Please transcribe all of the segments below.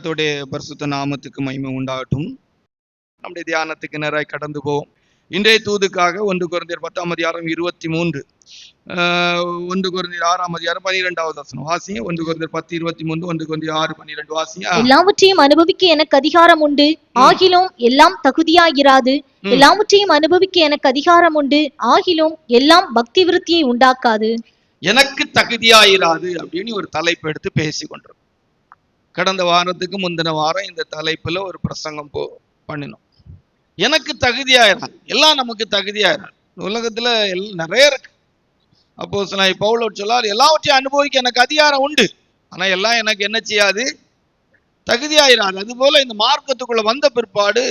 கர்த்தருடைய பரிசுத்த நாமத்துக்கு மகிமை உண்டாகட்டும். நம்முடைய தியானத்துக்கு நேராய் கடந்து போவோம். இன்றைய தூதுக்காக 1 கொரிந்தியர் 10:23, 1 கொரிந்தியர் 6:12 வாசிங்க. 1 கொரிந்தியர் 10:23, 1 கொரிந்தியர் 6:12 வாசிங்க. எல்லாவற்றையும் அனுபவிக்க எனக்கு அதிகாரம் உண்டு, ஆகிலும் எல்லாம் தகுதியாயிராது. எல்லாவற்றையும் அனுபவிக்க எனக்கு அதிகாரம் உண்டு, ஆகிலும் எல்லாம் பக்தி விருத்தியை உண்டாக்காது. எனக்கு தகுதியாயிராது அப்படின்னு ஒரு தலைப்பு எடுத்து பேசிக்கொண்டிருக்கோம். கடந்த வாரத்துக்கு முந்தின வாரம் இந்த தலைப்புல ஒரு பிரசங்கம் பண்ணினோம். எனக்கு தகுதியாயிராது, எல்லாம் நமக்கு தகுதியாயிராது. உலகத்துல நிறைய இருக்கு. அப்போஸ்தலனாகிய பவுல் சொல்லார், எல்லாவற்றையும் அனுபவிக்க எனக்கு அதிகாரம் உண்டு, ஆனா எல்லாம் எனக்கு என்ன செய்யாது, தகுதியாயிராது. அது போல இந்த மார்க்கத்துக்குள்ள வந்த பிற்பாடு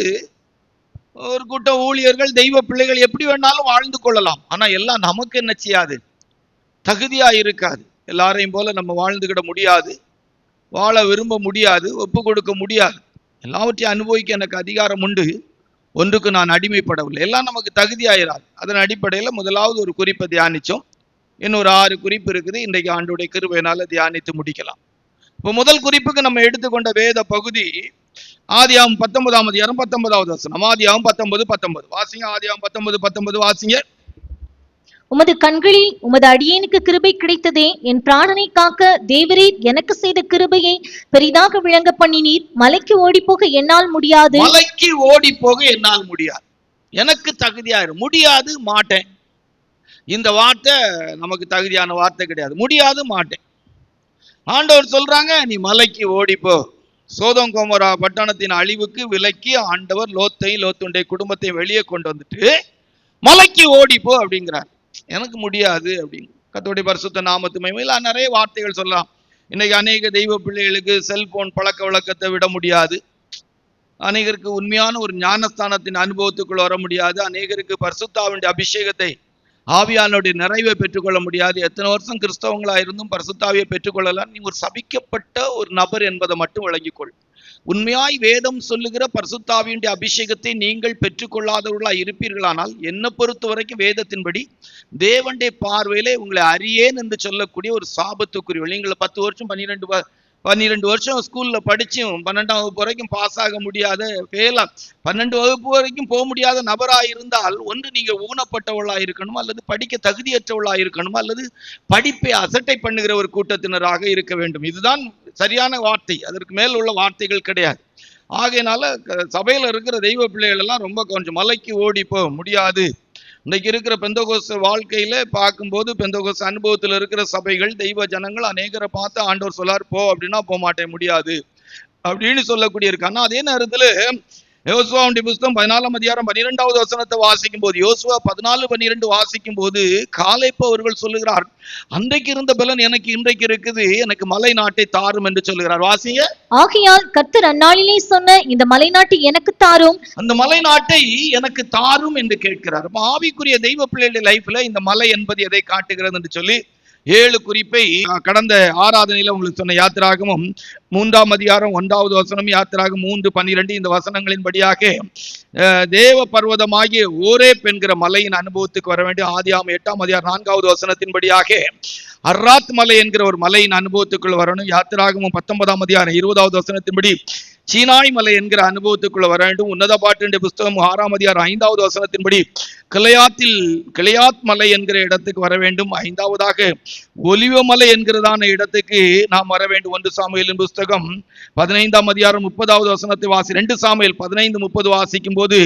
ஒரு கூட்டம் ஊழியர்கள், தெய்வ பிள்ளைகள் எப்படி வேணாலும் வாழ்ந்து கொள்ளலாம், ஆனா எல்லாம் நமக்கு என்ன செய்யாது, தகுதியா இருக்காது. எல்லாரையும் போல நம்ம வாழ்ந்துகிட முடியாது, வாழ விரும்ப முடியாது, ஒப்பு கொடுக்க முடியாது. எல்லாவற்றையும் அனுபவிக்க எனக்கு அதிகாரம் உண்டு, ஒன்றுக்கு நான் அடிமைப்படவில்லை. எல்லாம் நமக்கு தகுதியாயிராது. அதன் அடிப்படையில் முதலாவது ஒரு குறிப்பை தியானிச்சோம். இன்னொரு 6 குறிப்பு இருக்குது. இன்றைக்கு ஆண்டவருடைய கிருபையினால தியானித்து முடிக்கலாம். இப்போ முதல் குறிப்புக்கு நம்ம எடுத்துக்கொண்ட வேத பகுதி ஆதியாகமம் 19:19 ஆதியாகமம் 19:19 வாசிங்க. ஆதியாகமம் 19:19 வாசிங்க. உமது கண்களில் உமது அடியேனுக்கு கிருபை கிடைத்ததே, என் பிராணனை காக்க தேவரீர் எனக்கு செய்த கிருபையை பெரிதாக விளங்க பண்ணினீர். மலைக்கு ஓடி போக என்னால் முடியாது. மலைக்கு ஓடி போக என்னால் முடியாது. எனக்கு தகுதியாயிரும். முடியாது, மாட்டேன். இந்த வார்த்தை நமக்கு தகுதியான வார்த்தை கிடையாது. முடியாது, மாட்டேன். ஆண்டவர் சொல்றாங்க, நீ மலைக்கு ஓடிப்போ. சோதோம் கோமோரா பட்டணத்தின் அழிவுக்கு விலக்கி ஆண்டவர் லோத்துடைய குடும்பத்தை வெளியே கொண்டு வந்துட்டு மலைக்கு ஓடிப்போ அப்படிங்கிறார். எனக்கு முடியாது அப்படிங்க. கர்த்தருடைய பரிசுத்த நாமத்து மகிமையில நிறைய வார்த்தைகள் சொல்லலாம். இன்னைக்கு அநேக தெய்வ பிள்ளைகளுக்கு செல்போன் பழக்க வழக்கத்தை விட முடியாது. அநேகருக்கு உண்மையான ஒரு ஞானஸ்தானத்தின் அனுபவத்துக்குள் வர முடியாது. அநேகருக்கு பரிசுத்தாவினுடைய அபிஷேகத்தை, ஆவியானுடைய நிறைவை பெற்றுக்கொள்ள முடியாது. எத்தனை வருஷம் கிறிஸ்தவங்களா இருந்தும் பரிசுத்தாவியை பெற்றுக்கொள்ளலாம். நீ ஒரு சபிக்கப்பட்ட ஒரு நபர் என்பதை மட்டும் விளங்கிக்கொள். உண்மையாய் வேதம் சொல்லுகிற பரிசுத்தாவியுடைய அபிஷேகத்தை நீங்கள் பெற்றுக்கொள்ளாதவர்களா இருப்பீர்களானால், என்னை பொறுத்த வரைக்கும் வேதத்தின்படி தேவனுடைய பார்வையிலே உங்களை அறியேன் என்று சொல்லக்கூடிய ஒரு சாபத்துக்குரியவர்கள். நீங்கள் 10 வருஷம் 12 வருஷம் ஸ்கூல்ல படிச்சும் 12ஆம் வகுப்பு வரைக்கும் பாஸ் ஆக முடியாத, 12 வகுப்பு வரைக்கும் போக முடியாத நபராக இருந்தால், ஒன்று நீங்க ஊனப்பட்டவளா இருக்கணும், அல்லது படிக்க தகுதியற்றவளா இருக்கணும், அல்லது படிப்பை அசட்டை பண்ணுகிற ஒரு கூட்டத்தினராக இருக்க வேண்டும். இதுதான் சரியான வார்த்தை. அதற்கு மேல் உள்ள வார்த்தைகள் கிடையாது. ஆகையினால சபையில இருக்கிற தெய்வ பிள்ளைகள் எல்லாம் ரொம்ப கொஞ்சம் மலைக்கு ஓடி போக முடியாது. இன்னைக்கு இருக்கிற பெந்தகோஸ்து வாழ்க்கையில பார்க்கும்போது, பெந்தகோஸ்து அனுபவத்தில் இருக்கிற சபைகள், தெய்வ ஜனங்கள் அநேகரை பார்த்து ஆண்டவர் சொல்லார், போ அப்படின்னா போக மாட்டேன், முடியாது அப்படின்னு சொல்லக்கூடிய இருக்கு. ஆனா அதே நேரத்துல யோசுவாவுடைய புஸ்தகம் 14:12 வாசிக்கும் போது, யோசுவா 14:12 வாசிக்கும் போது, காலேப் அவர்கள் சொல்லுகிறார், அன்றைக்கு இருந்த பலன் எனக்கு இன்றைக்கு இருக்குது, எனக்கு மலை நாட்டை தாரும் என்று சொல்லுகிறார். வாசிங்க. ஆகையால் கர்த்தர் அந்நாளிலே சொன்ன இந்த மலை நாட்டை எனக்கு தாரும், அந்த மலை நாட்டை எனக்கு தாரும் என்று கேட்கிறார். அப்ப ஆவிக்குரிய தெய்வ பிள்ளைகளுடைய லைஃப்ல இந்த மலை என்பது எதை காட்டுகிறது என்று சொல்லி 7 குறிப்பை கடந்த ஆராதனையில உங்களுக்கு சொன்ன. யாத்திராகமம் 3:1 யாத்திராகம் 3:12 இந்த வசனங்களின் படியாக தேவ பர்வதமாகிய ஓரேப் என்கிற மலையின் அனுபவத்துக்கு வர வேண்டிய. ஆதியாகமம் 8:4 வசனத்தின்படியாக அர்ராத் மலை என்கிற ஒரு மலையின் அனுபவத்துக்குள் வரணும். யாத்திராகமம் 19:20 வசனத்தின்படி சீனாய் மலை என்கிற அனுபவத்துக்குள்ள வர வேண்டும். உன்னத பாட்டினுடைய புஸ்தகம் 6:5 வசனத்தின்படி கிளையாத் மலை என்கிற இடத்துக்கு வர வேண்டும். 5ஆவதாக ஒலிவ மலை என்கிறதான இடத்துக்கு நாம் வர வேண்டும். 1 சாமுவேலின் புஸ்தகம் 15:30 வசனத்தை வாசி. 2 சாமுவேல் 15:30 வாசிக்கும் போது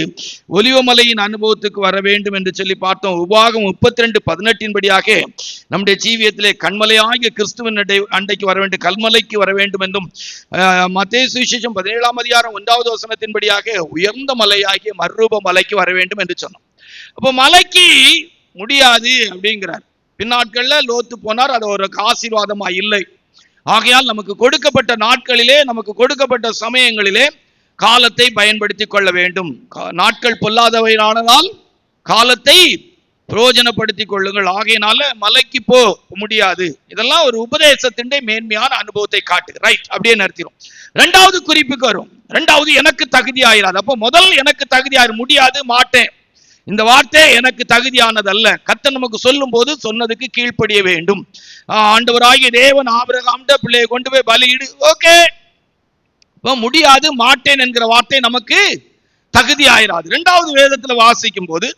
ஒலிவ மலையின் அனுபவத்துக்கு வர வேண்டும் என்று சொல்லி பார்த்தோம். உபாகம் 32:18 படியாக நம்முடைய ஜீவியத்திலே கண்மலையாகிய கிறிஸ்துவின் அண்டைக்கு வர வேண்டும், கல்மலைக்கு வர வேண்டும் என்றும், மத்தேயு சுவிசேஷம் 17:1 வசனத்தின்படியாக உயர்ந்த மலையாகிய மறுரூப மலைக்கு வர வேண்டும் என்று சொன்னோம். அப்போ மலைக்கு முடியாது அப்படிங்கிறார். பின்னாட்கள்ல லோத்து போனார், அது ஒரு ஆசீர்வாதமா இல்லை. ஆகையால் நமக்கு கொடுக்கப்பட்ட நாட்களிலே, நமக்கு கொடுக்கப்பட்ட சமயங்களிலே காலத்தை பயன்படுத்தி கொள்ள வேண்டும். நாட்கள் பொல்லாதவையானதால் காலத்தை பிரயோஜனப்படுத்திக் கொள்ளுங்கள். ஆகையினால மலைக்கு போ முடியாது. இதெல்லாம் ஒரு உபதேசத்தின் மேன்மையான அனுபவத்தை காட்டு. ரைட், அப்படியே நிறுத்திடும். 2வது குறிப்புக்கு வரும். 2வது எனக்கு தகுதி ஆயிராது. அப்போ முதல் எனக்கு தகுதி ஆயிரும், முடியாது, மாட்டேன். இந்த வார்த்தை எனக்கு தகுதியானதல்ல. கர்த்தர் நமக்கு சொல்லும் போது சொன்னதுக்கு கீழ்ப்படிய வேண்டும். ஆண்டவராகிய தேவன் ஆபிரகாம் பிள்ளையை கொண்டு போய் பலியிடு, ஓகே, முடியாது மாட்டேன் என்கிற வார்த்தை நமக்கு தகுதி ஆயிராது. இரண்டாவது வேதத்துல வாசிக்கும் போது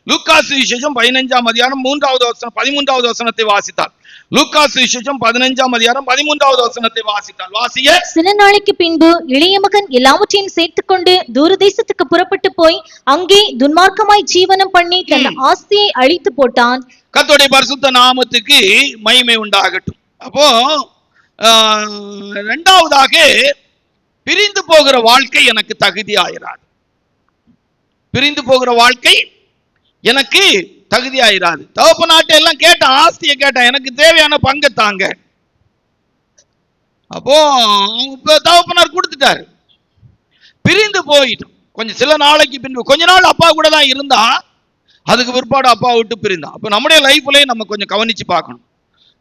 லூக்கா சுவிசேஷம் 15ஆம் அதிகாரம் 3வது வசனம் 13வது வசனத்தை வாசித்தார். லூக்கா சுவிசேஷம் 15ஆம் அதிகாரம் 13வது வசனத்தை வாசித்தார். வாசிய. சில நாளைக்கு பின்பு இளைய மகன் எல்லாவற்றையும் சேர்த்துக்கொண்டு தூரதேசத்துக்கு புறப்பட்டு போய் அங்கே துன்மார்க்கமாய் ஜீவனம் பண்ணி தன் ஆஸ்தியை அழித்து போட்டான். கர்த்தருடைய பரிசுத்த நாமத்துக்கு மகிமை உண்டாகட்டும். அப்போ இரண்டாவதாக பிரிந்து போகிற வாழ்க்கை எனக்கு தகுதி ஆயிராது. பிரிந்து போகிற வாழ்க்கை எனக்கு தகுதி ஆயிராது. தகப்பனாட்டை எல்லாம் கேட்டான், ஆஸ்தியை கேட்டான், எனக்கு தேவையான பங்கை தாங்க. அப்போ தகப்பனார் கொடுத்துட்டாரு. பிரிந்து போயிட்டோம். கொஞ்சம் சில நாளைக்கு பின்பு கொஞ்ச நாள் அப்பா கூட தான் இருந்தா, அதுக்கு பிற்பாடு அப்பா விட்டு பிரிந்தான். அப்ப நம்முடைய லைஃப்லயே நம்ம கொஞ்சம் கவனிச்சு பார்க்கணும்.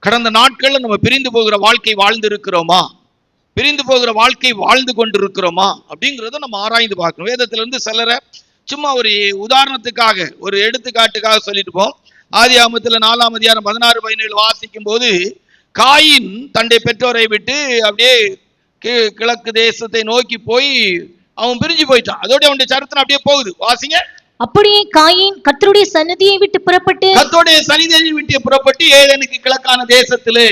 கடந்த நாட்கள்ல நம்ம பிரிந்து போகிற வாழ்க்கை வாழ்ந்து இருக்கிறோமா, பிரிந்து போகிற வாழ்க்கை வாழ்ந்து கொண்டு இருக்கிறோமா அப்படிங்கிறத நம்ம ஆராய்ந்து பார்க்கணும். வேதத்திலிருந்து சிலரை சும்மா ஒரு உதாரணத்துக்காக, ஒரு எடுத்துக்காட்டுக்காக சொல்லிட்டு போம். ஆதியாகமத்துல 4ஆம் அதிகாரம் 16-17 வாசிக்கும் போது காயின் தன்னுடைய பெற்றோரை விட்டு அப்படியே கிழக்கு தேசத்தை நோக்கி போய் அவன் பிரிஞ்சு போயிட்டான். அதோட அவனுடைய சரித்திரம் அப்படியே போகுது. வாசிங்க. அப்படியே காயின் கர்த்தருடைய சந்நிதியை விட்டு புறப்பட்டு ஏதேனுக்கு கிழக்கான தேசத்திலே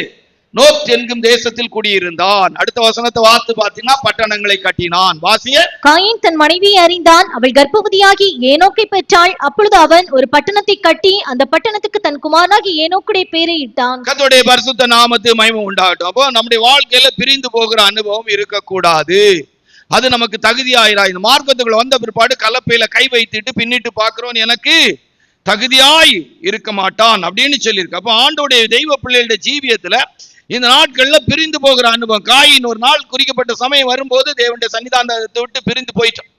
நோத் என்கும் தேசத்தில் குடியிருந்தான். அடுத்த வசனத்தை வாசித்து பார்த்தீங்கன்னா பட்டணங்களை கட்டினான். வாசிய. காயின் தன் மனைவியை அறிந்தான், அவள் கர்ப்பவதியாகி ஏனோக்கை பெற்றாள். அப்பொழுது அவன் ஒரு பட்டணத்தை கட்டி அந்த பட்டணத்துக்கு தன் குமாரனாகி ஏனோக்குடைய பெயரை இட்டான். கர்த்தருடைய பரிசுத்த நாமத்துக்கு மகிமை உண்டாகட்டும். அப்போ நம்முடைய வாழ்க்கையில பிரிந்து போகிற அனுபவம் இருக்கக்கூடாது. அது நமக்கு தகுதியாயிரா. இந்த மார்க்கத்துக்குள்ள வந்த பிற்பாடு கலப்பையில கை வைத்துட்டு பின்னிட்டு பார்க்கிறோம், எனக்கு தகுதியாய் இருக்க மாட்டான் அப்படின்னு சொல்லியிருக்கு. அப்போ ஆண்டோடைய தெய்வ பிள்ளைகளுடைய ஜீவியத்துல இந்த நாட்கள்ல பிரிந்து போகிற அனுபவம். காயின் ஒரு நாள் குறிக்கப்பட்ட சமயம் வரும்போது தேவனுடைய சன்னிதானத்தை விட்டு பிரிந்து போயிட்டான்.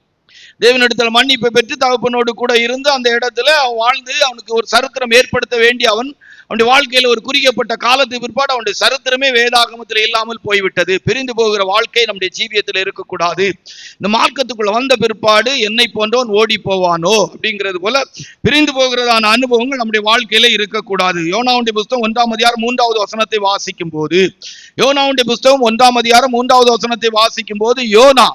தேவனிடத்துல மன்னிப்பை பெற்று தகப்பனோடு கூட இருந்து அந்த இடத்துல அவன் வாழ்ந்து அவனுக்கு ஒரு சரித்திரம் ஏற்படுத்த வேண்டிய அவனுடைய வாழ்க்கையில ஒரு குறிக்கப்பட்ட காலத்துக்கு பிற்பாடு அவனுடைய சரித்திரமே வேதாகமத்தில் இல்லாமல் போய்விட்டது. பிரிந்து போகிற வாழ்க்கை நம்முடைய ஜீவியத்தில் இருக்கக்கூடாது. இந்த மார்க்கத்துக்குள்ள வந்த பிற்பாடு என்னை போன்றவன் ஓடி போவானோ அப்படிங்கிறது போல பிரிந்து போகிறதான அனுபவங்கள் நம்முடைய வாழ்க்கையில இருக்கக்கூடாது. யோனாவுடைய புஸ்தகம் 1ஆம் அதிகாரம் 3வது வசனத்தை வாசிக்கும் போது, யோனாவுடைய புஸ்தகம் 1ஆம் அதிகாரம் 3வது வசனத்தை வாசிக்கும் போது, யோனா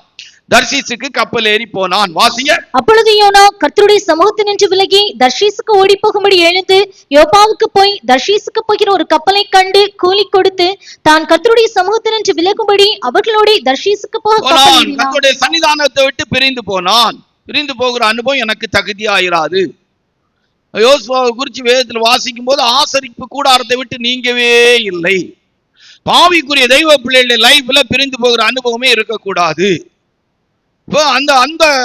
தர்ஷீசுக்கு கப்பல் ஏறி போனான். வாசிங்க. அப்பொழுது யோனா கர்த்தருடைய சமூகத்தினின்று விலகி தர்ஷீசுக்கு ஓடி போகும்படி எழுந்து யோப்பாவுக்கு போய் தர்ஷீசுக்கு போகிற ஒரு கப்பலை கண்டு கூலி கொடுத்து தான் கர்த்தருடைய சமூகத்தினின்று விலகும்படி அவர்களோட தர்ஷீசுக்கு போக கர்த்தருடைய சன்னிதானத்தை விட்டு பிரிந்து போனான். பிரிந்து போகிற அனுபவம் எனக்கு தகுதியாயிராது. யோசுவாவை குறித்து வேதத்தில் வாசிக்கும் போது ஆசரிப்பு கூடாரத்தை விட்டு நீங்கவே இல்லை. பாவிக்குரிய தெய்வ பிள்ளைகளுடைய லைஃப்ல பிரிந்து போகிற அனுபவமே இருக்கக்கூடாது.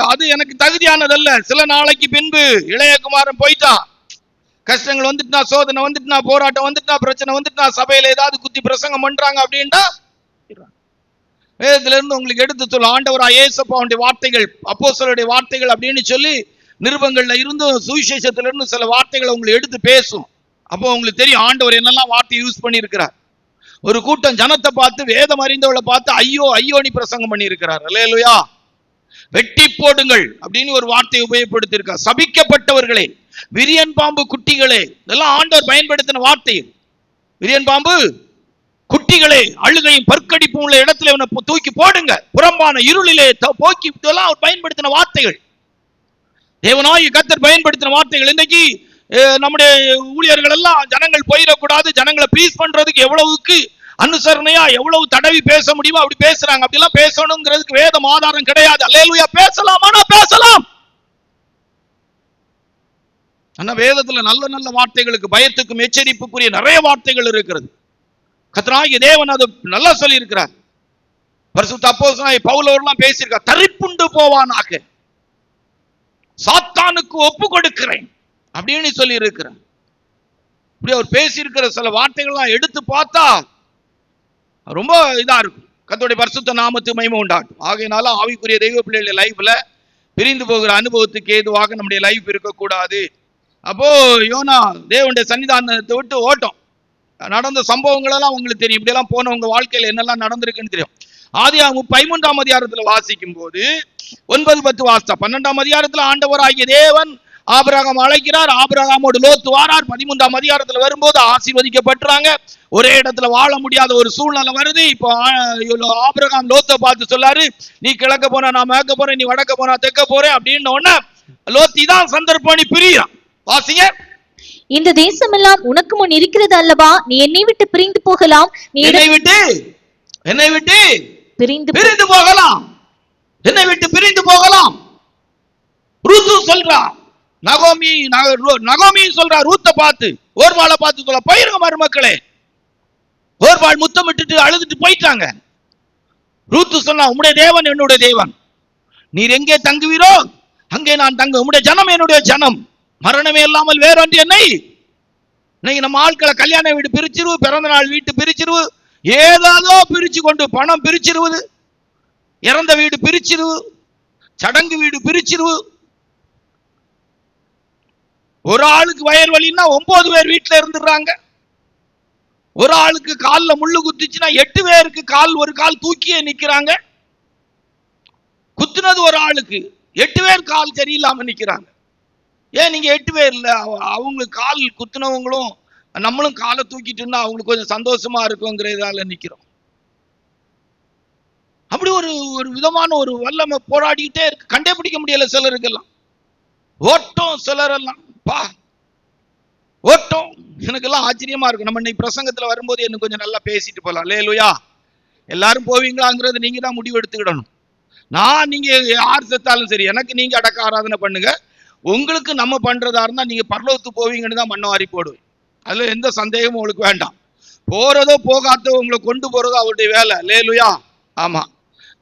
அது எனக்கு தகுதியானதல்ல. சில நாளைக்கு பின்பு இளையகுமாரன் போயிட்டான். கஷ்டங்கள் வந்துட்டுனா, சோதனை வந்துட்டுனா, போராட்டம் வந்துட்டுனா, பிரச்சனை வந்துட்டுனா, சபையில ஏதாவது குத்தி பிரசங்கம் பண்றாங்க அப்படின்டா வேதத்துல இருந்து உங்களுக்கு எடுத்து சொல்ல ஆண்டவராகிய இயேசுவுடைய வார்த்தைகள், அப்போஸ்தலருடைய வார்த்தைகள் அப்படின்னு சொல்லி நிருபங்கள்ல இருந்தும் சுவிசேஷத்துல இருந்து சில வார்த்தைகளை உங்களுக்கு எடுத்து பேசும். அப்போ உங்களுக்கு தெரியும் ஆண்டவர் என்னெல்லாம் வார்த்தை யூஸ் பண்ணி இருக்கிறார். ஒரு கூட்டம் ஜனத்தை பார்த்து, வேதம் அறிந்தவளை பார்த்து ஐயோ ஐயோனி பிரசங்கம் பண்ணி இருக்கிறார். அல்லேலூயா. வெட்டி போடுங்கள் அப்படின்னு ஒரு வார்த்தையை உபயோகப்படுத்தியிருக்கார். சபிக்கப்பட்டவர்களே, விரியன் பாம்பு குட்டிகளே, இதெல்லாம் ஆண்டவர் பயன்படுத்தின வார்த்தை. விரியன் பாம்பு குட்டிகளே, அழுகையும் பற்கடிப்பும் உள்ள இடத்துல இவனை தூக்கி போடுங்க, புறம்பான இருளிலே போக்கி, இதெல்லாம் அவர் பயன்படுத்தின வார்த்தைகள். தேவனாகிய கர்த்தர் பயன்படுத்தின வார்த்தைகள். இன்னைக்கு நம்முடைய ஊழியர்கள் எல்லாம் ஜனங்கள் போயிடக்கூடாது, ஜனங்களை ப்ளீஸ் பண்றதுக்கு எவ்வளவுக்கு அனுசரணையா எவ்வளவு தடவி பேச முடியுமோ அப்படி பேசுறாங்க. அப்படிலாம் பேசணுங்கிறதுக்கு வேதம் ஆதாரம் கிடையாது. அல்லேலூயா. பேசலாமானா பேசலாம். ஆனா வேதத்துல நல்ல நல்ல வார்த்தைகளுக்கு, பயத்துக்கும் எச்சரிப்புக்குரிய நிறைய வார்த்தைகள் இருக்கிறது. கர்த்தராகிய தேவன் அது நல்லா சொல்லி இருக்கிறார். பரிசுத்த அப்போஸ்தலனாகிய பவுல் அவர்கள்லாம் பேசியிருக்கார். தரிப்புண்டு போவானாக, சாத்தானுக்கு ஒப்பு கொடுக்கிறேன் அப்படின்னு சொல்லி இருக்கிறார். இப்படி அவர் பேசியிருக்கிற சில வார்த்தைகள்லாம் எடுத்து பார்த்தா ரொம்ப இதா இருக்கும். கர்த்தருடைய பரிசுத்த நாமத்துக்கு மகிமை உண்டாகட்டும். ஆகையினால ஆவிக்குரிய தெய்வ பிள்ளைகளுடைய லைஃப்ல பிரிந்து போகிற அனுபவத்துக்கு ஏதுவாக நம்முடைய லைஃப் இருக்கக்கூடாது. அப்போ யோனா தேவனுடைய சன்னிதானத்தை விட்டு ஓட்டம். நடந்த சம்பவங்கள் எல்லாம் உங்களுக்கு தெரியும். இப்படி எல்லாம் போன உங்க வாழ்க்கையில என்னெல்லாம் நடந்திருக்குன்னு தெரியும். ஆதியாகமம் 13ஆம் அதிகாரத்துல வாசிக்கும் போது 9-10 வாசித்தா, 12ஆம் அதிகாரத்துல ஆண்டவராகிய தேவன் ஆபிரகாம் அழைக்கிறார், ஆபிரகாமோடு லோத்து வாரார். 13ஆம் அதிகாரத்துல வரும்போது ஆசீர்வதிக்கப்பட்டுறாங்க. ஒரே இடத்துல வாழ முடியாத ஒரு சூழ்நிலை வருது. இப்போ ஆபிரகாம் லோத்தை பார்த்து சொல்லாரு, நீ கிழக்க போனா நான் மேற்க போறேன், நீ வடக்க போனா தெற்க போறேன் அப்படின்னு உடனே லோத்தி தான் சந்தர்ப்பம் பிரியான். வாசிங்க. இந்த தேசம் எல்லாம் உனக்கு முன் இருக்கிறது அல்லவா, நீ என்னை விட்டு பிரிந்து போகலாம், நீ என்னை விட்டு பிரிந்து போகலாம், என்னை விட்டு பிரிந்து போகலாம். ரூத்து சொல்றா, நகோமி சொல்றா ரூத்தை பார்த்து, ஓர்வாளை பார்த்து சொல்ல, போயிருங்க மருமக்களே. ஓர்வாள் முத்தமிட்டு அழுதுட்டு போயிட்டாங்க. ரூத்து சொன்னா, உம்முடைய தேவன் என்னுடைய தேவன், நீர் எங்கே தங்குவீரோ அங்கே நான் தங்க, உம்முடைய ஜனம் என்னுடைய ஜனம், மரணமே இல்லாமல் வேறொன்று என்னை. இன்னைக்கு நம்ம ஆட்களை கல்யாண வீடு பிரிச்சிருவு, பிறந்த நாள் வீட்டு பிரிச்சிருவு, ஏதாதோ பிரிச்சு கொண்டு பணம் பிரிச்சிருவது, இறந்த வீடு பிரிச்சிருவு, சடங்கு வீடு பிரிச்சிருவு. ஒரு ஆளுக்கு வயல் வலின்னா 9 பேர் வீட்டுல இருந்துடுறாங்க. ஒரு ஆளுக்கு காலில் முள்ளு குத்துச்சுன்னா 8 பேருக்கு ஒரு கால் தூக்கியே நிக்கிறாங்க. குத்துனது ஒரு ஆளுக்கு 8 பேர் கால் சரியில்லாம நிக்கிறாங்க. ஏன் நீங்க 8 பேர் இல்ல, அவங்க கால் குத்துனவங்களும் நம்மளும் காலை தூக்கிட்டுன்னா அவங்களுக்கு கொஞ்சம் சந்தோஷமா இருக்குங்கிறதால நிக்கிறோம். அப்படி ஒரு விதமான ஒரு வல்லமை போராடிக்கிட்டே இருக்கு. கண்டே பிடிக்க முடியல சிலருக்கெல்லாம். ஓட்டம் சிலரெல்லாம் ஓட்டம் எனக்கெல்லாம் ஆச்சரியமா இருக்கும். நம்ம இன்னைக்கு பிரசங்கத்துல வரும்போது எனக்கு கொஞ்சம் நல்லா பேசிட்டு போலாம். அல்லேலூயா. எல்லாரும் போவீங்களாங்கிறது நீங்க தான் முடிவு எடுத்துக்கிடணும். நீங்க யார் செத்தாலும் சரி, எனக்கு நீங்க அடக்க ஆராதனை பண்ணுங்க. உங்களுக்கு நம்ம பண்றதா இருந்தா நீங்க பரலோகத்துக்கு போவீங்கன்னு தான் மண்ணை வாரி போடுவேன். அதுல எந்த சந்தேகமும் உங்களுக்கு வேண்டாம். போறதோ போகாதோ உங்களை கொண்டு போறதோ அவருடைய வேலை. அல்லேலூயா. ஆமா.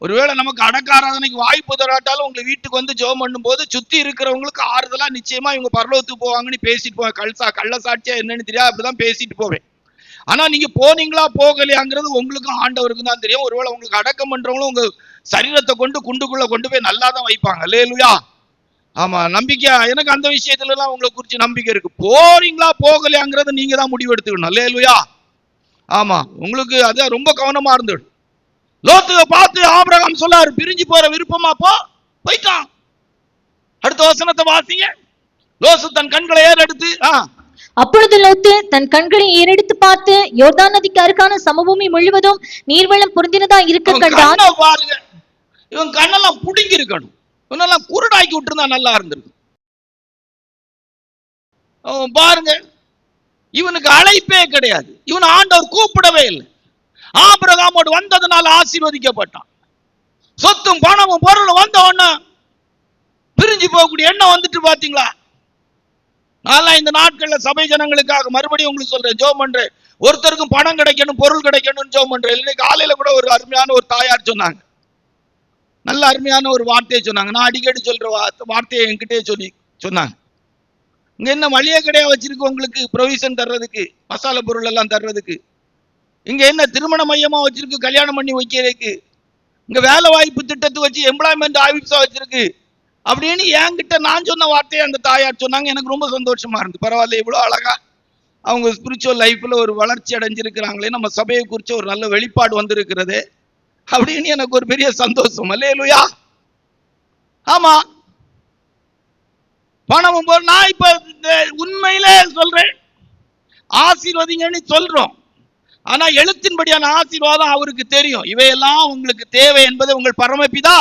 ஒருவேளை நமக்கு அடக்க ஆராதனைக்கு வாய்ப்பு தராட்டாலும் உங்களை வீட்டுக்கு வந்து ஜெபம் பண்ணும் போது சுத்தி இருக்கிறவங்களுக்கு ஆறுதலா நிச்சயமா இவங்க பரலோகத்துக்கு போவாங்கன்னு பேசிட்டு போவேன். கள்ள சாட்சியா என்னன்னு தெரியாது, அப்படிதான் பேசிட்டு போவேன். ஆனா நீங்க போனீங்களா போகலையாங்கிறது உங்களுக்கும் ஆண்டவருக்கும் தான் தெரியும். ஒருவேளை உங்களுக்கு அடக்கம் பண்றவங்களும் உங்க சரீரத்தை கொண்டு குண்டுக்குள்ள கொண்டு போய் நல்லா தான் வைப்பாங்க. அல்லேலூயா. ஆமா, நம்பிக்கை எனக்கு அந்த விஷயத்துல எல்லாம் உங்களை குறிச்சு நம்பிக்கை இருக்கு. போறீங்களா போகலையாங்கிறத நீங்க தான் முடிவு எடுத்துக்கணும். அல்லேலூயா. ஆமா, உங்களுக்கு அதான் ரொம்ப கவனமா இருந்துடும். லோத்துவை பார்த்து ஆபிரகாம் சொல்லாரு, பிரிஞ்சு போற விருப்பமா போயிட்டான். அடுத்த வசனத்தை வாசிங்க. லோத்து தன் கண்களை ஏறெடுத்து அப்பொழுது லோத்து தன் கண்களை ஏறெடுத்து பார்த்து யோர்தான் நதிக்கு அருகான சமபூமி முழுவதும் நீர்வளம் பொருந்தினதா இருக்க கண்டான். பாருங்க, இவன் கண்ணெல்லாம் புடுங்கி இருக்கணும், இவனெல்லாம் குருடாக்கி விட்டுருந்தா நல்லா இருந்திருக்கும். பாருங்க, இவனுக்கு அழைப்பே கிடையாது, இவன் ஆண்டவர் கூப்பிடவே இல்லை. ஆபிரகாமோடு வந்ததுனால ஆசீர்வதிக்கப்பட்டான். சொத்தும் பணமும் பொருளும் வந்த உடனே பிரிஞ்சு போகக்கூடிய எண்ணம் வந்துட்டு பாத்தீங்களா? நான் இந்த நாட்கள்ல சபை ஜனங்களுக்காக மறுபடியும் உங்களுக்கு சொல்றேன், ஜெபம் பண்றேன். ஒருத்தருக்கும் பணம் கிடைக்கணும், பொருள் கிடைக்கணும்னு ஜெபம் பண்றேன். இன்னைக்கு காலையில கூட ஒரு அருமையான ஒரு தாயார் சொன்னாங்க, நல்ல அருமையான ஒரு வார்த்தையை சொன்னாங்க. நான் அடிக்கடி சொல்ற வார்த்தையை என்கிட்டே சொன்னாங்க. இங்க என்ன மளிகை கடையா வச்சிருக்கு உங்களுக்கு ப்ரொவிஷன் தர்றதுக்கு, மசாலா பொருள் எல்லாம் தர்றதுக்கு? இங்க என்ன திருமண மையமா வச்சிருக்கு கல்யாணம் பண்ணி வைக்கிறதுக்கு? இங்க வேலை வாய்ப்பு திட்டத்தை வச்சு எம்ப்ளாய்மெண்ட் ஆபீஸா வச்சிருக்கு அப்படின்னு என்கிட்ட நான் சொன்ன வார்த்தையை அந்த தாயார் சொன்னாங்க. எனக்கு ரொம்ப சந்தோஷமா இருந்து, பரவாயில்ல இவ்வளவு அழகா அவங்க ஸ்பிரிச்சுவல் லைஃப்ல ஒரு வளர்ச்சி அடைஞ்சிருக்கிறாங்களே, நம்ம சபையை குறித்து ஒரு நல்ல வெளிப்பாடு வந்திருக்கிறது அப்படின்னு எனக்கு ஒரு பெரிய சந்தோஷம். அல்லேலூயா. ஆமா, பணமும் நான் இப்ப உண்மையிலே சொல்றேன், ஆசீர்வதிங்கன்னு சொல்றோம். ஆனா எழுத்தின்படியான ஆசீர்வாதம் அவருக்கு தெரியும். இவையெல்லாம் உங்களுக்கு தேவை என்பதை உங்கள் பரமபிதா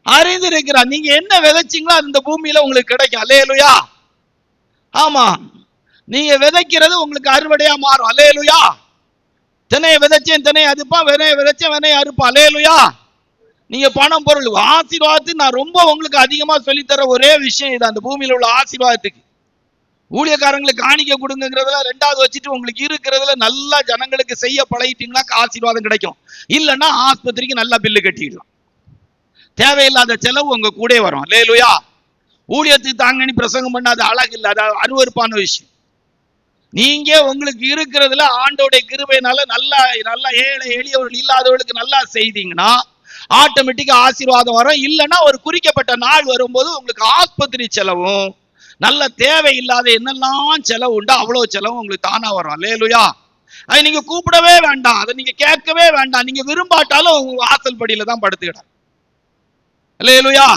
அறிந்திருக்கிறார். நீங்க என்ன விதைச்சீங்களோ அந்த பூமியில உங்களுக்கு கிடைக்கும். அல்லேலூயா. ஆமா, நீங்க விதைக்கிறது உங்களுக்கு அறுவடையா மாறும். அல்லேலூயா. தினையை விதைச்சேன் தினையை அறுப்பான், வினையை விதைச்சேன் வினையை அறுப்பான். அல்லேலூயா. நீங்க பணம் பொருள் ஆசீர்வாதத்துக்கு நான் ரொம்ப உங்களுக்கு அதிகமா சொல்லித்தர ஒரே விஷயம் இது. அந்த பூமியில உள்ள ஆசீர்வாதத்துக்கு ஊழியக்காரங்களுக்கு காணிக்க கொடுங்கிறதுல ரெண்டாவது வச்சுட்டு உங்களுக்கு இருக்கிறதுல நல்லா ஜனங்களுக்கு செய்ய பழகிட்டீங்கன்னா ஆசீர்வாதம் கிடைக்கும். இல்லைன்னா ஆஸ்பத்திரிக்கு நல்லா பில்லு கட்டிடலாம், தேவையில்லாத செலவு உங்க கூட வரும். அல்லேலூயா. ஊழியத்துக்கு தாங்கன்னு பிரசங்கம் பண்ணாத அழகு இல்லை, அது அருவருப்பான விஷயம். நீங்க உங்களுக்கு இருக்கிறதுல ஆண்டோடைய கிருபையினால நல்லா நல்லா ஏழை எளியவர்கள் இல்லாதவர்களுக்கு நல்லா செய்தீங்கன்னா ஆட்டோமேட்டிக்கா ஆசீர்வாதம் வரும். இல்லைன்னா ஒரு குறிக்கப்பட்ட நாள் வரும்போது உங்களுக்கு ஆஸ்பத்திரி செலவும் நல்ல தேவையில்லாத என்னெல்லாம் செலவு உண்டோ அவ்வளவு செலவு உங்களுக்கு தானா வரும். அல்லேலூயா. அதை நீங்க கூப்பிடவே வேண்டாம், அதை நீங்க கேட்கவே வேண்டாம், நீங்க விரும்பாட்டாலும் உங்க வாசல் படியில தான் படுத்துக்கிட. அல்லேலூயா.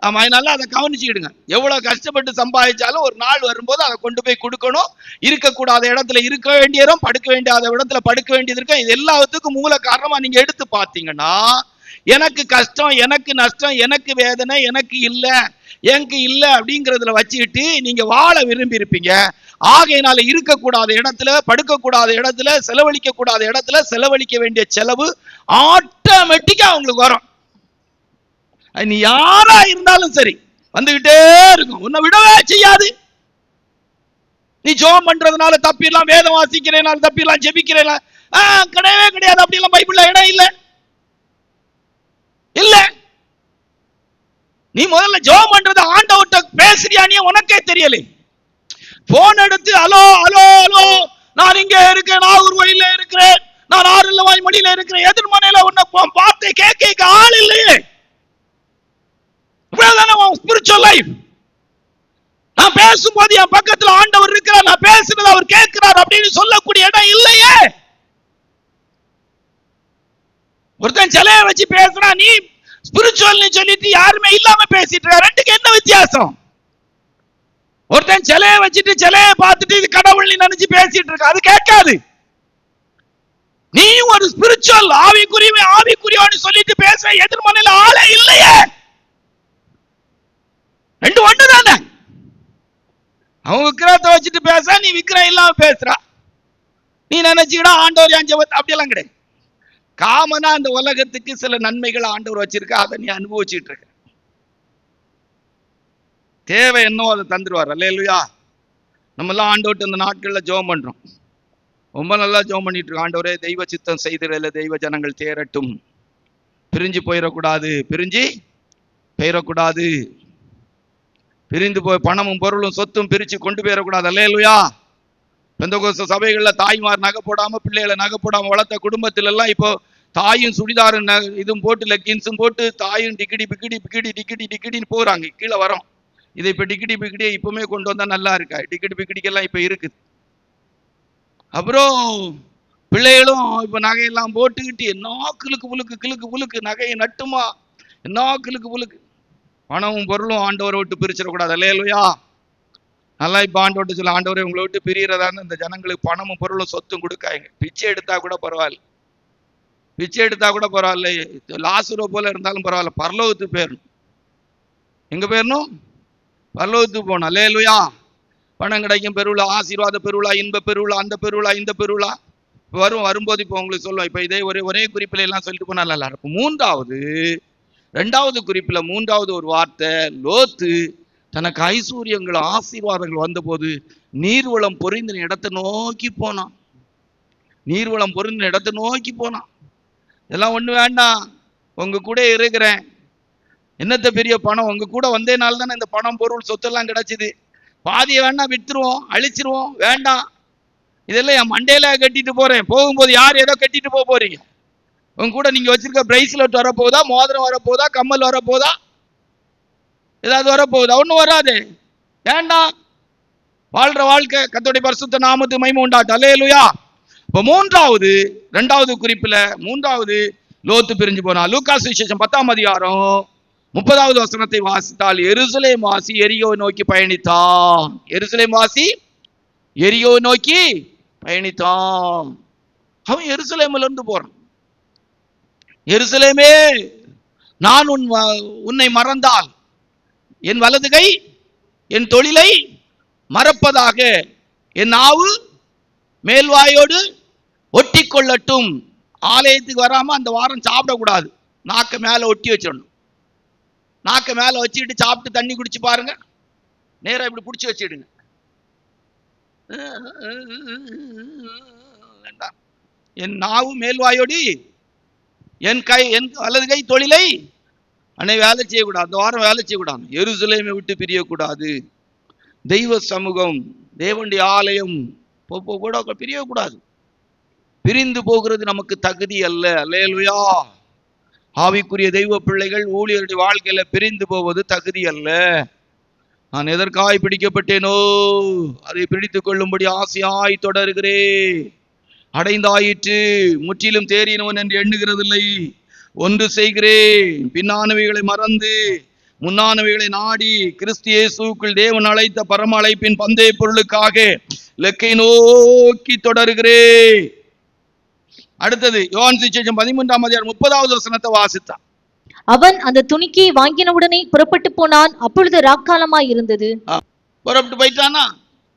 ஆமா, அதனால அதை கவனிச்சுக்கிடுங்க. எவ்வளவு கஷ்டப்பட்டு சம்பாதிச்சாலும் ஒரு நாள் வரும்போது அதை கொண்டு போய் கொடுக்கணும். இருக்கக்கூடாத இடத்துல இருக்க வேண்டியதும், படுக்க வேண்டிய இடத்துல படுக்க வேண்டியது இருக்கும். இது எல்லாத்துக்கும் மூல காரணமா நீங்க எடுத்து பார்த்தீங்கன்னா, எனக்கு கஷ்டம், எனக்கு நஷ்டம், எனக்கு வேதனை, எனக்கு இல்ல அப்படிங்கறதுல வச்சுக்கிட்டு நீங்க வாழ விரும்பி இருப்பீங்க. ஆகையினால இருக்கக்கூடாத இடத்துல, படுக்கக்கூடாத இடத்துல, செலவழிக்க கூடாத இடத்துல செலவழிக்க வேண்டிய செலவு ஆட்டோமேட்டிக்கா உங்களுக்கு வரும். நீ யாரா இருந்தாலும் சரி வந்துகிட்டே இருக்கும், உன்னை விடவே செய்யாது. நீ ஜெபம் பண்றதுனால தப்பிடலாம், வேதம் வாசிக்கிறேனால தப்பிடலாம், ஜெபிக்கிறேனா கிடையவே கிடையாது. அப்படி எல்லாம் பைபிள்ல இடம் இல்ல. நீ முதல்ல ஜெபம் பண்றது ஆண்டவர்கிட்ட பேசுறியானே உனக்கே தெரியல. போன் எடுத்து ஹலோ ஹலோ ஹலோ, நான் இங்க இருக்கேன், நாகூர்கோயில்ல இருக்கிறேன், நான் ஆறுலவாய் மடியில இருக்கிறேன், எதிர்மனையில உன்னை பார்த்து கேட்க ஆள் இல்லையே. Spiritual life. நான் பேசும்போது என் பக்கத்துல ஆண்டவர் இருக்கிறார், நான் பேசுறது அவர் கேட்கிறார் அப்படின்னு சொல்லக்கூடிய இடம் இல்லையே. ஒருத்தன் சிலையை வச்சு பேசுறான், நீ ஸ்பிரிச்சுவல் சொல்லிட்டு யாருமே இல்லாம பேசிட்டு இருக்க. ரெண்டுக்கு என்ன வித்தியாசம்? ஒருத்தன் சிலையை வச்சுட்டு சிலையை பார்த்துட்டு இது கடவுள் நினைச்சு பேசிட்டு இருக்க, அது கேட்காது. நீ ஒரு ஸ்பிரிச்சுவல் ஆவிக்குரியவன்னு சொல்லிட்டு பேசுற, எதிர்மனையில ஆளே இல்லையே. ரெண்டு ஒண்ணு தானே. அவன் விக்கிரத்தை வச்சுட்டு பேச, நீ விக்கிரம் இல்லாம பேசுற. நீ நினைச்சுக்கிடா ஆண்டவர் அப்படியெல்லாம் கிடையாது. காமனா அந்த உலகத்துக்கு சில நன்மைகள் ஆண்டவர் வச்சிருக்க, அதை நீ அனுபவிச்சுட்டு இருக்க. தேவை என்னோ அதை தந்துருவார். அல்லேலூயா. நம்ம எல்லாம் ஆண்டவர்கிட்ட இந்த நாட்கள்ல ஜெபம் பண்றோம், ரொம்ப நல்லா ஜெபம் பண்ணிட்டு இருக்கோம். ஆண்டவரே, தெய்வ சித்தம் செய்திடல, தெய்வ ஜனங்கள் தேரட்டும், பிரிஞ்சு போயிடக்கூடாது, பிரிந்து போய் பணமும் பொருளும் சொத்தும் பிரிச்சு கொண்டு போயிடக்கூடாது. அல்லேலூயா. பெந்தகோஸ்து சபைகள்ல தாய்மார் நகை போடாம, பிள்ளைகளை நகை போடாம வளர்த்த குடும்பத்துல எல்லாம் இப்போ தாயும் சுடிதாரும் இதுவும் போட்டு, லெக்கின்ஸும் போட்டு, தாயும் டிக்கிடின்னு போறாங்க. கீழே வரோம். இதை இப்ப டிக்கிடியை இப்பவுமே கொண்டு வந்தா நல்லா இருக்கா? டிக்கிடிக்கெல்லாம் இப்ப இருக்குது. அப்புறம் பிள்ளைகளும் இப்ப நகையெல்லாம் போட்டுக்கிட்டு என்ன கிளுக்கு புழுக்கு நகையை நட்டுமா, என்ன கிளுக்கு. பணமும் பொருளும் ஆண்டவரை விட்டு பிரிச்சிடக்கூடாது. அல்லேலூயா. நல்லா இப்ப ஆண்டவர்கிட்ட சொல்ல, ஆண்டவரை உங்களை விட்டு பிரியறதான்னு இந்த ஜனங்களுக்கு பணமும் பொருளும் சொத்தும் கொடுக்காங்க. பிச்சை எடுத்தா கூட பரவாயில்ல, லாசுரோ போல இருந்தாலும் பரவாயில்ல, பரலோகத்துக்கு போயிடணும். எங்க போயிடணும்? பரலோகத்துக்கு போகணும். அல்லேலூயா. பணம் கிடைக்கும் பெருவிழா, ஆசீர்வாத பெருவிழா, இன்ப பெருவிழா, அந்த பெருவிழா, இந்த பெருவிழா வரும்போது இப்போ உங்களுக்கு சொல்லுவோம். இப்ப இதே ஒரே குறிப்பில எல்லாம் சொல்லிட்டு போனா நல்லா இருக்கும். ரெண்டாவது குறிப்பில் மூன்றாவது ஒரு வார்த்தை, லோத்து தனக்கு ஐஸ்வர்யங்கள் ஆசீர்வாதங்கள் வந்த போது நீர்வளம் பொருந்தின இடத்தை நோக்கி போனான். இதெல்லாம் ஒண்ணு வேண்டாம், உங்க கூட இருக்கிறேன், என்னத்த பெரிய பணம், உங்க கூட வந்தேனால தானே இந்த பணம் பொருள் சொத்தெல்லாம் கிடைச்சிது. பாதியை வேணா வித்துருவோம், அழிச்சிருவோம், வேண்டாம், இதெல்லாம் என் மண்டையில கட்டிட்டு போறேன். போகும்போது யார் ஏதோ கட்டிட்டு போறீங்க? உங்க கூட நீங்க வச்சிருக்க பிரைஸ்லெட் வரப்போதா, மோதிரம் வரப்போதா, கம்மல் வரப்போதா, ஏதாவது வரப்போகுதா? ஒன்னும் வராது, வேண்டாம். வாழ்ற வாழ்க்கை கர்த்தருடைய பரிசுத்த நாமத்துக்கு மகிமை உண்டாகட்டும். அல்லேலூயா. இப்ப இரண்டாவது குறிப்புல லோத்து பிரிஞ்சு போனா. லூக்கா சுவிசேஷம் 10ஆம் அதிகாரம் 30வது வசனத்தை வாசித்தால், எருசலேம் வாசி எரிகோ நோக்கி பயணித்தான். அவன் எருசலேம்ல இருந்து போறான். எருசலேமே, நான் உன்னை மறந்தால் என் வலது கை என் தொழிலை மறப்பதாக, என் நாவு மேல்வாயோடு ஒட்டி கொள்ளட்டும். ஆலயத்துக்கு வராம அந்த வாரம் சாப்பிடக்கூடாது, நாக்க மேல ஒட்டி வச்சிடணும். நாக்க மேல வச்சுக்கிட்டு சாப்பிட்டு தண்ணி குடிச்சு பாருங்க, நேரா இப்படி பிடிச்சி வச்சிடுங்க. என் நாவு மேல்வாயோடு என் வலது கை தொழிலை வேலை செய்யக்கூடாது, அந்த வாரம் வேலை செய்யக்கூடாது. எருசலேமை விட்டு பிரியக்கூடாது. தெய்வ சமூகம், தேவனுடைய ஆலயம் கூட பிரியக்கூடாது. பிரிந்து போகிறது நமக்கு தகுதி அல்ல. அல்லேலூயா. ஆவிக்குரிய தெய்வ பிள்ளைகள் ஊழியருடைய வாழ்க்கையில பிரிந்து போவது தகுதி அல்ல. நான் எதற்காய் பிடிக்கப்பட்டேனோ அதை பிடித்துக் கொள்ளும்படி ஆசையாய் தொடர்கிறேன். அடைந்தாயிற்று, முற்றிலும் தேறினவன் என்று எண்ணுகிறதில்லை. ஒன்று செய்கிறேன், பின்னானவைகளை மறந்து முன்னானவைகளை நாடி கிறிஸ்து இயேசுவுக்குள் தேவன் அழைத்த பரம அழைப்பின் பந்தய பொருளுக்காக இலக்கை நோக்கி தொடருகிறேன். அடுத்தது யோவான் சுவிசேஷம் 13:30 வசனத்தை வாசித்தான். அவன் அந்த துணிக்கையை வாங்கினவுடனே புறப்பட்டு போனான். அப்பொழுது ராக்காலமாய் இருந்தது. புறப்பட்டு போயிட்டானா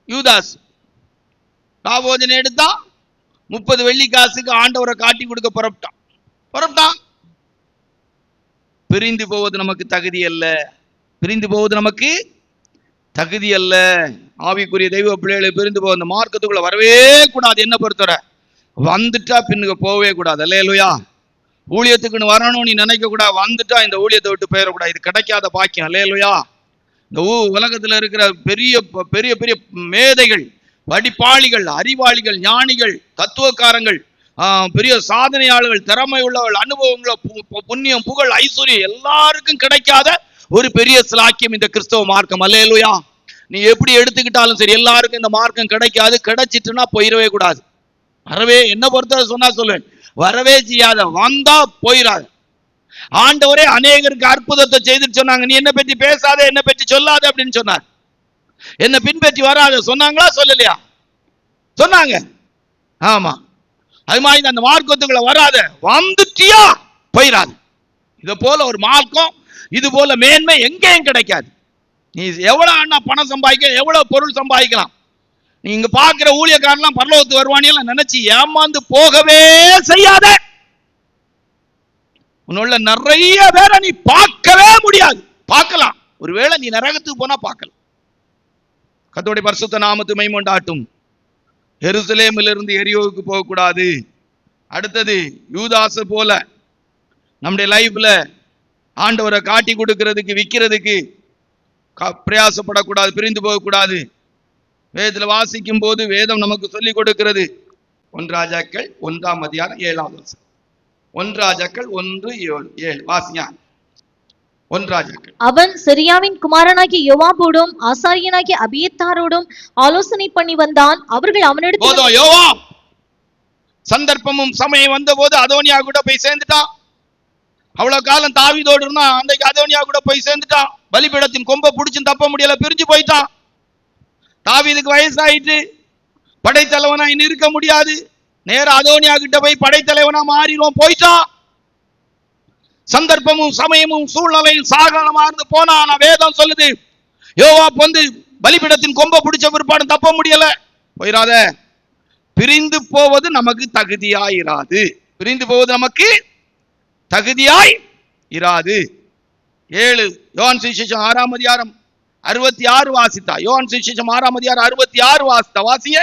யூதாஸ். ராபோஜனை எடுத்தான், 30 வெள்ளி காசுக்கு ஆண்டவரை காட்டி கொடுக்க புறப்பட்டான். பிரிந்து போவது நமக்கு தகுதி அல்ல. பிரிந்து போவது நமக்கு தகுதி அல்ல. ஆவிக்குரிய தெய்வ பிள்ளைகளை பிரிந்து போக அந்த மார்க்கத்துக்குள்ள வரவே கூடாது. என்ன பொறுத்தவரை வந்துட்டா பின்னுக்கு போகவே கூடாது. அல்லேலூயா. ஊழியத்துக்குன்னு வரணும் நீ நினைக்க கூடாது. வந்துட்டா இந்த ஊழியத்தை விட்டு போயிடக்கூடாது. இது கிடைக்காத பாக்கியம். அல்லேலூயா. இந்த உலகத்துல இருக்கிற பெரிய பெரிய பெரிய மேதைகள், படிப்பாளிகள், அறிவாளிகள், ஞானிகள், தத்துவக்காரங்கள், பெரிய சாதனையாளர்கள், திறமை உள்ளவர்கள், அனுபவங்கள, புண்ணியம், புகழ், ஐஸ்வர்யம் எல்லாருக்கும் கிடைக்காத ஒரு பெரிய சிலாக்கியம் இந்த கிறிஸ்தவ மார்க்கம். அல்லேலூயா. நீ எப்படி எடுத்துக்கிட்டாலும் சரி எல்லாருக்கும் இந்த மார்க்கம் கிடைக்காது. கிடைச்சிட்டுனா போயிடவே கூடாது. வரவே என்ன பொறுத்த சொன்னா சொல்லுவேன், வரவே செய்யாத. வந்தா போயிடாது. ஆண்டவரே அநேகருக்கு அற்புதத்தை செய்துட்டு சொன்னாங்க, நீ என்ன பற்றி பேசாத, என்ன பற்றி சொல்லாத அப்படின்னு சொன்னார். என்ன பின்பற்றி வராத சொன்னாங்களா சொல்லலையா? சொன்னாங்க. ஆமா. அது மாதிரி அந்த மார்க்கத்துக்குள்ள வராத, வந்துட்டியா போயிடாது. இதை போல ஒரு மார்க்கம், இது போல மேன்மை எங்கேயும் கிடைக்காது. நீ எவ்வளவு அண்ணா பணம் சம்பாதிக்க, எவ்வளவு பொருள் சம்பாதிக்கலாம், நீங்க பாக்குற ஊழியக்காரெல்லாம் பரலோகத்துக்கு வருவானியெல்லாம் நினைச்சு ஏமாந்து போகவே செய்யாத. உன்னுள்ள நிறைய பேரை நீ பார்க்கவே முடியாது. பார்க்கலாம், ஒருவேளை நீ நரகத்துக்கு போனா பார்க்கலாம். கர்த்தருடைய பரிசுத்த நாமத்து மகிமையுண்டாகட்டும். எருசலேமிலிருந்து எரியோவுக்கு போகக்கூடாது. அடுத்தது யூதாசு போல நம்முடைய லைஃப்ல ஆண்டவரை காட்டி கொடுக்கிறதுக்கு, விற்கிறதுக்கு பிரயாசப்படக்கூடாது, பிரிந்து போகக்கூடாது. வேதத்தில் வாசிக்கும் போது வேதம் நமக்கு சொல்லிக் கொடுக்கிறது. 1 ராஜாக்கள் 1:7. 1 ராஜாக்கள் 1:7 வாசிங்க. 1 ராஜாக்கள். அவன் சிரியாவின் குமாரனாகிய யோவாபோடும் ஆசாரியனாகிய அபியத்தாரோடும் ஆலோசனை பண்ணி வந்தான். அவர்கள் அவனிடத்தில் யோவாப் சந்தர்ப்பமும் சமயம் வந்த போது அதோனியா கூட போய் சேர்ந்துட்டான். அவ்வளவு காலம் தாவீதோடு இருந்தான், அன்றைக்கு அதோனியா கூட போய் சேர்ந்துட்டான். பலிபீடத்தின் கொம்பை பிடிச்சு தப்ப முடியல, பிரிஞ்சு போயிட்டான். தாவீதுக்கு வயசாயிட்டு படைத்தலைவனா இன்னும் இருக்க முடியாது. நேர அதோனியா கிட்ட போய் படைத்தலைவனா மாறிடும், போயிட்டான். சந்தர்ப்பமும் சமயமும் சூழ்நிலையும் சாகலமா இருந்து போனா. ஆனா வேதம் சொல்லுது, யோவாப் வந்து பலிபீடத்தின் கொம்பை பிடிச்ச பிற்பாடு தப்ப முடியல. போயிடாத. பிரிந்து போவது நமக்கு தகுதியாயிராது. பிரிந்து போவது நமக்கு தகுதியாய் இராது. 7 யோவான் சுவிசேஷம் 6:66 வாசித்தா. யோவான் சுவிசேஷம் 6:66 வாசித்தா. வாசிய.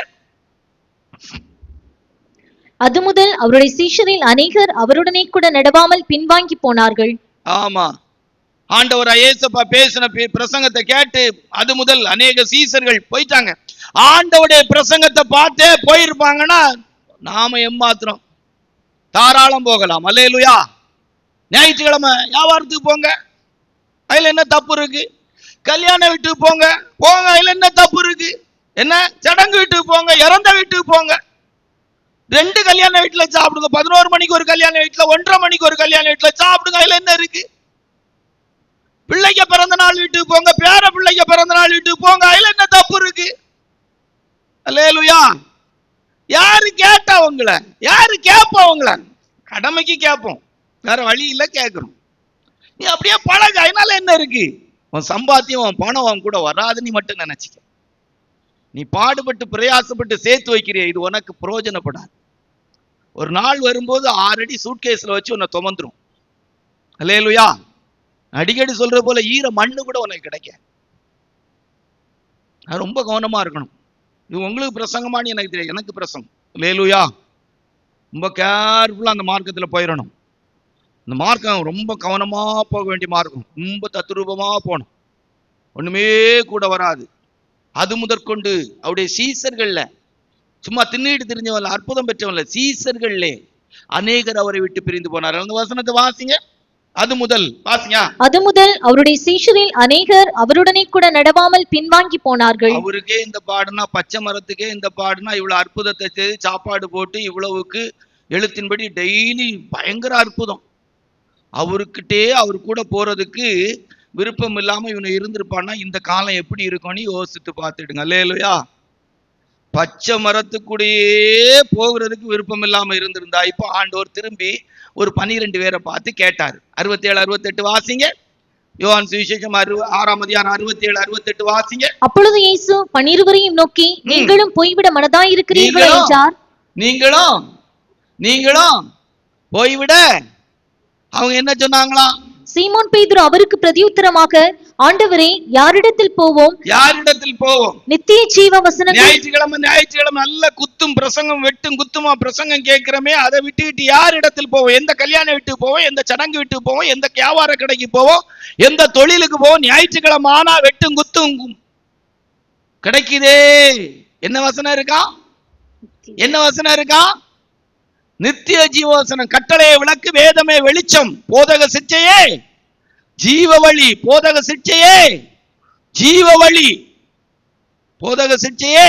அது முதல் அவருடைய சீஷரில் அநேகர் அவருடனே கூட நடவாமல் பின்வாங்கி போனார்கள். ஆமா, ஆண்டவர் இயேசுப்பா பேசின பிரசங்கத்தை கேட்டு அது முதல் அநேக சீஷர்கள் போயிட்டாங்க. ஆண்டவருடைய பிரசங்கத்தை பார்த்தே போயிருப்பாங்கன்னா நாம எம்மாத்திரம் தாராளம் போகலாம். அல்லேலூயா. ஞாயிற்றுக்கிழமை வியாபாரத்துக்கு போங்க, அதுல என்ன தப்பு இருக்கு? கல்யாண வீட்டுக்கு போங்க, அதுல என்ன தப்பு இருக்கு? என்ன சடங்கு வீட்டுக்கு போங்க, இறந்த வீட்டுக்கு போங்க. 2 கல்யாண வீட்டுல சாப்பிடுங்க. 11 மணிக்கு ஒரு கல்யாண வீட்டுல, 1:30 மணிக்கு ஒரு கல்யாண வீட்டுல சாப்பிடுங்க. அதுல என்ன இருக்கு? பிள்ளைக்கு பிறந்த நாள் வீட்டுக்கு போங்க, பேர பிள்ளைக்கு பிறந்த நாள் வீட்டுக்கு போங்க, அதுல என்ன தப்பு இருக்கு? அல்லேலூயா. யாரு கேட்டா உங்களை? யாரு கேட்பா உங்களை? கடமைக்கு கேட்போம், வேற வழி இல்ல கேட்கிறோம். நீ அப்படியே பழக, அதனால என்ன இருக்கு? உன் சம்பாத்தியம், உன் பணம் உன் கூட வராதுன்னு மட்டும் நினைச்சுக்க. நீ பாடுபட்டு பிரயாசப்பட்டு சேர்த்து வைக்கிறிய, இது உனக்கு பிரயோஜனப்படாது. ஒரு நாள் வரும்போது 6 அடி சூட்கேஸ்ல வச்சு உன்னை துமந்துரும். அல்லேலூயா. அடிக்கடி சொல்ற போல ஈர மண்ணு கூட உனக்கு கிடைக்க. ரொம்ப கவனமா இருக்கணும். இது உங்களுக்கு பிரசங்கமானு எனக்கு தெரியும், எனக்கு பிரசங்கம். அல்லேலூயா. ரொம்ப கேர்ஃபுல்லா அந்த மார்க்கத்துல போயிடணும். இந்த மார்க்கம் ரொம்ப கவனமா போக வேண்டிய மார்க்கம். ரொம்ப தத்ரூபமா போகணும், ஒண்ணுமே கூட வராது. அது முதற்கொண்டு அவருடைய சீசர்கள்ல, சும்மா தின்னிட்டு தெரிஞ்சவன்ல, அற்புதம் பெற்றவன்ல, சீசர்கள்ல அநேகர் அவரை விட்டு பிரிந்து போனார். அந்த வசனத்தை வாசிங்க. அது முதல் வாசிங்க. அது முதல் அவருடைய சீஷரில் அநேகர் அவருடனே கூட நடவாமல் பின்வாங்கி போனார்கள். அவருக்கே இந்த பாடுனா, பச்சை மரத்துக்கே இந்த பாடுனா, இவ்வளவு அற்புதத்தை செய்து சாப்பாடு போட்டு இவ்வளவுக்கு எழுத்தின்படி டெய்லி பயங்கர அற்புதம். அவருக்கிட்டே அவர் கூட போறதுக்கு விருப்பம் இல்லாம இவனை இருந்திருப்பான்னா இந்த காலம் எப்படி இருக்கும்னு யோசித்து பார்த்துடுங்க. அல்லேலூயா. பச்சை மரத்துக்குடியே போகிறதுக்கு விருப்பம் இல்லாம இருந்திருந்தா இப்போ ஆண்டவர் திரும்பி ஒரு 12 பேரை பார்த்து கேட்டார். 67 68 வாசிங்க. யோவான் சுவிசேஷம் 6ஆம் அதிகாரம் 67 68 வாசிங்க. அப்பொழுது இயேசு 12 நோக்கி, நீங்களும் போய்விட மனதாயிருக்கிறீர்களா என்றார். நீங்களும் போய்விட. அவங்க என்ன சொன்னாங்களாம்? சீமோன் பேதுரு அவருக்கு பிரதியுத்தரமாக, ஆண்டவரே, யாரிடத்தில் போவோம்? நித்திய ஜீவ வசனங்கள். ஞாயிற்றுக்கிழமை நல்ல குத்தும் பிரசங்கம், வெட்டும் குத்துமா பிரசங்கம் கேட்கிறமே, அதை விட்டுக்கிட்டு யார் இடத்தில் போவோம்? எந்த கல்யாண வீட்டுக்கு போவோம்? எந்த சடங்கு வீட்டுக்கு போவோம்? எந்த வியாபார கடைக்கு போவோம்? எந்த தொழிலுக்கு போவோம்? ஞாயிற்றுக்கிழமை ஆனா வெட்டும் குத்தும் கிடைக்குதே. என்ன வசனம் இருக்கா? நித்திய ஜீவவசனம். கட்டளையை விளக்கு, வேதமே வெளிச்சம், போதக சிற்சையே ஜீவ வழி, போதக சிற்சையே ஜீவ வழி, போதக சிற்சையே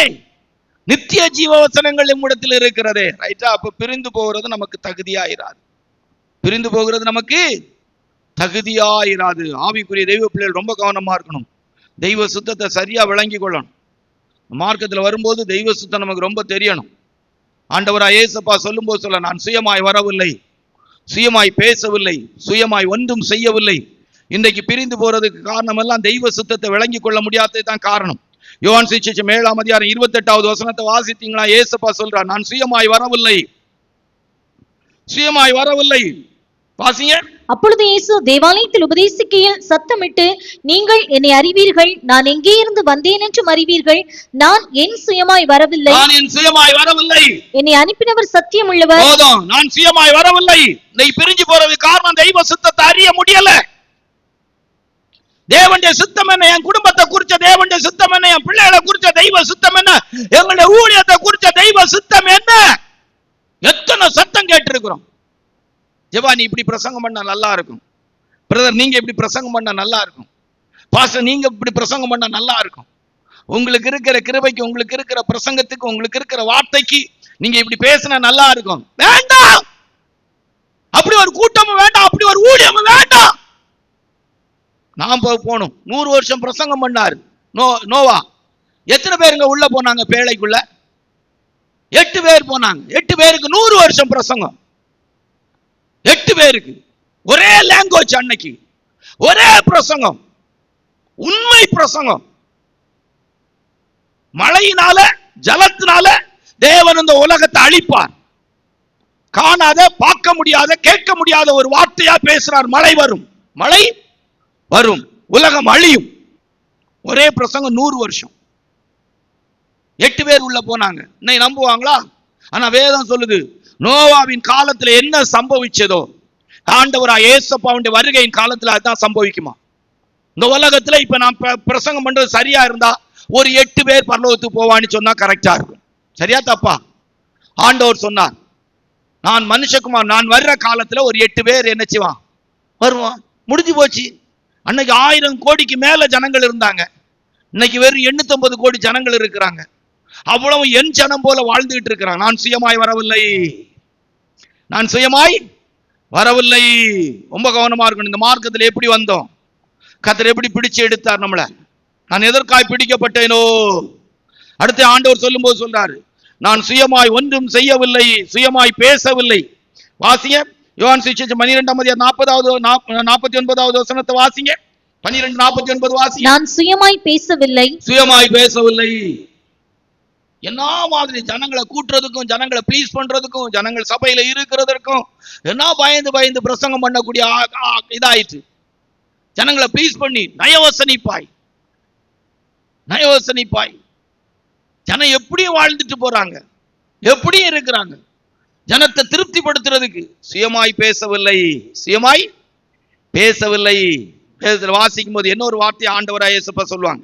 நித்திய ஜீவவசனங்கள் நம்மிடத்தில் இருக்கிறதே. ரைட்டா? அப்ப பிரிந்து போகிறது நமக்கு தகுதியாயிராது. ஆவிக்குரிய தெய்வ பிள்ளைகள் ரொம்ப கவனமா இருக்கணும். தெய்வ சுத்தத்தை சரியா விளங்கி கொள்ளணும். மார்க்கத்தில் வரும்போது தெய்வ சுத்தம் நமக்கு ரொம்ப தெரியணும். ஆண்டவராய் இயேசுப்பா சொல்லும்போது சொல்ல, நான் சுயமாய் வரவில்லை, சுயமாய் பேசவில்லை, சுயமாய் ஒன்றும் செய்யவில்லை. இன்றைக்கு பிரிந்து போறதுக்கு காரணம் எல்லாம் தெய்வ சுத்தத்தை விளங்கி கொள்ள முடியாததுதான் காரணம். யோவான் சுவிசேஷம் 7ஆம் அதிகாரம் 28வது வசனத்தை வாசித்தீங்களா? இயேசுப்பா சொல்றார், நான் சுயமாய் வரவில்லை. வாசிங்க. அப்பொழுது இயேசு தேவாலயத்தில் உபதேசிக்கையில் சத்தமிட்டு, நீங்கள் என்னை அறிவீர்கள், நான் எங்கே இருந்து வந்தேன் என்றும் அறிவீர்கள். நான் என் சுயமாய் வரவில்லை, என்னை அனுப்பினவர் சத்தியம் உள்ளவர். நான் சுயமாய் வரவில்லை. நீ பிரிஞ்சு போறது காரணம் தெய்வ சுத்தத்தை அறிய முடியல. தேவனுடைய சுத்தம் என்ன? என் குடும்பத்தை குறிச்ச தேவனுடைய சுத்தம் என்ன? என் பிள்ளைகளை குறிச்ச தெய்வ சுத்தம் என்ன? எங்களுடைய ஊழியத்தை குறிச்ச தெய்வ சுத்தம் என்ன? எத்தனை சத்தம் கேட்டிருக்கிறோம். ஜெபா, நீ இப்படி பிரசங்கம் பண்ணா நல்லா இருக்கும். பிரதர், நீங்க இப்படி பிரசங்கம் பண்ணா நல்லா இருக்கும். பாஸ்டர், நீங்க இப்படி பிரசங்கம் பண்ணா நல்லா இருக்கும். உங்களுக்கு இருக்கிற கிருபைக்கு, உங்களுக்கு இருக்கிற பிரசங்கத்துக்கு, உங்களுக்கு இருக்கிற வார்த்தைக்கு நீங்க இப்படி பேசினா நல்லா இருக்கும். வேண்டாம், அப்படி ஒரு கூட்டமும் வேண்டாம், அப்படி ஒரு ஊழியமும் வேண்டாம். நான் போகணும். 100 வருஷம் பிரசங்கம் பண்ணாரு நோவா. எத்தனை பேருங்க உள்ள போனாங்க? பேழைக்குள்ள 8 பேர் போனாங்க. 8 பேருக்கு 100 வருஷம் பிரசங்கம். 8 பேருக்கு ஒரே லாங்குவேஜ், அன்னைக்கு ஒரே பிரசங்கம், உண்மை பிரசங்கம். மழையினால, ஜலத்தினால தேவன் இந்த உலகத்தை அழிப்பார். காணாத, பார்க்க முடியாத, கேட்க முடியாத ஒரு வார்த்தையா பேசுறார். மழை வரும், உலகம் அழியும். ஒரே பிரசங்கம் 100 வருஷம். 8 பேர் உள்ள போனாங்க. இன்னைக்கு நம்புவாங்களா? ஆனா வேதம் சொல்லுது, நோவாவின் காலத்துல என்ன சம்பவிச்சதோ ஆண்டவராய் இயேசுவின் வருகையின் காலத்துல அதுதான் சம்பவிக்குமா? இந்த உலகத்துல இப்ப நான் பிரசங்கம் பண்றது சரியா இருந்தா ஒரு 8 பேர் பரலோகத்துக்கு போவான்னு சொன்னா கரெக்டா இருக்கும். சரியா தப்பா? ஆண்டவர் சொன்னார், நான் மனுஷகுமார் நான் வர்ற காலத்துல ஒரு 8 பேர் என்ன செய்வான்? வருவான். முடிஞ்சு போச்சு. அன்னைக்கு 1000 கோடிக்கு மேல ஜனங்கள் இருந்தாங்க. இன்னைக்கு வெறும் 850 கோடி ஜனங்கள் இருக்கிறாங்க. அவ்வளவு என் ஜனம் போல வாழ்ந்துகிட்டு இருக்கிறாங்க. நான் சுயமாய் வரவில்லை. ரொம்ப கவனமா இருக்கணும். இந்த மார்க்கத்தில் எப்படி வந்தோம்? கர்த்தர் எப்படி பிடிச்சு எடுத்தார் நம்மள? நான் எதற்காய் பிடிக்கப்பட்டேனோ? அடுத்து ஆண்டவர் சொல்லும் போது சொல்றாரு, நான் சுயமாய் ஒன்றும் செய்யவில்லை, சுயமாய் பேசவில்லை. வாசிங்க. யோவான் சுவிசேஷம் 12ஆம் அதிகாரம் 49வது வசனத்தை வாசிங்க. 12:49 வாசிங்க. நான் சுயமாய் பேசவில்லை. என்ன மாதிரி ஜனங்களை கூட்டுறதுக்கும், ஜனங்களை ப்ளீஸ் பண்றதுக்கும், ஜனங்கள் சபையில இருக்கிறதற்கும் என்ன பயந்து பிரசங்கம் பண்ணக்கூடிய இதாயிற்று. ஜனங்களை ப்ளீஸ் பண்ணி நயவசனிப்பாய். ஜனம் எப்படியும் வாழ்ந்துட்டு போறாங்க, எப்படியும் இருக்கிறாங்க. ஜனத்தை திருப்திப்படுத்துறதுக்கு சுயமாய் பேசவில்லை. வாசிக்கும் போது என்ன ஒரு வார்த்தை ஆண்டவராய் இயேசுப்பா சொல்லுவாங்க.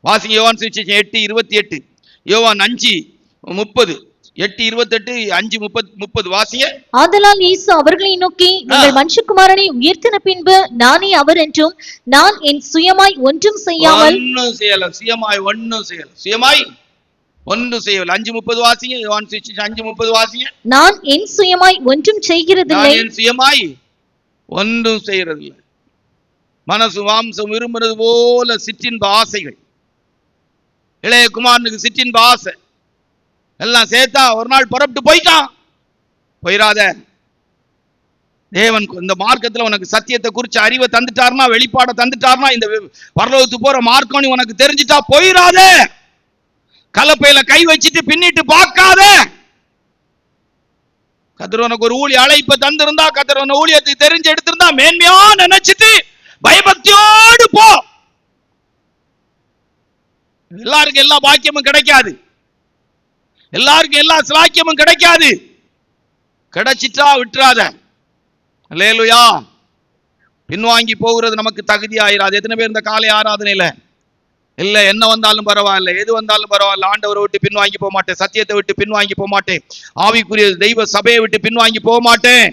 வாசிங்க. யோவான் சுவிசேஷம் 8:28, யோவான் 5:30, 8:28, 5:30 வாசிங்க. ஆதலால் இயேசு அவர்களை நோக்கி, நீங்கள் மனுஷகுமாரனை உயர்த்தின பின்பு நானே அவர் என்றும், நான் என் சுயமாய் ஒன்றும் செய்யாமல் சுயமாய் ஒன்றும் செய்யவில்லை. 5:30 வாசிங்க. யோவான் சுவிசேஷம் 5:30 வாசிங்க. நான் என் சுயமாய் ஒன்றும் செய்கிறதில்லை. மனசு மாம்சம் விரும்புறது போல சிற்றின்ப ஆசைகள். இளைய குமாரனுக்கு சிற்றின்ப ஆசை எல்லாம் சேர்த்தா ஒரு நாள் புறப்பட்டு போயிட்டான். போயிடாத. தேவன் இந்த மார்க்கத்துல உனக்கு சத்தியத்தை குறிச்சு அறிவை தந்துட்டாருன்னா, வெளிப்பாட தந்துட்டாருன்னா, இந்த பரலோகத்துக்கு போற மார்க்கம் உனக்கு தெரிஞ்சிட்டா போயிடாத. கலப்பையில கை வச்சுட்டு பின்னிட்டு பார்க்காத. கர்த்தர் உனக்கு ஒரு ஊழிய அழைப்பை தந்திருந்தா, கர்த்தர் உன ஊழியத்துக்கு தெரிஞ்சு எடுத்திருந்தா, மேன்மையா நினைச்சிட்டு பயபக்தியோடு போ. எல்லாருக்கும் எல்லா பாக்கியமும் கிடைக்காது, எல்லாருக்கும் எல்லா சிலாக்கியமும் கிடைக்காது. கிடைச்சிட்டா விட்டுறாத. அல்லேலூயா. பின்வாங்கி போகிறது நமக்கு தகுதி ஆயிராது. எத்தனை பேர் இந்த காலை ஆராதனையில இல்ல என்ன வந்தாலும் பரவாயில்ல, எது வந்தாலும் பரவாயில்ல, ஆண்டவரை விட்டு பின்வாங்கி போக மாட்டேன், சத்தியத்தை விட்டு பின்வாங்கி போக மாட்டேன், ஆவிக்குரிய தெய்வ சபையை விட்டு பின்வாங்கி போக மாட்டேன்.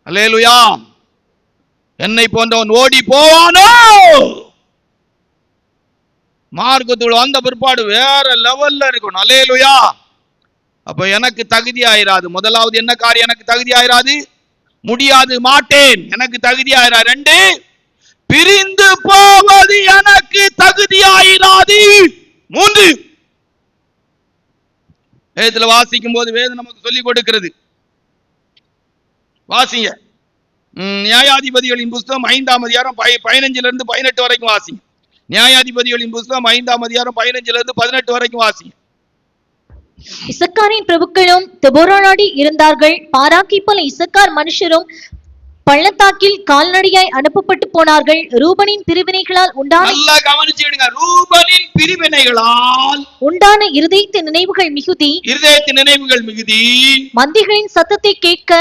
அல்லேலூயா. என்னை போன்றவன் ஓடி போவானோ? மார்க்கத்துள் வந்த பிற்பாடு வேற லெவல்ல இருக்கணும். அல்லேலூயா. அப்ப எனக்கு தகுதி ஆயிராது. முதலாவது என்ன காரியம் எனக்கு தகுதி ஆயிராது? முடியாது, மாட்டேன், எனக்கு தகுதி ஆயிராது. 2, பிரிந்து போவது எனக்கு தகுதி ஆயிராது. 3, வேதத்துல வாசிக்கும் போது வேதம் நமக்கு சொல்லிக் கொடுக்கிறது. வாசிங்க. நியாயாதிபதிகளின் புஸ்தகம் 5ஆம் அதிகாரம் 15 18 வரைக்கும் வாசிங்க. நியாயாதிபதிகளின் புஸ்தகம் 5ஆம் அதிகாரம் 15 18 வரைக்கும் வாசிங்க. இசக்காரின் பிரபுக்களும் தெபோரானாடி இருந்தார்கள். பாராக்கை போல இசக்கார் மனுஷரும் பள்ளத்தாக்கில் கால்நடையாய் அனுப்பப்பட்டு போனார்கள். ரூபனின் பிரிவினைகளால் உண்டான, நல்லா கவனிச்சுடுங்க, ரூபனின் பிரிவினைகளால் உண்டான இருதயத்தின் நினைவுகள் மிகுதி. இருதயத்தின் நினைவுகள் மிகுதி. மந்தைகளின் சத்தத்தை கேட்க,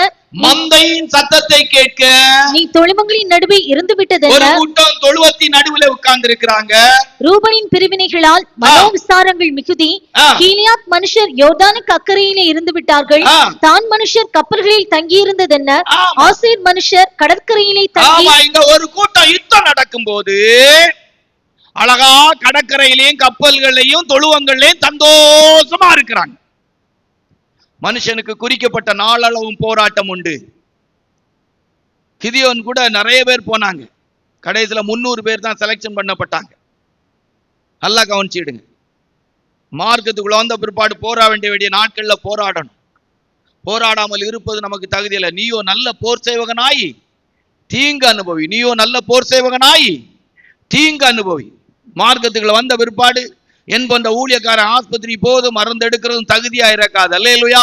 மந்தையின் சத்தத்தை கேட்க நீ தொழுவங்களின் நடுவே இருந்து விட்டது. ஒரு கூட்டம் தொழுவத்தின் நடுவில் உட்கார்ந்து இருக்கிறாங்க. ரூபனின் பிரிவினைகளால் மனோவிசாரங்கள் மிகுதி. கீலியாத் மனுஷர் யோர்தானுக்கு அக்கறையிலே இருந்து விட்டார்கள். தான் மனுஷர் கப்பல்களில் தங்கி இருந்ததென்ன? ஆசேர் மனுஷர் கடற்கரையிலே தங்கி. இங்க ஒரு கூட்டம் யுத்தம் நடக்கும் போது அழகா கடற்கரையிலையும் கப்பல்களையும் தொழுவங்களையும் சந்தோஷமா இருக்கிறாங்க. மனுஷனுக்கு குறிக்கப்பட்ட நாளளவும் போராட்டம் உண்டு. கிதியோன் கூட நிறைய பேர் போனாங்க. கடைசியில 300 பேர் தான் செலக்ஷன் பண்ணப்பட்டாங்க. நல்லா கவனிச்சிடுங்க. மார்க்கத்துக்குள்ள வந்த பிற்பாடு போராட வேண்டிய நாட்கள்ல போராடணும். போராடாமல் இருப்பது நமக்கு தகுதி இல்லை. நீயோ நல்ல போர் சேவகனாய் தீங்கு அனுபவி. நீயோ நல்ல போர் சேவகனாய் தீங்கு அனுபவி. மார்க்கத்துக்குள்ள வந்த பிற்பாடு என் போன்ற ஊழியக்காரன் ஆஸ்பத்திரி போது மருந்து எடுக்கிறதும் தகுதியா இருக்காது. அல்லேலூயா.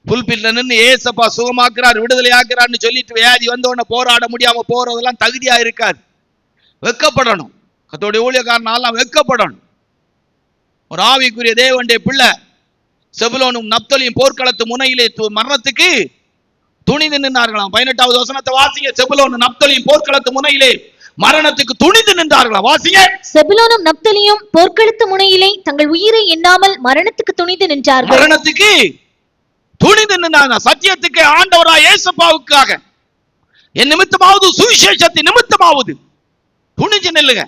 புல்பிட்ல நின்று ஏசப்பா சுகமாக்குறார், விடுதலை ஆக்குறாருன்னு சொல்லிட்டு வியாதி வந்தோடனே போராட முடியாம போறதெல்லாம் தகுதியா இருக்காது. வெக்கப்படணும். கர்த்தருடைய ஊழியக்காரனால வெக்கப்படணும். ஒரு ஆவிக்குரிய தேவனுடைய பிள்ளை செபுலோனும் நப்தலியும் போர்க்களத்து முனையிலே மரணத்துக்கு துணிந்து நின்றார்களாம். 18வது வசனத்தை வாசிங்க. செபுலோனும் நப்தலியும் போர்க்களத்து முனையிலே மரணத்துக்கு துணிந்து நின்றார்களா? வாசிங்க. செபுலோனும் நப்தலியும் போர்க்களத்து முனையிலே தங்கள் உயிரை எண்ணாமல் மரணத்துக்கு துணிந்து நின்றார்கள். மரணத்துக்கு துணிந்து நின்றாங்க. சத்தியத்துக்கு ஆண்டவராய் இயேசுவுக்காக என் நிமித்தமாவது சுவிசேஷத்தின் நிமித்தமாவது துணிஞ்சு நில்லுங்க.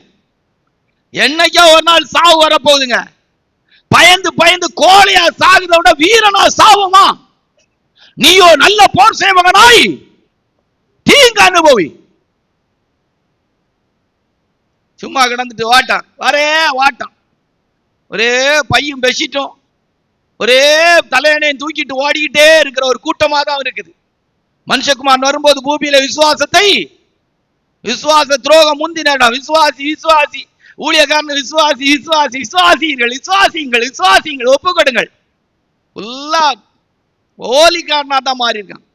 என்னைக்கோ ஒரு நாள் சாவு வரப்போகுதுங்க. பயந்து பயந்து கோழையா சாகுதை விட வீரனா சாவுமா? நீயோ நல்ல போர் சேவகனாய் தீங்கு அனுபவி. சும்மா கிடந்துட்டு வாட்டான் வரே வாட்டான், ஒரே பையும் பெசிட்டும் ஒரே தலையணையும் தூக்கிட்டு ஓடிக்கிட்டே இருக்கிற ஒரு கூட்டமா தான் இருக்குது. மனுஷகுமார் வரும்போது பூமியில விசுவாச துரோகம் முந்தினடா. விசுவாசி விசுவாசி ஊழியக்காரன் விசுவாசி விசுவாசி விசுவாசிகள் விசுவாசிங்கள் விசுவாசிங்கள் ஒப்பு கொடுங்கள். ஃபுல்லா ஓலிக்காரனா தான் மாறி இருக்கான்.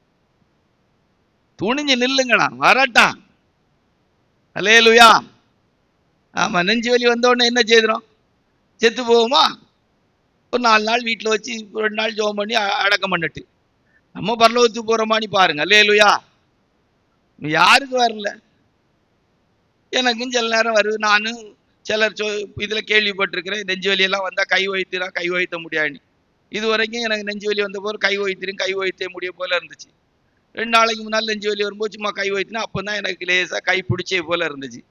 துணிஞ்சு நில்லுங்கடா, வரட்டான். அல்லேலூயா. ஆமா, நெஞ்சு வலி வந்த உடனே என்ன செய்கிறோம்? செத்து போவோமா? ஒரு 4 நாள் வீட்டில் வச்சு 2 நாள் ஜோம் பண்ணி அடக்கம் பண்ணிட்டு நம்ம பரலோகத்துக்கு போறோமான்னு பாருங்க. அல்லேலூயா. யாருக்கு வரல? எனக்கும் சில நேரம் வருது. நானும் சிலர் இதுல கேள்விப்பட்டிருக்கிறேன், நெஞ்சு வலியெல்லாம் வந்தா கை வைத்த முடியாது. இது வரைக்கும் எனக்கு நெஞ்சு வலி வந்த போது கை வைத்தே முடிய போல இருந்துச்சு. 2 நாளைக்கு முன்னால் நெஞ்சு வலி வரும்போது சும்மா கை வைத்தினா அப்பதான் எனக்கு லேசா கை பிடிச்சே போல இருந்துச்சு.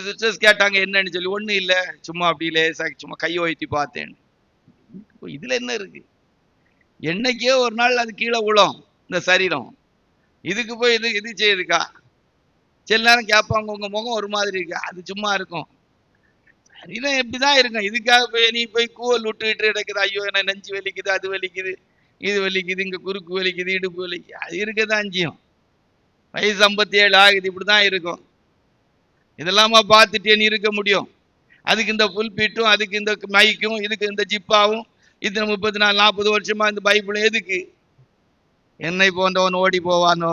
சிஸ்டர்ஸ் கேட்டாங்க என்னன்னு சொல்லி. ஒன்றும் இல்லை, சும்மா அப்படி லேசா சும்மா கையை வைத்தி பார்த்தேன். இதுல என்ன இருக்கு? என்னைக்கே ஒரு நாள் அது கீழே விழும் இந்த சரீரம். இதுக்கு போய் இது செய்யுதுக்கா? சில நேரம் கேட்பாங்க, உங்க முகம் ஒரு மாதிரி இருக்கு, அது சும்மா இருக்கும். சரிதான், எப்படிதான் இருக்கும். இதுக்காக போய் நீ போய் கூவல் விட்டுக்கிட்டு கிடக்குது, ஐயோ என்ன நெஞ்சு வலிக்குது, அது வலிக்குது, இது வலிக்குது, இங்க குறுக்கு வலிக்குது, இடுப்பு வலிக்குது, அது இருக்கதான் செய்யும். வயசு 57 ஆகுது, இப்படிதான் இருக்கும். இதெல்லாமா பார்த்துட்டே நீ இருக்க முடியும்? அதுக்கு இந்த புல் பீட்டும், அதுக்கு இந்த மைக்கும், இதுக்கு இந்த ஜிப்பாவும், இத்தனை 34 40 வருஷமா இந்த பைபிள் எதுக்கு? என்னை போன்றவன் ஓடி போவானோ?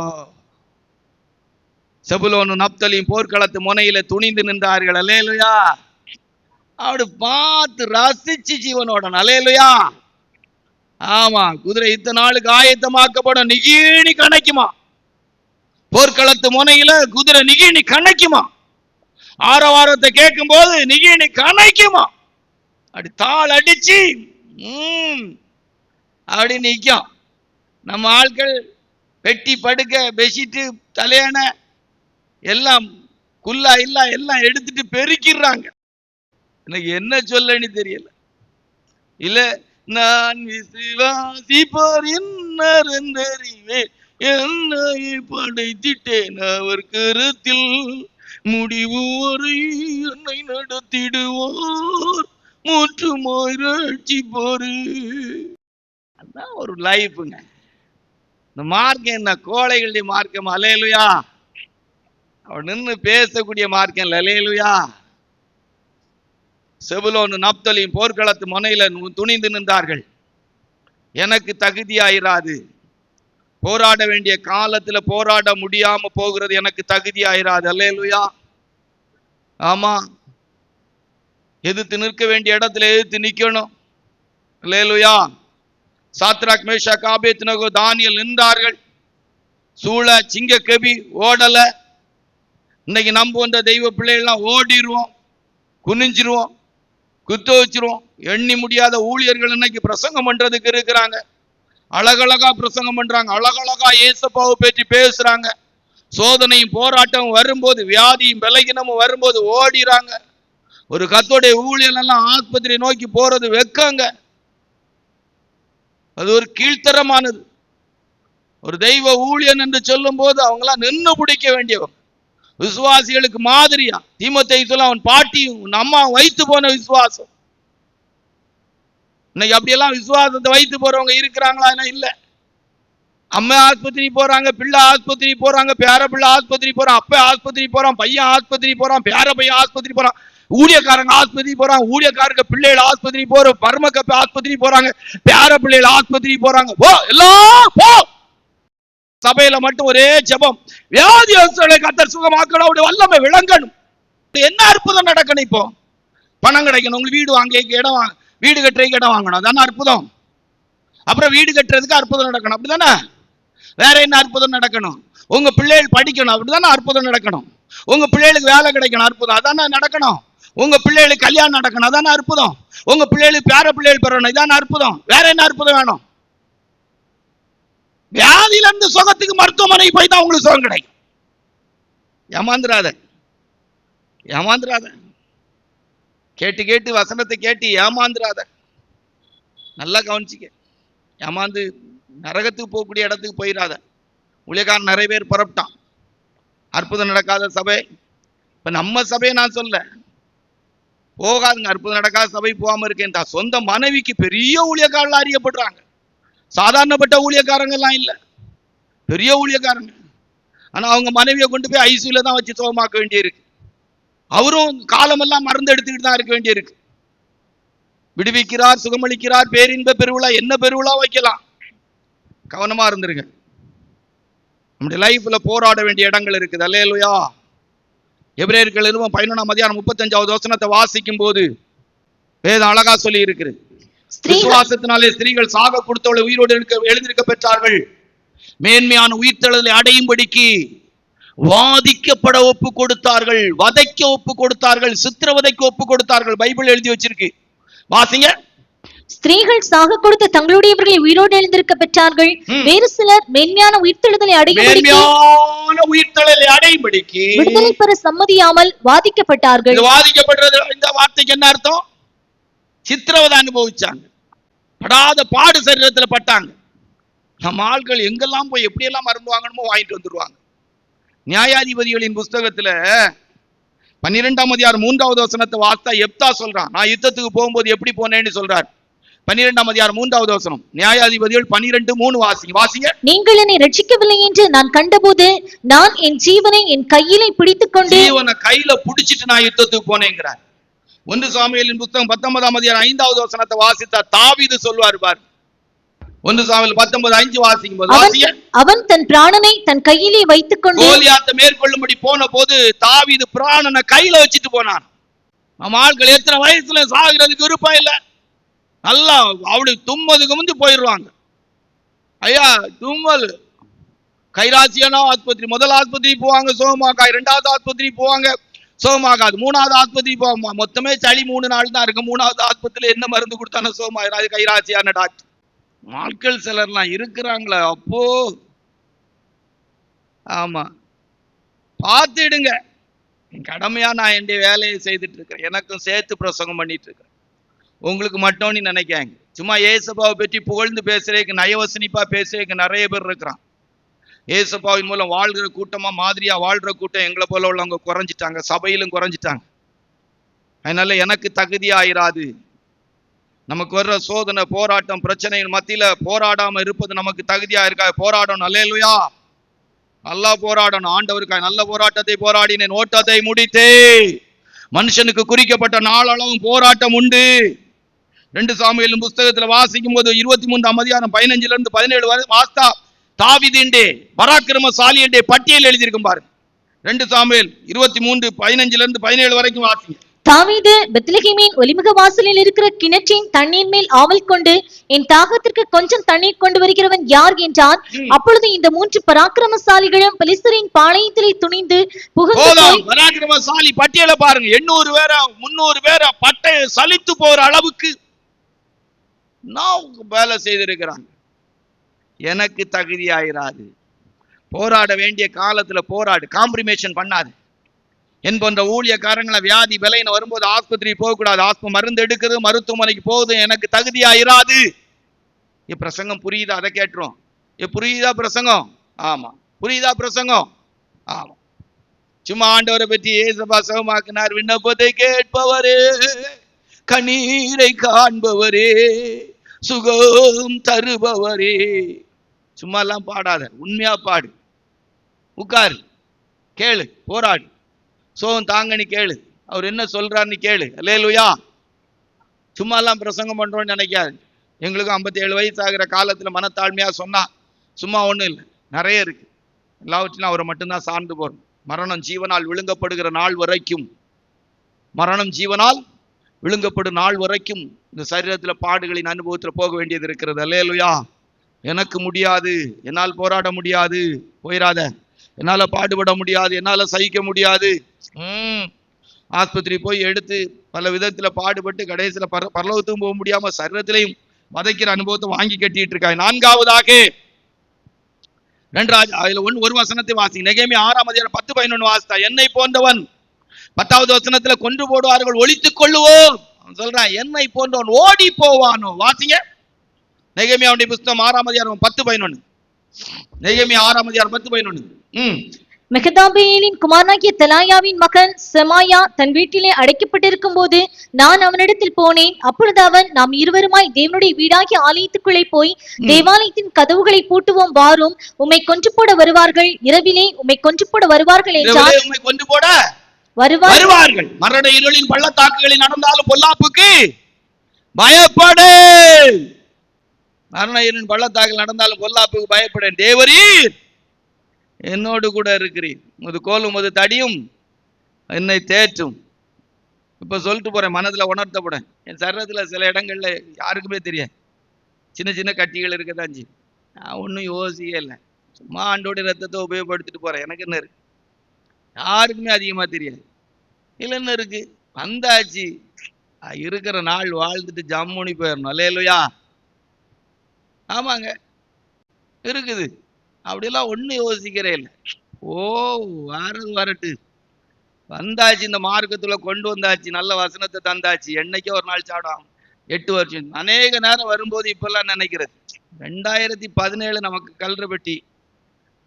செபுலோனும் நப்தலியும் போர்க்களத்து முனையில துணிந்து நின்றார்கள். அல்லேலூயா. அப்படி பார்த்து ரசிச்சு ஜீவனோட. அல்லேலூயா. ஆமா, குதிரை இத்தனை நாளுக்கு ஆயத்தமாக்கப்படும், நிகீனி கணக்குமா. போர்க்களத்து முனையில குதிரை நிகீனி கணக்குமா. ஆரவாரத்தை கேட்கும் போது நிகீனி கணக்குமா. அப்படி தாள் அடிச்சு அப்படி நிற்கும். நம்ம ஆட்கள் பெட்டி படுக்க பெட்ஷீட்டு தலையணை எல்லாம் குல்லா இல்லா எல்லாம் எடுத்துட்டு பெருக்கிடுறாங்க. எனக்கு என்ன சொல்லன்னு தெரியல. இல்ல, நான் விசுவாசிப்போர் என்னறிவே என்னை படைத்திட்டேன் அவர் கருத்தில் முடிவு வரை என்னை நடத்திடுவோர் முற்றுமாய் ரட்சிப்போரு. அதான் ஒரு லைஃபுங்க. இந்த மார்க்கம் என்ன கோழைகளுடைய மார்க்கம்? அல்லேலூயா. அவன் நின்று பேசக்கூடிய மார்க்கம் இல்ல. அல்லேலூயா. செபுலோனு நப்தலியும் போர்க்களத்து முனையில துணிந்து நின்றார்கள். எனக்கு தகுதியாயிராது, போராட வேண்டிய காலத்துல போராட முடியாம போகிறது எனக்கு தகுதியாயிராது. அல்லேலூயா. ஆமா, எதிர்த்து நிற்க வேண்டிய இடத்துல எதிர்த்து நிக்கணும். அல்லேலூயா. சாத்ராக் மேஷாக் ஆபேத்நேகோ தானியேல் நின்றார்கள். சூழ சிங்க கெபி ஓடல. இன்னைக்கு நம்ம வந்த தெய்வ பிள்ளைகள்லாம் ஓடிடுவோம், குனிஞ்சிருவோம், குத்த வச்சிருவோம். எண்ணி முடியாத ஊழியர்கள் இன்னைக்கு பிரசங்கம் பண்றதுக்கு இருக்கிறாங்க. அழகழகா பிரசங்கம் பண்றாங்க, அழகழகா ஏசப்பாவை பற்றி பேசுறாங்க. சோதனையும் போராட்டமும் வரும்போது, வியாதியும் பலகீனமும் வரும்போது ஓடிறாங்க. ஒரு கர்த்தருடைய ஊழியர் எல்லாம் ஆஸ்பத்திரி நோக்கி போறது வெக்கங்க. அது ஒரு கீழ்த்தரமானது. ஒரு தெய்வ ஊழியன் என்று சொல்லும் போது அவங்களாம் நின்று பிடிக்க வேண்டியவன். விசுவாசிகளுக்கு மாதிரியா. தீமோத்தேயு சொல்ல, அவன் பாட்டியும் உன் அம்மா வைத்து போன விசுவாசம். இன்னைக்கு அப்படியெல்லாம் விசுவாசத்தை வைத்து போறவங்க இருக்கிறாங்களா? இல்ல. அம்மா ஆஸ்பத்திரி போறாங்க, பிள்ளை ஆஸ்பத்திரி போறாங்க, பேர பிள்ளை ஆஸ்பத்திரி போறான், அப்ப ஆஸ்பத்திரி போறான், பையன் ஆஸ்பத்திரி போறான், பேர பையன் ஆஸ்பத்திரி போறான், ஊழியக்காரங்க ஆஸ்பத்திரி போறாங்க, ஊழியக்காரங்க பிள்ளைகள் ஆஸ்பத்திரி போற, பரமக்கப்பு ஆஸ்பத்திரி போறாங்க, பேர பிள்ளைகள் ஆஸ்பத்திரி போறாங்க. போ, எல்லாம் போ. சபையில மட்டும் ஒரே ஜெபம், வியாதியஸ்தர்களை கர்த்தர் சுகமாக்கணும், அவருடைய வல்லமை விளங்கணும். என்ன அற்புதம் நடக்கணும்? இப்போ பணம் கிடைக்கணும், உங்களுக்கு வீடு வாங்க இடம் வாங்க, வீடு கட்டுறதுக்கு இடம் வாங்கணும், அதான அற்புதம். அப்புறம் வீடு கட்டுறதுக்கு அற்புதம் நடக்கணும், அப்படிதானே? வேற என்ன அற்புதம் நடக்கணும்? உங்க பிள்ளைகள் படிக்கணும், அப்படிதானே அற்புதம் நடக்கணும். உங்க பிள்ளைகளுக்கு வேலை கிடைக்கணும், அற்புதம் அதானே நடக்கணும். உங்க பிள்ளைகளுக்கு கல்யாணம் நடக்கணும், அதானே அற்புதம். உங்க பிள்ளைகளுக்கு பேர பிள்ளைகள் பெறணும், இதான அற்புதம். வேற என்ன அற்புதம் வேணும்? வியாதியில இருந்து சுகத்துக்கு மருத்துவமனை போய் தான் உங்களுக்கு சுகம் கிடைக்கும். ஏமாந்துராத, ஏமாந்துராத. கேட்டு கேட்டு வசனத்தை கேட்டு ஏமாந்துராத. நல்லா கவனிச்சுக்க. ஏமாந்து நரகத்துக்கு போகக்கூடிய இடத்துக்கு போயிடாத. ஊழியக்காரன் நிறைய பேர் புறப்பட்டான், அற்புதம் நடக்காத சபை. இப்ப நம்ம சபையை நான் சொல்ல போகாதுங்க, அற்புதம் நடக்காத சபை போகாம இருக்கேன். சொந்த மனைவிக்கு பெரிய ஊழியக்காரர்கள் அறியப்படுறாங்க. சாதாரணப்பட்ட ஊழியக்காரங்க எல்லாம் இல்ல, பெரிய ஊழியக்காரங்க. ஆனா அவங்க மனைவியை கொண்டு போய் ஐசியூல தான் வச்சு சுகமாக்க வேண்டியிருக்கு. அவரும் காலமெல்லாம் மருந்து எடுத்துக்கிட்டு தான் இருக்க வேண்டியிருக்கு. விடுவிக்கிறார், சுகமளிக்கிறார், பேரின்ப பெருவிழா, என்ன பெருவிழா வைக்கலாம். கவனமா இருந்துருங்க. நம்முடைய லைஃப்ல போராட வேண்டிய இடங்கள் இருக்குது. அல்லேலூயா. எபிரேயர்கள் 11:35 வசனத்தை வாசிக்கும் போது வேதம் அழகா சொல்லி இருக்குது. விசுவாசத்தினாலே ஸ்திரீகள் சாக கொடுத்தவளை உயிரோடு எழுந்திருக்க பெற்றார்கள். மேன்மையான உயிர்த்தெழுதலை அடையும்படிக்கு வாதிக்கப்பட ஒப்பு கொடுத்தார்கள், வதைக்க ஒப்பு கொடுத்தார்கள், சித்திரவதைக்கு ஒப்பு கொடுத்தார்கள். பைபிள் எழுதி வச்சிருக்கு, வாசிங்க. ஸ்திரீகள் சாக கொடுத்த தங்களுடையவர்களை உயிரோடு எழுந்திருக்க பெற்றார்கள். வேறு சிலர் மேன்மையான உயிர்த்தெழுதலை அடையும்படிக்கு விடுதலை பெற சம்மதியாமல் வாதிக்கப்பட்டார்கள். வாதிக்கப்படுறது, இந்த வார்த்தைக்கு என்ன அர்த்தம்? சித்திரவதை அனுபவிச்சாங்க, படாத பாடு சரீரத்தில் பட்டாங்க. நம்ம ஆட்கள் எங்கெல்லாம் போய் எப்படியெல்லாம் மருந்து வாங்கணுமோ வாங்கிட்டு வந்துருவாங்க. நியாயாதிபதிகளின் புஸ்தகத்துல 12ஆம் அதிகாரம் 3வது வசனத்தை வாஸ்தா எப்தா சொல்றான். நான் யுத்தத்துக்கு போகும்போது எப்படி போனேன்னு சொல்றார். 12ஆம் அதிகாரம் 3வது வசனம், நியாயாதிபதிகள் 12:3 வாசிங்க. நீங்கள் என்னை ரட்சிக்கவில்லை என்று நான் கண்டபோது நான் என் ஜீவனை என் கையிலே பிடித்துக்கொண்டு, ஜீவனை கையில பிடிச்சிட்டு நான் யுத்தத்துக்கு போனேங்கிறார். 1 சாமுவேலின் புஸ்தகம் 19ஆம் அதிகாரம் 5வது வசனத்தை வாசித்தா தாவீது சொல்வார் பார். 1 சாமுவேல் 19:5 வாசிக்கும் போது வாசிங்க. அவன் தன் பிராணனை தன் கையிலே வைத்துக் கொண்டு கோலியாத்தை மேற்கொள்ளும்படி போன போது தாவீது பிராணனை கையில வச்சுட்டு போனான். நம்ம ஆட்கள் எத்தனை வயசுல சாகிறதுக்கு விருப்பம் இல்லை. நல்லா அப்படி தும்மதுக்கு முந்தி போயிடுவாங்க. ஐயா தும்மல் கைராசியான ஆஸ்பத்திரி, முதல் ஆஸ்பத்திரி போவாங்க சோகமாக்கா, 2வது ஆஸ்பத்திரி போவாங்க சோகமாக்காது, 3வது ஆஸ்பத்திரி போவாங்க. மொத்தமே சளி 3 நாள் தான் இருக்கு. 3வது ஆஸ்பத்திரியில என்ன மருந்து கொடுத்தானோ சோகமாயிராது. கைராசியான டாக்டர் ஆட்கள் சிலர்லாம் இருக்கிறாங்களே. அப்போ ஆமா பார்த்துடுங்க. என் கடமையா நான் என்னுடைய வேலையை செய்துட்டு இருக்கிறேன். எனக்கும் சேர்த்து பிரசங்கம் பண்ணிட்டு இருக்கிறேன். உங்களுக்கு மட்டும்னு நினைக்காங்க. சும்மா ஏசப்பாவை பற்றி புகழ்ந்து பேசுறதுக்கு, நயவசனிப்பா பேசுறதுக்கு நிறைய பேர் இருக்கிறான். ஏசப்பாவின் மூலம் வாழ்கிற கூட்டமா மாதிரியா வாழ்ற கூட்டம் எங்களை போல உள்ளவங்க குறைஞ்சிட்டாங்க, சபையிலும் குறைஞ்சிட்டாங்க. அதனால எனக்கு தகுதியாயிராது. நமக்கு வர்ற சோதனை, போராட்டம், பிரச்சனைகள் மத்தியில போராடாம இருப்பது நமக்கு தகுதியா இருக்கா? போராடணும். அல்லேலூயா, நல்லா போராடணும். ஆண்டவருக்காய் நல்ல போராட்டத்தை போராடினேன், ஓட்டத்தை முடித்தே. மனுஷனுக்கு குறிக்கப்பட்ட நாளளவும் போராட்டம் உண்டு. 2 சாமுவேலின் புஸ்தகத்துல வாசிக்கும் போது 23ஆம் அதிகாரம் 15 17 வரை வாஸ்தா தாவீதுண்டே பராக்கிரமசாலி என்றே பட்டியல் எழுதியிருக்கும் பாருங்க. 2 சாமுவேல் 23 15 17 வரைக்கும் வாசிங்க. தாவீது பெத்லெகேமின் ஒலிமுக வாசலில் இருக்கிற கிணற்றின் தண்ணீர் மேல் ஆவல் கொண்டு, என் தாகத்திற்கு கொஞ்சம் தண்ணீர் கொண்டு வருகிறவன் யார் என்றான். அப்பொழுது இந்த 3 பராக்கிரமசாலிகளும் பெலிஸ்தரின் பாளையத்திலே துணிந்து புகுந்து, பராக்கிரமசாலி பட்டியலை பாருங்க. 800 பேரை 300 பேரை பட்டை சலித்து போற அளவுக்கு நான் வேலை செய்திருக்கிறாங்க. எனக்கு தகுதியாயிராது. போராட வேண்டிய காலத்துல போராடு, காம்ப்ரிமேஷன் பண்ணாது. என் போன்ற ஊழியக்காரங்களை வியாதி விலையின வரும்போது ஆஸ்பத்திரி போகக்கூடாது. ஆஸ்பத்திரி மருந்து எடுக்கிறது, மருத்துவமனைக்கு போகுது, எனக்கு தகுதியாயிராது. பிரசங்கம் புரியுதா? அதை கேட்டுரும். புரியுதா பிரசங்கம்? ஆமா. புரியுதா பிரசங்கம்? ஆமா. சும்மா ஆண்டவரை பற்றி ஏசப்பா சகமாக்கினார், விண்ணப்பத்தை கேட்பவரே, கண்ணீரை காண்பவரே, சுகம் தருபவரே. சும்மா எல்லாம் பாடாத, உண்மையா பாடு. உட்காரு, கேளு, போராடு. சோகம் தாங்கன்னு கேளு, அவர் என்ன சொல்றாருன்னு கேளு. அல்லேலூயா. சும்மா எல்லாம் பிரசங்கம் பண்றோம்னு நினைக்காது. எங்களுக்கும் 57 வயசு ஆகிற காலத்துல மனத்தாழ்மையா சொன்னா சும்மா ஒண்ணும் இல்லை, நிறைய இருக்கு. எல்லாவற்றிலும் அவரை மட்டும்தான் சார்ந்து போறோம். மரணம் ஜீவனால் விழுங்கப்படுகிற நாள் வரைக்கும், மரணம் ஜீவனால் விழுங்கப்படும் நாள் வரைக்கும் இந்த சரீரத்துல பாடுகளின் அனுபவத்துல போக வேண்டியது இருக்கிறது. அல்லேலூயா. எனக்கு முடியாது, என்னால் போராட முடியாது, போயிடாத. என்னால பாடுபட முடியாது, என்னால சகிக்க முடியாது. ஆஸ்பத்திரி போய் எடுத்து பல விதத்துல பாடுபட்டு கடைசியில பரலோகத்துக்கும் போக முடியாம சரீரத்திலையும் வதைக்கிற அனுபவத்தை வாங்கி கட்டிட்டு இருக்காங்க. 4வது அதுல ஒரு வசனத்தை வாசிங்க. நெகேமியா 6ஆம் அதிகாரம் 10-11 வாசித்தா, என்னை போன்றவன் 10வது வசனத்துல கொன்று போடுவார்கள், ஒளித்துக் கொள்ளுவோம். அவன் சொல்றான், என்னை போன்றவன் ஓடி போவானோ. வாசிங்க. நெகேமியாவுடைய புத்தகம் 6ஆம் அதிகாரம் 10-11. நெகேமியா 6ஆம் அதிகாரம் 10-11. மெகதாபேலின் குமாரனாகிய தெலாயாவின் மகன் செமாயா தன் வீட்டிலே அடைக்கப்பட்டிருக்கும் போது நான் அவனிடத்தில் போனேன். அப்பொழுது அவன், நாம் இருவருமாய் தேவனுடைய வீடாகிய ஆலயத்துக்குள்ளே போய் தேவாலயத்தின் கதவுகளை பூட்டுவோம், வாரும், உம்மை கொன்று போட வருவார்கள், இரவிலே உம்மை கொன்று போட வருவார்கள் என்றார். உம்மை கொன்று போட வருவார்கள். மரண இருளின் பள்ளத்தாக்குகளில் நடந்தாலும் பொல்லாப்புக்கு பயப்படு. மரண இருளின் பள்ளத்தாக்கில் நடந்தாலும் பொல்லாப்புக்கு பயப்படேன். தேவரீர் என்னோடு கூட இருக்கிறீர், முது கோலும் முது தடியும் என்னை தேற்றும். இப்ப சொல்லிட்டு போறேன், மனதுல உணர்த்தப்படேன். என் சரீரத்துல சில இடங்கள்ல யாருக்குமே தெரியாது, சின்ன சின்ன கட்டிகள் இருக்கதான் செய்யும். நான் ஒன்றும் யோசிக்கவே இல்லை, சும்மா ஆண்டோடைய ரத்தத்தை உபயோகப்படுத்திட்டு போறேன். எனக்கு என்ன இருக்கு, யாருக்குமே அதிகமா தெரியாது. இல்லை என்ன இருக்கு, வந்தாச்சு, இருக்கிற நாள் வாழ்ந்துட்டு ஜம்முனி போயிடணும். அல்லேலூயா. ஆமாங்க, இருக்குது. அப்படியெல்லாம் ஒன்றும் யோசிக்கிறே இல்லை. வரட்டு வந்தாச்சு, இந்த மார்க்கத்துல கொண்டு வந்தாச்சு, நல்ல வசனத்தை தந்தாச்சு. என்னைக்கே ஒரு நாள் சாப்பிடும். 8 வருஷம் அநேக நேரம் வரும்போது இப்பெல்லாம் நினைக்கிறது 2017 நமக்கு கல்ற பெட்டி,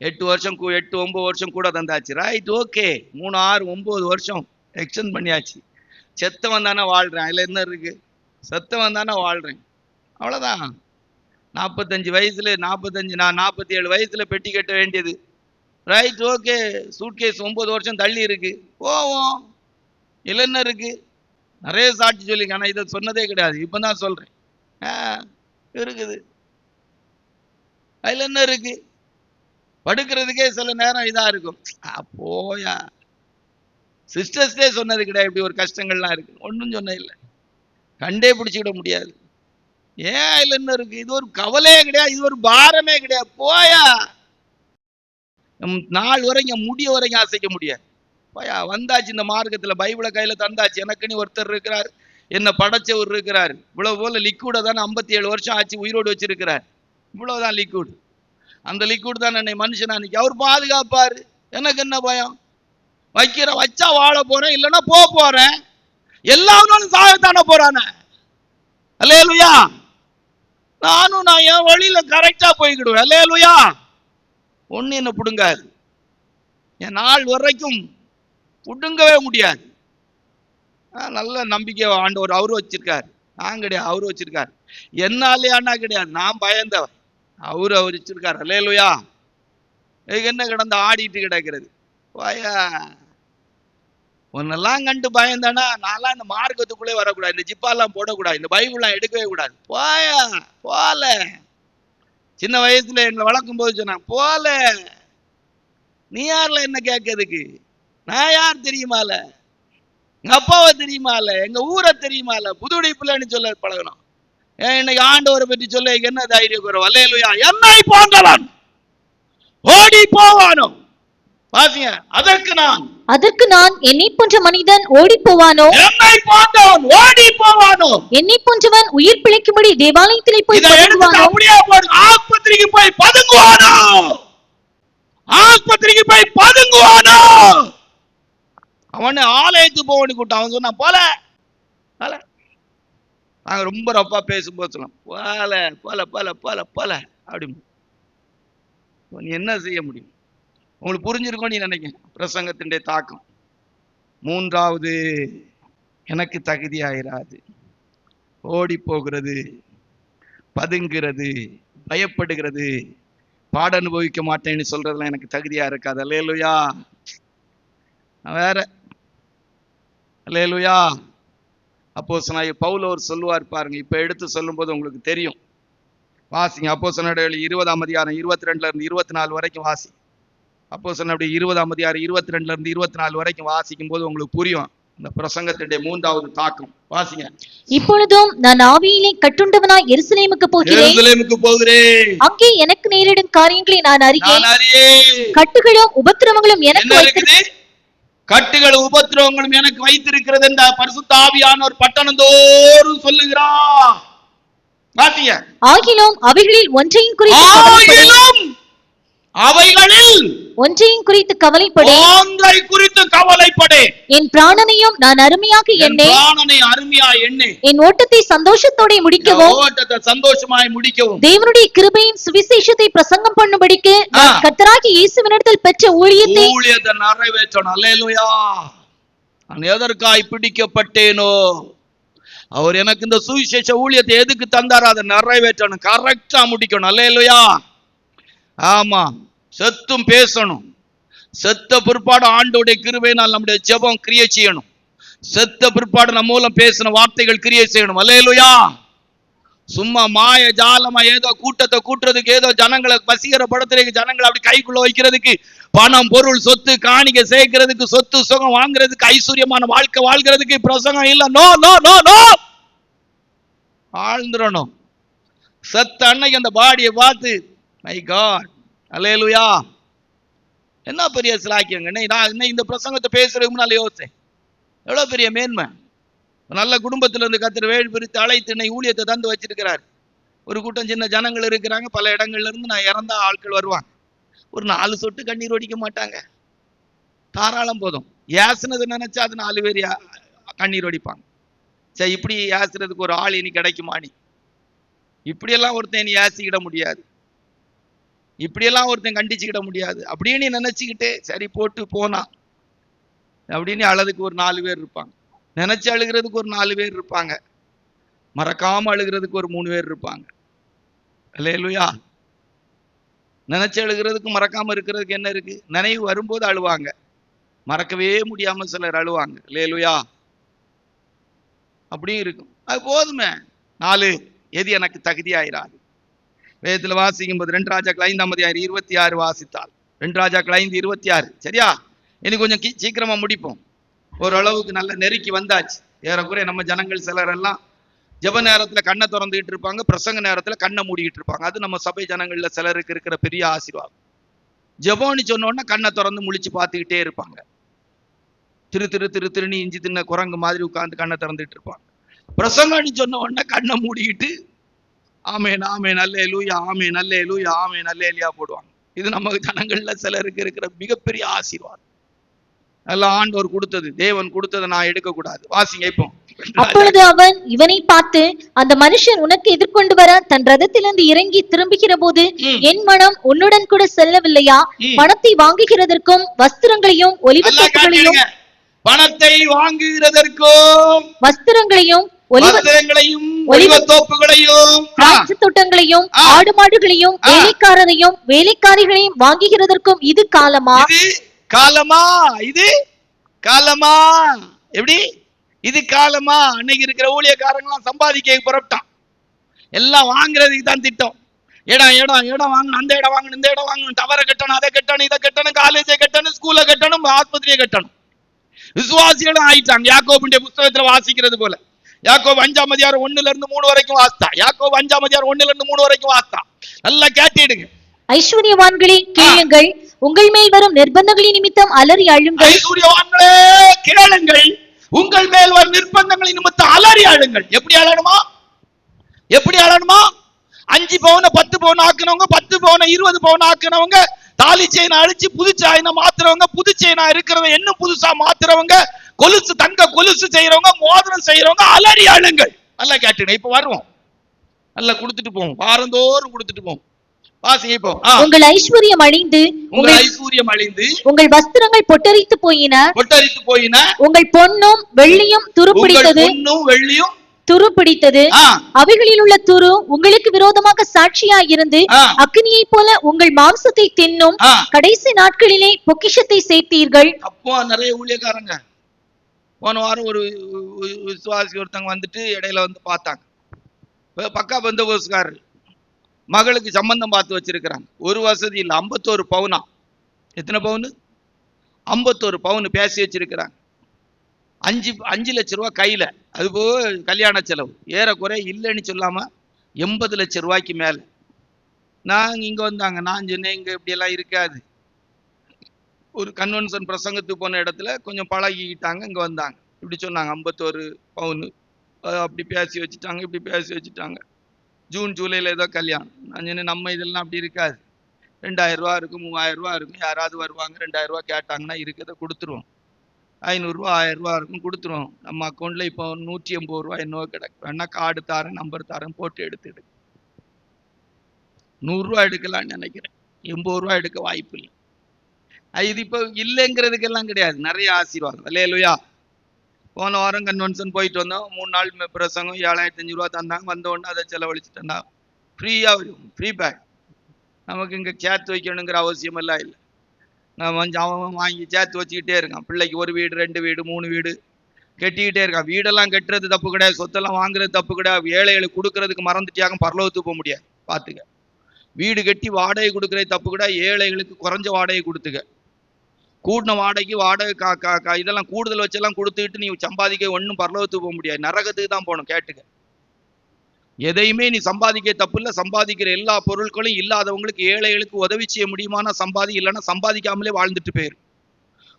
8 வருஷம் 8 9 வருஷம் கூட தந்தாச்சு. Right, okay. 3 6 9 வருஷம் எக்ஸ்டெண்ட் பண்ணியாச்சு. செத்தவன் தானே வாழ்றேன், அதுல என்ன இருக்கு? செத்தவன் தானே வாழ்றேன், அவ்வளவுதான். 45 வயசுல 45 நான் 47 வயசுல பெட்டி கட்ட வேண்டியது. Right, okay. சூட்கேஸ் 9 வருஷம் தள்ளி இருக்கு, போவோம். இல்ல என்ன இருக்கு? நிறைய சாட்சி சொல்லிங்க, ஆனா இதை சொன்னதே கிடையாது, இப்பதான் சொல்றேன். இருக்குது, அதுல என்ன இருக்கு? படுக்கிறதுக்கே சில நேரம் இதா இருக்கும். போயா, சிஸ்டர்ஸ்டே சொன்னது கிடையாது இப்படி ஒரு கஷ்டங்கள்லாம் இருக்கு, ஒன்றும் சொன்ன இல்லை, கண்டே பிடிச்சிக்கிட முடியாது. ஏன் இதுல என்ன இருக்கு? இது ஒரு கவலையே கிடையாது, இது ஒரு பாரமே கிடையாது, போயா. நாள் வரைக்கும் முடிய வரைக்கும் அசைக்க முடியாது. போயா, வந்தாச்சு இந்த மார்க்கத்துல, பைபிளை கையில தந்தாச்சு. எனக்குன்னு ஒருத்தர் இருக்கிறார், என்ன படைச்சவர் இருக்கிறார். இவ்வளவு போல லிக்விட தான் 57 வருஷம் ஆச்சு உயிரோடு வச்சிருக்கிறார். இவ்வளவுதான் லிக்விட். அந்த லிக்விட் தான் என்னை மனுஷன் அன்னைக்கு அவர் பாதுகாப்பாரு. எனக்கு என்ன பயம்? வச்சா வாழ போறேன், இல்லைன்னா போறேன். எல்லாரும் சாகத்தானே போறானே. அல்லேலூயா. நான் என் வழியில கரெக்டா போய்கிடுவேன். அல்லேலூயா. ஒண்ணு என்ன புடுங்காது, என் நாள் வரைக்கும் புடுங்கவே முடியாது. நல்ல நம்பிக்கை ஆண்டவர் அவரு வச்சிருக்காரு, நான் கிடையாது, அவரு வச்சிருக்காரு. என்னாலேயானா கிடையாது, நான் பயந்தவன், அவரு வச்சிருக்காரு. அல்லேலூயா. என்ன கிடந்து ஆடிட்டு கிடக்கிறது? போயா, உன்னெல்லாம் கண்டு பயந்தானா நான்லாம் இந்த மார்க்கத்துக்குள்ளே வரக்கூடாது, இந்த ஜிப்பாலாம் போடக்கூடாது, இந்த பைபிள்லாம் எடுக்கவே கூடாது. போயா, போல. சின்ன வயசுல எங்களை வளர்க்கும் போது சொன்னாங்க, போல. நீ யார்ல என்ன கேட்கறதுக்கு? நான் யார் தெரியுமால? எங்க அப்பாவை தெரியுமால? எங்க ஊரை தெரியுமால? புதுடி பிள்ளைன்னு சொல்ல பழகணும். இன்னைக்கு ஆண்டவரை பற்றி சொல்ல என்ன தைரியம் குறைவு? அல்லேலூயா. என்னை போன்றவன் ஓடி போவானோ, வாசிங்க, அதற்கு நான் என்னை போன்ற மனிதன் ஓடி போவானோ, என்னை போன்றவன் ஓடி போவானோ, என்னை போன்றவன் உயிர் பிழைக்கும்படி தேவாலயத்திலே போய் பதுங்குவானோ, அப்படியே ஆஸ்பத்திரிக்கு போய் பதுங்குவானோ, ஆஸ்பத்திரிக்கு போய் பதுங்குவானோ. அவனை ஆலயத்துக்கு போவனு கூட்டம். அவன் சொன்னான், போல. நாங்க ரொம்ப ரப்பா பேசும்போது சொல்லலாம், போல போல போல போல போல அப்படி. நீ என்ன செய்ய முடியும்? உங்களுக்கு புரிஞ்சிருக்கும் நீ நினைக்கிறேன் பிரசங்கத்தின் தாக்கம். மூன்றாவது, எனக்கு தகுதியாயிராது. ஓடி போகிறது, பதுங்கிறது, பயப்படுகிறது, பாட அனுபவிக்க மாட்டேன்னு சொல்றதுலாம் எனக்கு தகுதியா இருக்காது. அல்லேலூயா. வேற. அல்லேலூயா. அப்போஸ்தலனாகிய பவுல் சொல்லுவார் பாருங்க, இப்ப எடுத்து சொல்லும் போது உங்களுக்கு தெரியும். வாசிங்க, அப்போஸ்தலர் 20ஆம் அதிகாரம் 22ல இருந்து 24 வரைக்கும் வாசி. அப்போஸ்தலர் 20ஆம் அதிகாரம் 22ல இருந்து 24 வரைக்கும் வாசிக்கும் போது உங்களுக்கு புரியும் இந்த பிரசங்கத்தினுடைய மூன்றாவது தாக்கம். வாசிங்க. இப்பொழுதும் நான் ஆவியிலே கட்டுண்டவனாய் எருசலேமுக்கு போகிறேன். அங்கே எனக்கு நேரிடும் காரியங்களை நான் அறியேன். கட்டுகளும் உபத்திரவங்களும் எனக்கு கட்டுகளும் உபத்திரவங்களும் எனக்கு வைத்திருக்கிறது என்ற பரிசுத்த ஆவியானவர் பட்டணந்தோறும் சொல்லுகிறார். வாசிங்க. ஆகிலும் அவைகளில் ஒன்றையும் குறித்து கவலைப்படு. என் பிராணனையும் நான் அருமையாக எண்ணேன். என் ஓட்டத்தை சந்தோஷத்தோட முடிக்கவும் தேவனுடைய கிருபையின் சுவிசேஷத்தை பிரசங்கம் பண்ணும்படிக்கு கர்த்தராகிய இயேசுவினிடத்தில் பெற்ற ஊழியத்தை நிறைவேற்றணும். அல்லேலூயா. நான் எதற்காய் பிடிக்கப்பட்டேனோ, அவர் எனக்கு இந்த சுவிசேஷ ஊழியத்தை எதுக்கு தந்தாரோ அதை நிறைவேற்றணும், கரெக்டா முடிக்கணும். அல்லேலூயா. ஆமா, செத்தும் பேசணும். செத்த பிற்பாடு ஆண்டோடைய கிருபையினால் நம்முடைய ஜெபம் கிரியை செய்யணும். செத்த பிற்பாடு நம்ம மூலம் பேசின வார்த்தைகள் கிரியை செய்யணும். அல்லேலூயா. சும்மா மாய ஜாலமா ஏதோ கூட்டத்தை கூட்டுறதுக்கு, ஏதோ ஜனங்களை வசீகர படுத்துறதுக்கு, ஜனங்களை அப்படி கைக்குள்ள வைக்கிறதுக்கு, பணம் பொருள் சொத்து காணிக்க சேர்க்கிறதுக்கு, சொத்து சுகம் வாங்குறதுக்கு, ஐஸ்வர்யமான வாழ்க்கை வாழ்கிறதுக்கு பிரசங்கம் இல்ல. No no no no. ஆழ்ந்துடணும். செத்த அன்னைக்கு அந்த பாடியை பார்த்து, மை காட், அல்லேலூயா, என்ன பெரிய சிலாக்கியங்க. நான் இந்த பிரசங்கத்தை பேசுறதுக்கு முன்னால யோசிச்சேன், எவ்வளவு பெரிய மேன்மை. நல்ல குடும்பத்துல இருந்து கர்த்தர் வேள் பிரித்து அழைத்து என்னை ஊழியத்தை தந்து வச்சிருக்கிறார். ஒரு கூட்டம் சின்ன ஜனங்கள் இருக்கிறாங்க, பல இடங்கள்ல இருந்து நான் இறந்தா ஆட்கள் வருவாங்க. ஒரு 4 சொட்டு கண்ணீர் ஒடிக்க மாட்டாங்க, தாராளம் போதும். ஏசுனது நினைச்சா அது 4 பேர் கண்ணீர் ஒடிப்பாங்க. சரி, இப்படி ஏசுறதுக்கு ஒரு ஆள் இனி கிடைக்குமா? நீ இப்படியெல்லாம் ஒருத்தன் நீ ஏசிக்கிட முடியாது. இப்படியெல்லாம் ஒருத்தன் கண்டிச்சுக்கிட முடியாது அப்படின்னு நினைச்சுக்கிட்டே சரி போட்டு போனா அப்படின்னு அழுதுக்கு ஒரு 4 பேர் இருப்பாங்க, நினைச்சு அழுகிறதுக்கு ஒரு 4 பேர் இருப்பாங்க, மறக்காம அழுகிறதுக்கு ஒரு 3 பேர் இருப்பாங்க. அல்லேலூயா. நினைச்சு அழுகிறதுக்கு மறக்காம இருக்கிறதுக்கு என்ன இருக்கு? நினைவு வரும்போது அழுவாங்க, மறக்கவே முடியாம சிலர் அழுவாங்க. அல்லேலூயா. அப்படியும் இருக்கும். அது போதுமே. 4 எது எனக்கு தகுதியாயிராது. வேதத்துல வாசிக்கும் போது 2 ராஜாக்கள் 5ஆம் அதிகாரம் 26 வாசித்தால் 2 ராஜாக்கள் 5:26. சரியா? இனி கொஞ்சம் சீக்கிரமா முடிப்போம். ஓரளவுக்கு நல்ல நெருக்கி வந்தாச்சு. ஏறக்குறைய நம்ம ஜனங்கள் சிலர் எல்லாம் ஜெப நேரத்துல கண்ணை திறந்துகிட்டு இருப்பாங்க, பிரசங்க நேரத்துல கண்ணை மூடிக்கிட்டு இருப்பாங்க. அது நம்ம சபை ஜனங்கள்ல சிலருக்கு இருக்கிற பெரிய ஆசீர்வாதம். ஜெபம்னு சொன்ன உடனே கண்ணை திறந்து முழிச்சு பார்த்துக்கிட்டே இருப்பாங்க. திருன்னு இஞ்சி தின்ன குரங்கு மாதிரி உட்கார்ந்து கண்ணை திறந்துட்டு இருப்பாங்க. பிரசங்கன்னு சொன்ன உடனே கண்ணை மூடிக்கிட்டு ஆமேன் ஆமேன் அல்லேலூயா ஆமேன் அல்லேலூயா ஆமேன் அல்லேலூயா போடுவாங்க. இது நம்ம ஜனங்கள்ல சிலருக்கு இருக்கிற மிகப்பெரிய ஆசீர்வாதம். எல்லாம் ஆண்டவர் கொடுத்தது, தேவன் கொடுத்ததை நான் எடுக்க கூடாது. வாசிங்க இப்போ. அப்பொழுது அவன் இவனை பார்த்து, அந்த மனுஷன் உனக்கு எதிர்கொண்டு வர தன் ரதத்திலிருந்து இறங்கி திரும்புகிற போது என் மனம் உன்னுடன் கூட செல்லவில்லையா? பணத்தை வாங்குகிறதற்கும் வஸ்திரங்களையும் ஒலிவத்தோப்புகளையும் பணத்தை வாங்குகிறதற்கும் வஸ்திரங்களையும் ஒலிவத்தோப்புகளையும் திராட்சை தோட்டங்களையும் ஆடு மாடுகளையும் வேலைக்காரரையும் வேலைக்காரிகளையும் வாங்குகிறதற்கும் இது காலமா? காலமா? இது காலமா? எப்படி இது காலமா? அன்னைக்கு இருக்கிற ஊழியக்காரங்களாம் சம்பாதிக்க புறப்பட்டான். எல்லாம் வாங்குறதுக்கு தான் திட்டம். இடம் வாங்கணும், அந்த இடம் வாங்கணும், இந்த இடம் வாங்கணும், டவரை கட்டணும், அதை கட்டணும், இதை கட்டணும், காலேஜை கட்டணும், ஸ்கூலை கட்டணும், ஆஸ்பத்திரியை கட்டணும். விசுவாசிகளும் ஆயிட்டாங்க. யாக்கோபுடைய புத்தகத்துல வாசிக்கிறது போல. யாக்கோபு 5ஆம் அதிகாரம் 1-3 வரைக்கும் வாசித்தா. யாக்கோபு 5ஆம் அதிகாரம் 1-3 வரைக்கும் வாசித்தா. நல்லா கேட்டிடுங்க. ஐஸ்வர்யவான்களே கேளுங்கள், உங்கள் மேல் வரும் நிர்பந்தங்களின் நிமித்தம் அலறி அழுங்கள். ஐஸ்வர்யவான்களே கேளுங்கள், உங்கள் மேல் வரும் நிர்பந்தங்களின் நிமித்தம் அலறி அழுங்கள். எப்படி அழணுமா? 5 பவுனை 10 பவுன் ஆக்குனவங்க, 10 பவுனை 20 பவுன் ஆக்குனவங்க, தாலி செயினை அழிச்சு புது செயினை மாத்துறவங்க, புது செயினா இருக்கிறத இன்னும் புதுசா மாத்துறவங்க, கொலுசு தங்க கொலுசு செய்யறவங்க, மோதிரம் செய்யறவங்க, அலறி அழுங்கள். நல்லா கேட்டுங்க. இப்ப வருவோம், நல்லா கொடுத்துட்டு போவோம், வாரந்தோறும் கொடுத்துட்டு போவோம். உங்கள் ஐஸ்வர்யம் அழிந்து உங்கள் வஸ்திரங்கள் பொட்டரித்து போயின, உங்கள் பொன்னும் வெள்ளியும் துருப்பிடித்தது. அவைகளில் உள்ள துரு உங்களுக்கு விரோதமாக சாட்சியாய் இருந்து அக்னியை போல உங்கள் மாம்சத்தை தின்னும். கடைசி நாட்களிலே பொக்கிஷத்தை சேர்த்தீர்கள். அப்போ நிறைய ஊழியக்காரங்க போன வாரம் ஒரு விசுவாசி ஒருத்தங்க வந்துட்டு இடையில வந்து பார்த்தாங்க. பக்கா பந்தோபஸ்காரர் மகளுக்கு சம்பந்தம் பார்த்து வச்சிருக்கிறாங்க. ஒரு வசதி இல்லை, 51 பவுனா. எத்தனை பவுனு? 51 பவுன் பேசி வச்சிருக்கிறாங்க. 5 லட்சம் ரூபாய் கையில. அது போக கல்யாண செலவு ஏறக்குறை இல்லைன்னு சொல்லாம 80 லட்சம் ரூபாய்க்கு மேல. நாங்க இங்க வந்தாங்க. நான் சொன்னேன், இங்க இப்படி எல்லாம் இருக்காது. ஒரு கன்வென்ஷன் பிரசங்கத்துக்கு போன இடத்துல கொஞ்சம் பழகிக்கிட்டாங்க. இங்க வந்தாங்க, இப்படி சொன்னாங்க, 51 பவுன் அப்படி பேசி வச்சுட்டாங்க, இப்படி பேசி வச்சுட்டாங்க. ஜூன் ஜூலைல ஏதோ கல்யாணம். நான் சொன்னேன், நம்ம இதெல்லாம் அப்படி இருக்காது. 2000 ரூபா இருக்கும், 3000 ரூபா இருக்கும். யாராவது வருவாங்க 2000 ரூபா கேட்டாங்கன்னா இருக்கிறத கொடுத்துருவோம். 500 ரூபா 1000 ரூபா இருக்கும், கொடுத்துருவோம். நம்ம அக்கௌண்ட்ல இப்போ 180 ரூபா என்னவோ கிடக்கு. வேணா கார்டு தாரேன், நம்பர் தாரேன், போட்டு எடுத்துடு. 100 ரூபா எடுக்கலாம்னு நினைக்கிறேன். 80 ரூபா எடுக்க வாய்ப்பு இல்லை. இது இப்போ இல்லைங்கிறதுக்கெல்லாம் கிடையாது, நிறைய ஆசீர்வாதம். அல்லேலூயா. போன வாரம் கன்வென்ஷன் போயிட்டு வந்தோம். 3 நாள் பிரசங்கம் 7500 ரூபா தந்தாங்க. வந்த உடனே அதை செலவழிச்சுட்டேன்னா ஃப்ரீயா வரும், ஃப்ரீ பேக். நமக்கு இங்கே சேர்த்து வைக்கணுங்கிற அவசியம் எல்லாம் இல்லை. நான் அவன் வாங்கி சேர்த்து வச்சுக்கிட்டே இருக்கான். பிள்ளைக்கு 1 வீடு 2 வீடு 3 வீடு கட்டிக்கிட்டே இருக்கான். வீடெல்லாம் கட்டுறது தப்பு கிடையாது, சொத்தெல்லாம் வாங்குறது தப்பு கிடையாது. ஏழைகளுக்கு கொடுக்கறதுக்கு மறந்துட்டியாக பரலோகத்துக்கு போக முடியாது. பார்த்துக்க. வீடு கட்டி வாடகை கொடுக்கறது தப்பு கிடையாது. ஏழைகளுக்கு குறைஞ்ச வாடகை கொடுத்துக்க. கூடின வாடகைக்கு வாடகை இதெல்லாம் கூடுதல் வச்செல்லாம் கொடுத்துக்கிட்டு நீ சம்பாதிக்க ஒன்றும் பரலோகத்துக்கு போக முடியாது, நரகத்துக்கு தான் போகணும். கேட்டுக்க. எதையுமே நீ சம்பாதிக்க தப்பு இல்லை. சம்பாதிக்கிற எல்லா பொருட்களும் இல்லாதவங்களுக்கு ஏழைகளுக்கு உதவி செய்ய முடியுமானா சம்பாதி, இல்லைன்னா சம்பாதிக்காமலே வாழ்ந்துட்டு போயிரு.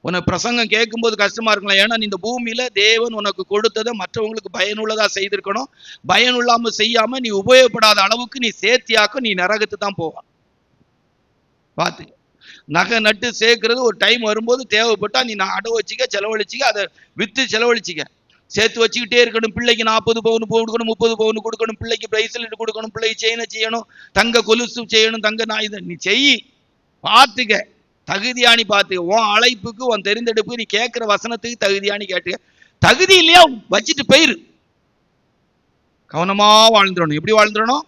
உனக்கு பிரசங்கம் கேட்கும்போது கஷ்டமா இருக்கலாம். ஏன்னா இந்த பூமியில தேவன் உனக்கு கொடுத்ததை மற்றவங்களுக்கு பயனுள்ளதா செய்திருக்கணும். பயனுள்ளாம செய்யாம நீ உபயோகப்படாத அளவுக்கு நீ சேர்த்தியாக்க நீ நரகத்து தான் போவான். பார்த்து. நகை நட்டு சேர்க்கறது ஒரு டைம் வரும்போது தேவைப்பட்டா நீ அடை வச்சுக்க, செலவழிச்சிக்க, அதை வித்து செலவழிச்சிக்க. சேர்த்து வச்சுக்கிட்டே இருக்கணும். பிள்ளைக்கு 40 பவுன் கொடுக்கணும், 30 பவுன் கொடுக்கணும், பிள்ளைக்கு பிரைஸ்லெட் கொடுக்கணும், பிள்ளைக்கு செயினை செய்யணும், தங்க கொலுசு செய்யணும், தங்க இதை நீ செய், பார்த்துக்க, தகுதியானி பார்த்துக்க. உன் அழைப்புக்கு உன் தெரிந்தெடுப்புக்கு நீ கேட்கிற வசனத்துக்கு தகுதியானி கேட்டுக்க. தகுதி இல்லையா வச்சுட்டு போயிரு. கவனமா வாழ்ந்துடணும். எப்படி வாழ்ந்துடணும்?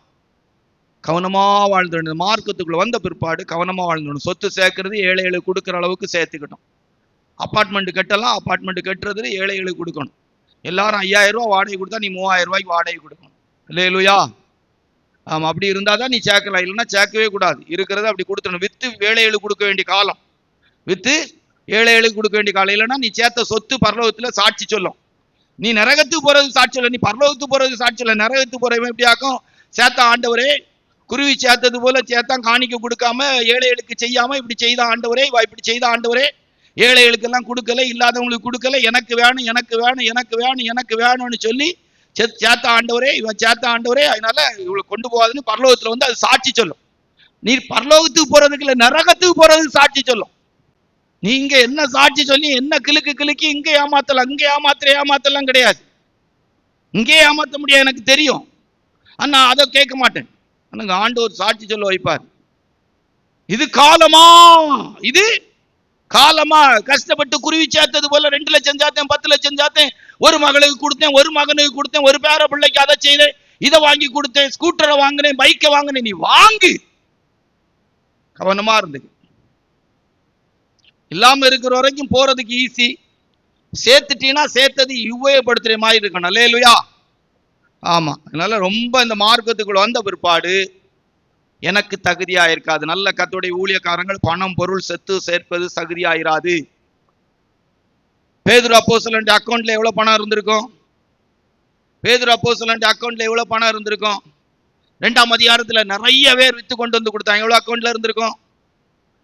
கவனமா வாழ்ந்துடணும். மார்க்கத்துக்குள்ள வந்த பிற்பாடு கவனமா வாழ்ந்துடணும். சொத்து சேர்க்கறது ஏழைகளுக்கு கொடுக்குற அளவுக்கு சேர்த்துக்கணும். அப்பார்ட்மெண்ட் கட்டலாம், அப்பார்ட்மெண்ட் கட்டுறது ஏழைகளுக்கு கொடுக்கணும். எல்லாரும் 5000 ரூபாய் வாடகை கொடுத்தா நீ 3000 ரூபாய்க்கு வாடகை கொடுக்கணும். இல்லையா? ஆமா, அப்படி இருந்தாதான் நீ சேர்க்கலாம். இல்லைன்னா சேர்க்கவே கூடாது. இருக்கிறத அப்படி கொடுத்துடணும். வித்து ஏழைகளுக்கு கொடுக்க வேண்டிய காலம், வித்து ஏழைகளுக்கு கொடுக்க வேண்டிய காலம். இல்லைன்னா நீ சேர்த்த சொத்து பரலோகத்துல சாட்சி சொல்லும். நீ நரகத்துக்கு போறது சாட்சி சொல்ல, நீ பரலோகத்துக்கு போறது சாட்சி சொல்ல. நரகத்துக்கு போறவன் எப்படி ஆக்கும்? சேர்த்தா ஆண்டவரே, குருவி சேர்த்தது போல சேர்த்தான், காணிக்க கொடுக்காம ஏழைகளுக்கு செய்யாம இப்படி செய்த ஆண்டவரே, இப்படி செய்த ஆண்டவரே, ஏழைகளுக்கு எல்லாம் கொடுக்கல, இல்லாதவங்களுக்கு கொடுக்கல, எனக்கு வேணும் எனக்கு வேணும் எனக்கு வேணும் எனக்கு வேணும்னு சொல்லி சேர்த்த ஆண்டவரே, இவன் சேர்த்த ஆண்டவரே, அதனால இவளை கொண்டு போகாதுன்னு பரலோகத்துல வந்து அது சாட்சி சொல்லும். நீ பரலோகத்துக்கு போறதுக்கு இல்ல, நரகத்துக்கு போறதுக்கு சாட்சி சொல்லும். நீங்க என்ன சாட்சி சொல்லி என்ன கிளுக்கி இங்க ஏமாத்தலாம், இங்க ஏமாத்தலாம் கிடையாது. இங்கே ஏமாத்த முடியாது எனக்கு தெரியும். ஆனா அதை கேட்க மாட்டேன். ஆனா ஆண்டவர் சாட்சி சொல்ல வைப்பார். இது காலமா, இது காலமா. கஷ்டப்பட்டு குருவி சேர்த்தது போல 2 லட்சம் சேர்த்தேன், 10 லட்சம் சேர்த்தேன், ஒரு மகளுக்கு கொடுத்தேன், ஒரு மகனுக்கு கொடுத்தேன், ஒரு பேர பிள்ளைக்கு அதை செய்தேன், இதை வாங்கி கொடுத்தேன், ஸ்கூட்டரை வாங்கினேன், பைக்கை வாங்கினேன். நீ வாங்கு, கவனமா இருந்து. இல்லாம இருக்கிற வரைக்கும் போறதுக்கு ஈஸி. சேர்த்துட்டீங்கன்னா சேர்த்தது உபயோகப்படுத்துற மாதிரி இருக்கணும். அல்லேலூயா. ஆமா, அதனால ரொம்ப இந்த மார்க்கத்துக்குள்ள வந்த பிற்பாடு எனக்கு தகுதியா இருக்காது. நல்ல கர்த்தருடைய ஊழியக்காரங்கள் பணம் பொருள் செத்து சேர்ப்பது தகுதியாயிராது. பேதுரு அப்போஸ்தலனுடைய அக்கௌண்ட்ல எவ்வளவு பணம் இருந்திருக்கும்? பேதுரு அப்போஸ்தலனுடைய அக்கௌண்ட்ல எவ்வளவு பணம் இருந்திருக்கும்? 2ஆம் அதிகாரத்துல நிறைய பேர் வித்து கொண்டு வந்து கொடுத்தாங்க. எவ்வளவு அக்கௌண்ட்ல இருந்திருக்கும்?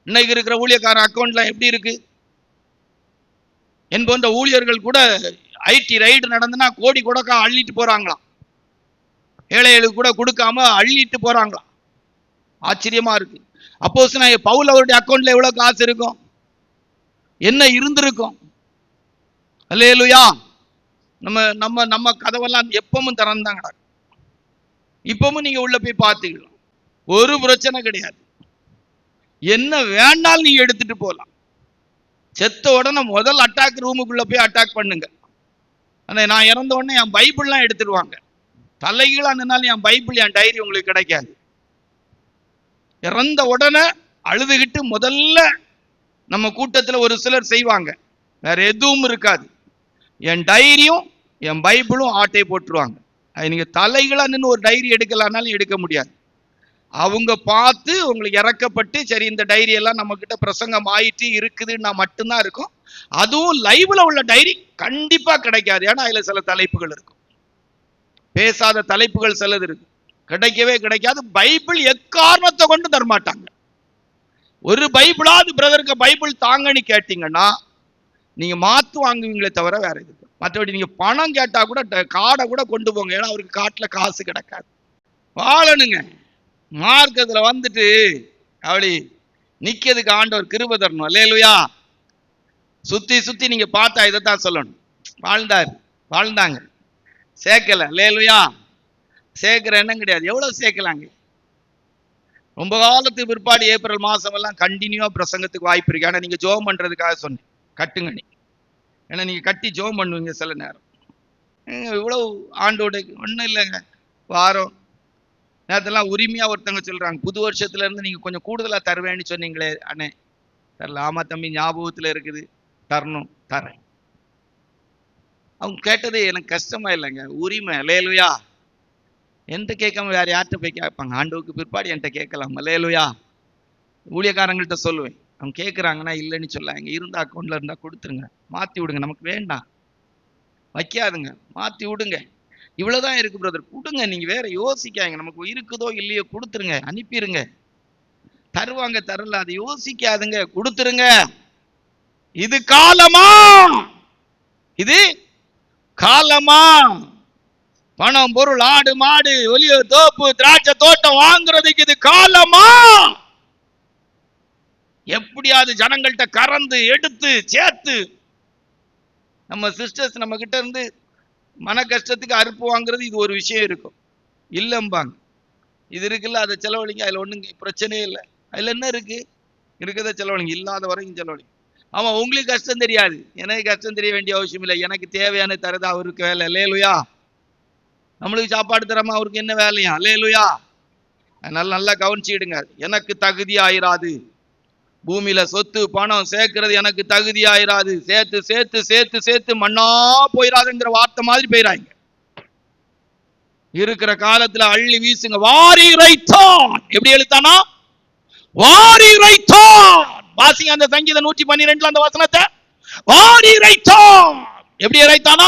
இன்னைக்கு இருக்கிற ஊழியக்காரன் அக்கௌண்ட்ல எப்படி இருக்கு? என் போன்ற ஊழியர்கள் கூட ஐடி ரைடு நடந்துன்னா கோடி கொடக்கா அள்ளிட்டு போறாங்களாம். ஏழைகளுக்கு கூட கொடுக்காம அள்ளிட்டு போறாங்களாம். ஆச்சரியமா இருக்கு. அப்போஸ்தலன் பவுல் அவருடைய அக்கௌண்ட்ல எவ்வளவு காசு இருக்கும்? என்ன இருந்திருக்கும்? அல்லேலூயா. நம்ம நம்ம நம்ம கதவெல்லாம் எப்பவும் திறந்தாங்க. இப்பவும் நீங்க உள்ள போய் பார்த்துக்கலாம், ஒரு பிரச்சனை கிடையாது. என்ன வேண்டாலும் நீங்க எடுத்துட்டு போகலாம். செத்த உடனே முதல் அட்டாக் ரூமுக்குள்ள போய் அட்டாக் பண்ணுங்க. ஆனா நான் இறந்த உடனே என் பைபிள்லாம் எடுத்துருவாங்க. தலைகீழா நின்னாலும் என் பைபிள் என் டைரி உங்களுக்கு கிடைக்காது. இறந்த உடனே அழுதுகிட்டு முதல்ல நம்ம கூட்டத்தில் ஒரு சிலர் செய்வாங்க, வேற எதுவும் இருக்காது, என் டைரியும் என் பைபிளும் ஆட்டை போட்டுருவாங்க. அது நீங்க தலைகளா நின்று ஒரு டைரி எடுக்கலான்னாலும் எடுக்க முடியாது. அவங்க பார்த்து உங்களுக்கு இறக்கப்பட்டு சரி இந்த டைரி எல்லாம் நம்ம கிட்ட பிரசங்கம் ஆயிட்டு இருக்குதுன்னா மட்டும்தான் இருக்கும். அதுவும் லைவ்ல உள்ள டைரி கண்டிப்பா கிடைக்காது. ஏன்னா அதுல சில தலைப்புகள் இருக்கும், பேசாத தலைப்புகள் சிலது இருக்கு, கிடைக்கவே கிடைக்காது. பைபிள் எக்காரணத்தை கொண்டு தரமாட்டாங்க. ஒரு பைபிளாவது பிரதருக்கு பைபிள் தாங்கன்னு கேட்டீங்கன்னா நீங்க மாத்து வாங்குவீங்களே தவிர வேற எது. மற்றபடி நீங்க பணம் கேட்டா கூட காடை கூட கொண்டு போங்க, ஏன்னா அவருக்கு காட்டுல காசு கிடைக்காது. வாழணுங்க மார்க்கத்துல வந்துட்டு அப்படி நிக்கிறதுக்கு ஆண்டவர் கிருபை தரணும். அல்லேலூயா. சுத்தி சுத்தி நீங்க பார்த்தா இதைத்தான் சொல்லணும், வாழ்ந்தாங்க சேர்க்கல. அல்லேலூயா. சேர்க்கிற எண்ணம் கிடையாது. எவ்வளவு சேர்க்கலாங்க? ரொம்ப காலத்துக்கு பிற்பாடு ஏப்ரல் மாசம் எல்லாம் கண்டினியூவா பிரசங்கத்துக்கு வாய்ப்பு இருக்கு. ஆனா நீங்க ஜோம் பண்றதுக்காக சொன்னேன், கட்டுங்க நீ. ஏன்னா நீங்க கட்டி ஜோம் பண்ணுவீங்க சில நேரம். இவ்வளவு ஆண்டோட ஒன்றும் இல்லைங்க. வாரம் நேரத்தெல்லாம் உரிமையா ஒருத்தவங்க சொல்றாங்க, புது வருஷத்துல இருந்து நீங்க கொஞ்சம் கூடுதலா தருவேன்னு சொன்னீங்களே அண்ணே. தரல. ஆமா தம்பி, ஞாபகத்துல இருக்குது, தரணும், தரேன். அவங்க கேட்டது எனக்கு கஷ்டமா இல்லைங்க, உரிமை. அல்லேலூயா. என்கிட்ட கேட்காம வேற யார்கிட்ட போய் கேட்பாங்க? ஆண்டவுக்கு பிற்பாடு என்கிட்ட கேட்கலாம். அல்லேலூயா. ஊழியக்காரங்கள்ட்ட சொல்லுவேன், அவங்க கேட்குறாங்கன்னா இல்லைன்னு சொல்லாங்க, இருந்தா அக்கௌண்ட்ல இருந்தா கொடுத்துருங்க, மாத்தி விடுங்க, நமக்கு வேண்டாம் வைக்காதுங்க, மாத்தி விடுங்க. இவ்வளவுதான் இருக்கு பிரதர், கொடுங்க, நீங்க வேற யோசிக்காங்க, நமக்கு இருக்குதோ இல்லையோ கொடுத்துருங்க, அனுப்பிடுங்க. தருவாங்க தரல அதை யோசிக்காதுங்க, கொடுத்துருங்க. இது காலமா? இது காலமா? பணம் பொருள் ஆடு மாடு ஒலிய தோப்பு திராட்சை தோட்டம் வாங்குறதுக்கு இது காலமா? எப்படியாவது ஜனங்கள்கிட்ட கறந்து எடுத்து சேர்த்து. நம்ம சிஸ்டர்ஸ் நம்ம கிட்ட இருந்து மன கஷ்டத்துக்கு அறுப்பு வாங்குறது இது ஒரு விஷயம் இருக்கும். இல்லம்பாங்க, இது இருக்குல்ல அதை செலவழிங்க, அதுல ஒண்ணும் பிரச்சனையே இல்லை, அதுல என்ன இருக்கு, இருக்கிறத செலவழிங்க, இல்லாத வரைக்கும் செலவழிங்க. ஆமா, உங்களுக்கு கஷ்டம் தெரியாது, எனக்கு கஷ்டம் தெரிய வேண்டிய அவசியம் இல்லை. எனக்கு தேவையான தரது அவருக்கு வேலை. அல்லேலூயா. நம்மளுக்கு சாப்பாடு தராம அவருக்கு என்ன வேலையா? அல்லேலூயா. அதனால நல்லா கவனிச்சுடுங்க. எனக்கு தகுதி ஆயிராது, பூமியில சொத்து பணம் சேர்க்கிறது எனக்கு தகுதி ஆயிராது. சேர்த்து சேர்த்து சேர்த்து சேர்த்து மண்ணா போயிடாதுங்கிற வார்த்தை மாதிரி போயிடாங்க. இருக்கிற காலத்துல அள்ளி வீசுங்க. வாரி இறைத்தான். எப்படி எழுத்தானா? வாரி இறைத்தான். வாசிங்க அந்த சங்கீதம் 112 அந்த வசனத்தை. வாரி இறைத்தான். எப்படி இறைத்தானா?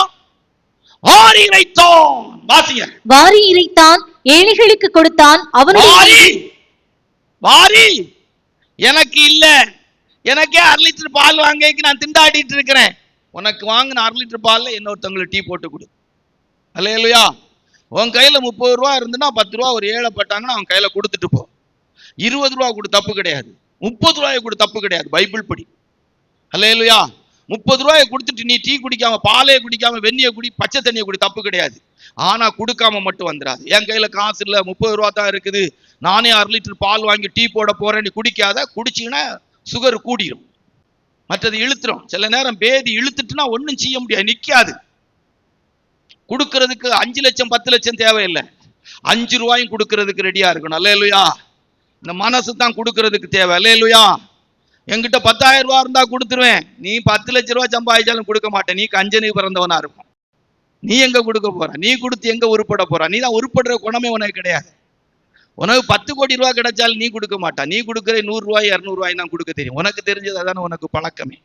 வாரி இறைத்தான். வாசிங்க. வாரி இறைத்தான், ஏழைகளுக்கு கொடுத்தான். அவனுடைய வாரி எனக்கு இல்ல, எனக்கே 1/2 லிட்டர் பால் வாங்க நான் திண்டாடிட்டு இருக்கிறேன். உனக்கு வாங்கின 1/2 லிட்டர் பால்ல இன்னொருத்தவங்களுக்கு டீ போட்டு கொடு. அல்லேலூயா. உன் கையில 30 ரூபா இருந்துன்னா 10 ரூபா ஒரு ஏழை பட்டாங்கன்னா அவன் கையில கொடுத்துட்டு போ. 20 ரூபா கூட தப்பு கிடையாது, 30 ரூபாய் கூட தப்பு கிடையாது, பைபிள் படி. அல்லேலூயா. 30 ரூபாயை கொடுத்துட்டு நீ டீ குடிக்காம, பாலே குடிக்காம, வெந்நியை குடி, பச்சை தண்ணியை குடி, தப்பு கிடையாது. ஆனா கொடுக்காம மட்டும் வந்துடாது. என் கையில காசு இல்ல, 30 ரூபா தான் இருக்குது, நானே 1/2 லிட்டர் பால் வாங்கி டீ போட போறேன்னு குடிக்காத. குடிச்சீங்கன்னா சுகர் கூடிரும், மற்றது இழுத்துரும். சில நேரம் பேதி இழுத்துட்டுனா ஒன்னும் செய்ய முடியாது, நிக்காது. கொடுக்கறதுக்கு 5 லட்சம் 10 லட்சம் தேவையில்லை, 5 ரூபாயும் கொடுக்கறதுக்கு ரெடியா இருக்கணும். அல்லேலூயா. இந்த மனசு தான் கொடுக்கறதுக்கு தேவை. அல்லேலூயா. என்கிட்ட 10,000 ரூபா இருந்தா கொடுத்துருவேன், நீ 10 லட்சம் ரூபாய் சம்பாதிச்சாலும் கொடுக்க மாட்டேன். நீ கஞ்சனுக்கு பிறந்தவனா இருக்கும். நீ எங்க கொடுக்க போற? நீ கொடுத்து எங்க உருப்பட போற? நீ தான் உருப்படுற குணமே உனக்கு கிடையாது. உனக்கு 10 கோடி ரூபாய் கிடைச்சாலும் நீ கொடுக்க மாட்டா. நீ கொடுக்குற 100 ரூபாய் 200 ரூபாய் தான் கொடுக்க தெரியும். உனக்கு தெரிஞ்சது அதான உனக்கு பழக்கமே.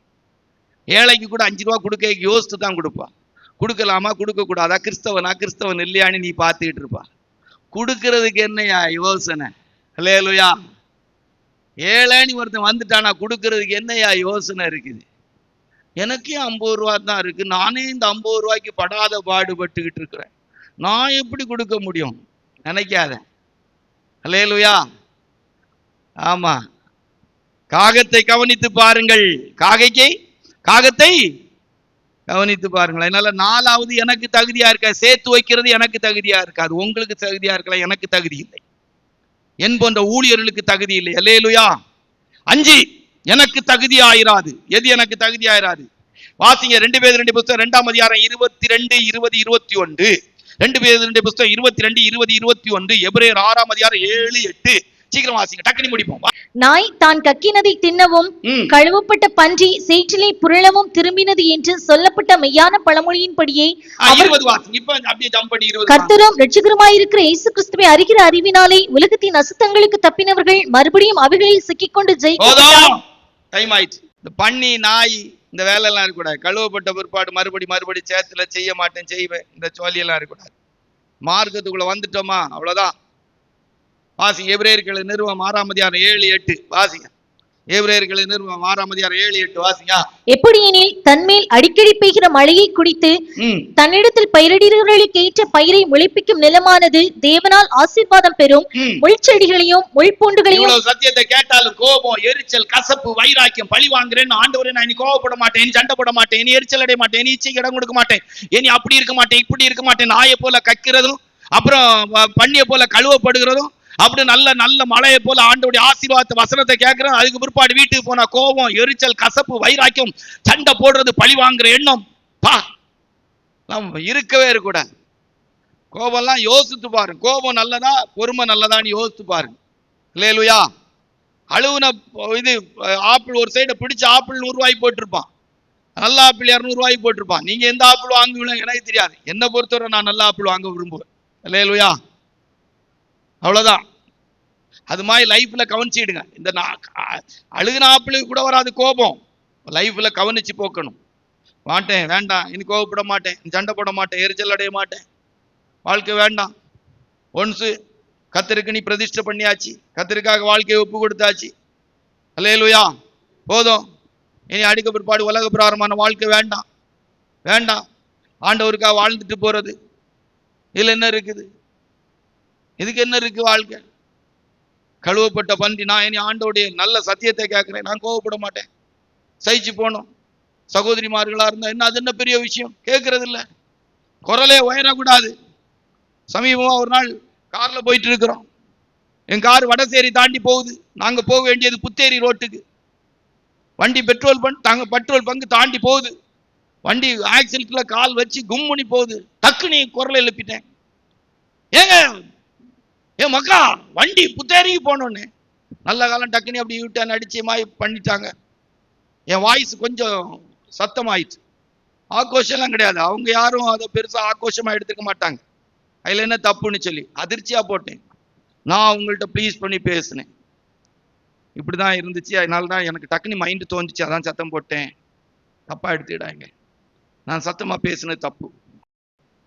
ஏழைக்கு கூட 5 ரூபா கொடுக்க யோசித்து தான் கொடுப்பா. கொடுக்கலாமா கொடுக்க கூடாதா, கிறிஸ்தவனா கிறிஸ்தவன் இல்லையான்னு நீ பார்த்துக்கிட்டு இருப்பா. கொடுக்கறதுக்கு என்னையா யோசனை? அல்லேலூயா. ஏழைன்னு ஒருத்தன் வந்துட்டானா கொடுக்கறதுக்கு என்னையா யோசனை இருக்குது? எனக்கே 50 ரூபா தான் இருக்கு, நானே இந்த 50 ரூபாய்க்கு படாத பாடுபட்டுக்கிட்டு இருக்கிறேன், நான் எப்படி கொடுக்க முடியும் நினைக்காத. அல்லேலூயா. ஆமா, காகத்தை கவனித்து பாருங்கள், காகத்தை கவனித்து பாருங்கள். அதனால 4வது எனக்கு தகுதியா இருக்க, சேர்த்து வைக்கிறது எனக்கு தகுதியா இருக்காது. உங்களுக்கு தகுதியா இருக்கலாம், எனக்கு தகுதி இல்லை. என் போன்ற ஊழியர்களுக்கு தகுதி இல்லை. அல்லேலூயா. 5 எனக்கு தகுதி ஆயிராது. எது எனக்கு தகுதி ஆயிராது? வாசிங்க 2 பேதுரு புத்தகம் 2ஆம் அதிகாரம் 22 20 21. 2 பேதுரு புத்தகம் 22 20 21. எபிரேயர் 6ஆம் அதிகாரம் 7 8. சீக்கிரம் வாசிங்க, டக்குனு முடிப்போம். நாய் தான் கக்கினதை தின்னவும் கழுவப்பட்ட பன்றி சேற்றிலே புரளவும் திரும்பினது என்று சொல்லப்பட்ட மெய்யான பழமொழியின்படியே 20 வாசிங்க. இப்ப அப்படியே ஜம்ப் பண்ணி 20. கர்த்தரும் இரட்சகருமாயிருக்கிற இயேசு கிறிஸ்துவை அறிகிற அறிவினாலே உலகத்தின் அசுத்தங்களுக்கு தப்பினவர்கள் மறுபடியும் அவைகளில் சிக்கிக்கொண்டு ஜெயிக்கிறார்கள். டைம் ஆயிடுச்சு. இந்த பன்னி நாய் இந்த வேலை எல்லாம் இருக்கக்கூடாது. கழுவப்பட்ட பிற்பாடு மறுபடி சேத்துல செய்ய மாட்டேன் செய்வேன், இந்த சோழியெல்லாம் இருக்கக்கூடாது. மார்க்கத்துக்குள்ள வந்துட்டோமா அவ்வளவுதான். வாசிங்க எபிரேயர்கள் நிறுவம் 6ஆம் அதிகாரம் 7 8. வாசிங்க எபிரேயர்கள் நிறுவம் 6ஆம் அதிகாரம் 7 8. வாசிங்க. எப்படியெனில் தன்மேல் அடிக்கடி பெய்கிற மழையை குடித்து தன்னிடத்தில் பயிரிடுகிறவர்களுக்கு ஏற்ற பயிரை முளைப்பிக்கும் நிலமானது தேவனால் ஆசீர்வாதம் பெறும் முள்செடிகளையும் முள்பூண்டுகளையும். சத்தியத்தை கேட்டாலும் கோபம், எரிச்சல், கசப்பு, வைராக்கியம், பழி வாங்குறேன். ஆண்டவரே நான் இனி கோபப்பட மாட்டேன், சண்டை போட மாட்டேன், இனி எரிச்சல் அடைய மாட்டேன், இனி இச்சைக்கு இடம் கொடுக்க மாட்டேன், இனி அப்படி இருக்க மாட்டேன், இப்படி இருக்க மாட்டேன். நாயை போல கக்கிறதும், அப்புறம் பண்ணியை போல கழுவப்படுகிறதும், அப்படி நல்ல நல்ல மழையை போல ஆண்டவருடைய ஆசீர்வாத வசனத்தை கேட்கிறேன். அதுக்கு பிற்பாடு வீட்டுக்கு போனா கோபம், எரிச்சல், கசப்பு, வைராக்கியம், சண்டை போடுறது, பழி வாங்குற எண்ணம் இருக்கவே இருக்கக்கூடாது. கோபம்லாம் யோசித்து பாருங்க. கோபம் நல்லதா பொறுமை நல்லதான்னு யோசித்து பாருங்க. அல்லேலூயா. அழுவுன இது ஆப்பிள் ஒரு சைடை பிடிச்ச ஆப்பிள் 100 ரூபாய்க்கு போட்டிருப்பான், நல்ல ஆப்பிள் 200 ரூபாய்க்கு போட்டிருப்பான். நீங்க எந்த ஆப்பிள் வாங்குவீங்களோ எனக்கு தெரியாது, என்னை பொறுத்தவரை நான் நல்ல ஆப்பிள் வாங்க விரும்புவேன். அல்லேலூயா. அவ்வளவுதான். அது மாதிரி லைஃப்ல கவனிச்சிடுங்க. இந்த அழுகின ஆப்பிளுக்கு கூட வராது கோபம். லைஃப்ல கவனிச்சு போக்கணும். மாட்டேன், வேண்டாம், இனி கோபப்பட மாட்டேன், சண்டை போட மாட்டேன், எரிச்சல் அடைய மாட்டேன், வாழ்க்கை வேண்டாம். ஒன்சு கர்த்தருக்கு நீ பிரதிஷ்டை பண்ணியாச்சு, கர்த்தருக்காக வாழ்க்கையை ஒப்பு கொடுத்தாச்சு. அல்லேலூயா. போதும், இனி அடிக்க பிற்பாடு உலக பிரகாரமான வாழ்க்கை வேண்டாம், வேண்டாம். ஆண்டவருக்காக வாழ்ந்துட்டு போறது இதுல என்ன இருக்குது? இதுக்கு என்ன இருக்கு வாழ்க்கை? கழுவப்பட்ட பன்றி. நான் இனி ஆண்டோடைய நல்ல சத்தியத்தை கேட்கிறேன், நான் கோவப்பட மாட்டேன், சகிச்சு போனோம். சகோதரிமார்களா இருந்தா என்ன, அது என்ன பெரிய விஷயம்? கேட்கறது இல்ல. குரலே உயரக்கூடாது. சமீபமா ஒரு நாள் கார்ல போயிட்டு இருக்கிறோம். என் கார் வடசேரி தாண்டி போகுது. நாங்க போக வேண்டியது புத்தேரி ரோட்டுக்கு. வண்டி பெட்ரோல் பங்கு தாண்டி போகுது. வண்டி ஆக்சிடென்ட்ல கால் வச்சு கும்முனி போகுது. டக்குனு குரலை எழுப்பிட்டேன், ஏங்க ஏ மக்கா, வண்டி புத்தேரிக்கு போனோன்னு. நல்ல காலம் டக்குனு அப்படி யூட்டர்ன் அடிச்சு பண்ணிட்டாங்க. என் வாய்ஸ் கொஞ்சம் சத்தமாயிடுச்சு. ஆக்ரோஷம்லாம் கிடையாது, அவங்க யாரும் அதை பெருசா ஆக்ரோஷமா எடுத்துக்க மாட்டாங்க. அதுல என்ன தப்புன்னு சொல்லி அதிர்ச்சியா போட்டேன். நான் அவங்கள்ட்ட ப்ளீஸ் பண்ணி பேசினேன். இப்படிதான் இருந்துச்சு, அதனால தான் எனக்கு டக்குனு மைண்டு தோணுச்சு, அதான் சத்தம் போட்டேன். தப்பா எடுத்துடாங்க, நான் சத்தமா பேசினது தப்பு.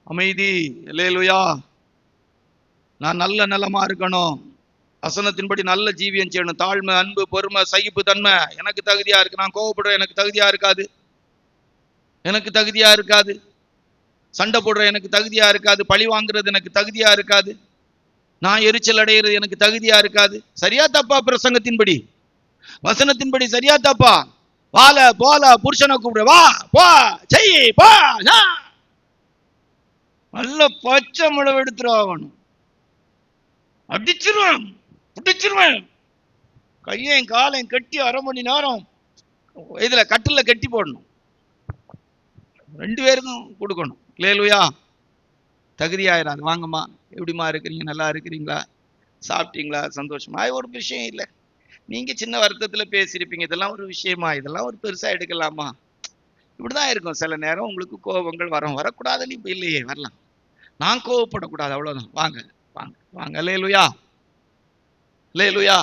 அமைதி, அல்லேலூயா. நான் நல்ல நலமா இருக்கணும், வசனத்தின்படி நல்ல ஜீவியம் செய்யணும். தாழ்மை, அன்பு, பொறுமை, சகிப்பு தன்மை எனக்கு தகுதியா இருக்கு. நான் கோவப்படுறேன், எனக்கு தகுதியா இருக்காது. எனக்கு தகுதியா இருக்காது. சண்டை போடுற எனக்கு தகுதியா இருக்காது. பழி வாங்குறது எனக்கு தகுதியா இருக்காது. நான் எரிச்சல் அடைகிறது எனக்கு தகுதியா இருக்காது. சரியா தப்பா? பிரசங்கத்தின்படி, வசனத்தின்படி சரியா தப்பா? வால போல புருஷனை கூப்பிடு, வா போ செய் போ. நல்ல பச்சை மிளகு எடுத்துருவாகணும். அடிச்சிருவேன். கையையும் காலையும் கட்டி 1/2 மணி நேரம் இதுல கட்டில கட்டி போடணும். 2 பேருக்கும் கொடுக்கணும். அல்லேலூயா. தகுதியாயிராது. வாங்கம்மா, எப்படிமா இருக்கிறீங்க, நல்லா இருக்கிறீங்களா, சாப்பிட்டீங்களா, சந்தோஷமா? ஒரு விஷயம் இல்லை, நீங்க சின்ன வருத்தத்துல பேசியிருப்பீங்க, இதெல்லாம் ஒரு விஷயமா, இதெல்லாம் ஒரு பெருசா எடுக்கலாமா? இப்படிதான் இருக்கும். சில நேரம் உங்களுக்கு கோபங்கள் வரக்கூடாதுன்னு இப்ப இல்லையே, வரலாம். நான் கோவப்படக்கூடாது, அவ்வளவுதான். வாங்க வாங்க வாங்க. அல்லேலூயா, அல்லேலூயா.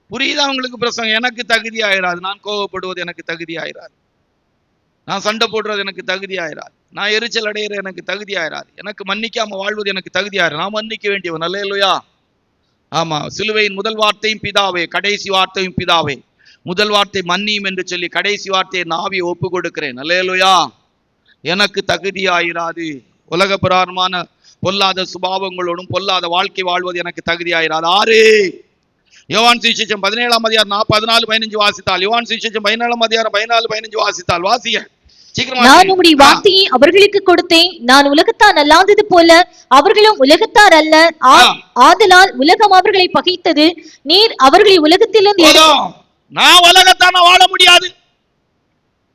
புரியுதா உங்களுக்கு பிரசங்கம்? எனக்கு தகுதி ஆயிராது. நான் கோவப்படுவது எனக்கு தகுதி ஆயிராது. நான் சண்டை போடுறது எனக்கு தகுதி ஆயிராது. நான் எரிச்சல் அடையிறது எனக்கு தகுதி ஆயிராது. எனக்கு மன்னிக்காம வாழ்வது எனக்கு தகுதி ஆயிரும். நான் மன்னிக்க வேண்டியவன். அல்லேலூயா. ஆமா, சிலுவையின் முதல் வார்த்தையும் பிதாவே, கடைசி வார்த்தையும் பிதாவே. முதல் வார்த்தை மன்னியும் என்று சொல்லி கடைசி வார்த்தையை நாவியை ஒப்பு கொடுக்கிறேன். அல்லேலூயா. எனக்கு தகுதி ஆயிராது. உலக பிரகாரமான பொல்லாத சுபாவங்களோடும் பொல்லாத வாழ்க்கை வாழ்வது எனக்கு தகுதி ஆயிராது. 6 யோவான் சுவிசேஷம் 17ஆம் அதிகாரம் 14-15 வாசித்தால். யோவான் சுவிசேஷம் 17ஆம் அதிகாரம் 14-15 வாசித்தால். வாசிங்க சீக்கிரமா. நான் உம்முடைய வார்த்தையை அவர்களுக்கு கொடுத்தேன். நான் உலகத்தார் அல்லாதது போல அவர்களும் உலகத்தார் அல்ல. ஆதலால் உலகம் அவர்களை பகைத்தது. நீர் அவர்களை உலகத்திலிருந்து நான் உலகத்தான வாழ முடியாது.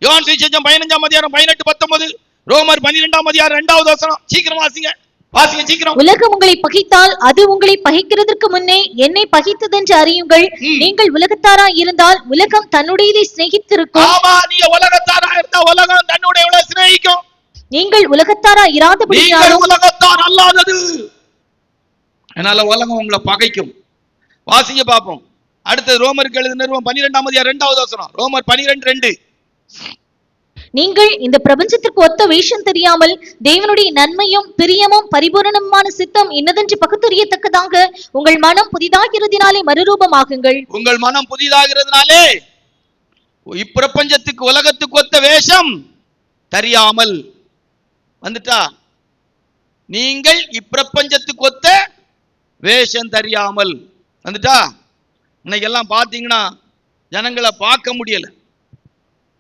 யோவான் சுவிசேஷம் 15ஆம் அதிகாரம் 18-19, ரோமர் 12ஆம் அதிகாரம் 2வது வசனம். சீக்கிரம் வாசிங்க, வாசிங்க சீக்கிரம். உலகம் உங்களை பகைத்தால் அது உங்களை பகைக்கிறதற்கு முன்னே என்னை பகைத்ததென்று அறியுங்கள். நீங்கள் உலகத்தாரா இருந்தால் உலகம் தன்னுடையதை சிநேகித்திருக்கும். ஆமா, நீங்க உலகத்தாரா இருந்தா உலகம் தன்னுடையதை சிநேகிக்கும். நீங்கள் உலகத்தாரா இராதபடியாலும் உலகத்தார் அல்லாதது, அதனால உலகம் உங்களை பகைக்கும். வாசிங்க பாப்போம். அடுத்து ரோமருக்கு எழுதின நிருபம் 12ஆம் அதிகாரம் 2வது வசனம். ரோமர் 12:2. நீங்கள் இந்த பிரபஞ்சத்திற்கு ஒத்த வேஷம் தெரியாமல் தேவனுடைய நன்மையும் பிரியமும் பரிபூரணமான சித்தம் இன்னதென்று பகுத்தறியத்தக்கதாக உங்கள் மனம் புதிதாகிறதினாலே மறுரூபமாகுங்கள். உங்கள் மனம் புதிதாகிறதுனாலே இப்பிரபஞ்சத்துக்கு உலகத்துக்கு ஒத்த வேஷம் தெரியாமல் வந்துட்டா. நீங்கள் இப்பிரபஞ்சத்துக்கு ஒத்த வேஷம் தெரியாமல் வந்துட்டா. இன்னைக்கு எல்லாம் பாத்தீங்கன்னா ஜனங்களை பார்க்க முடியல.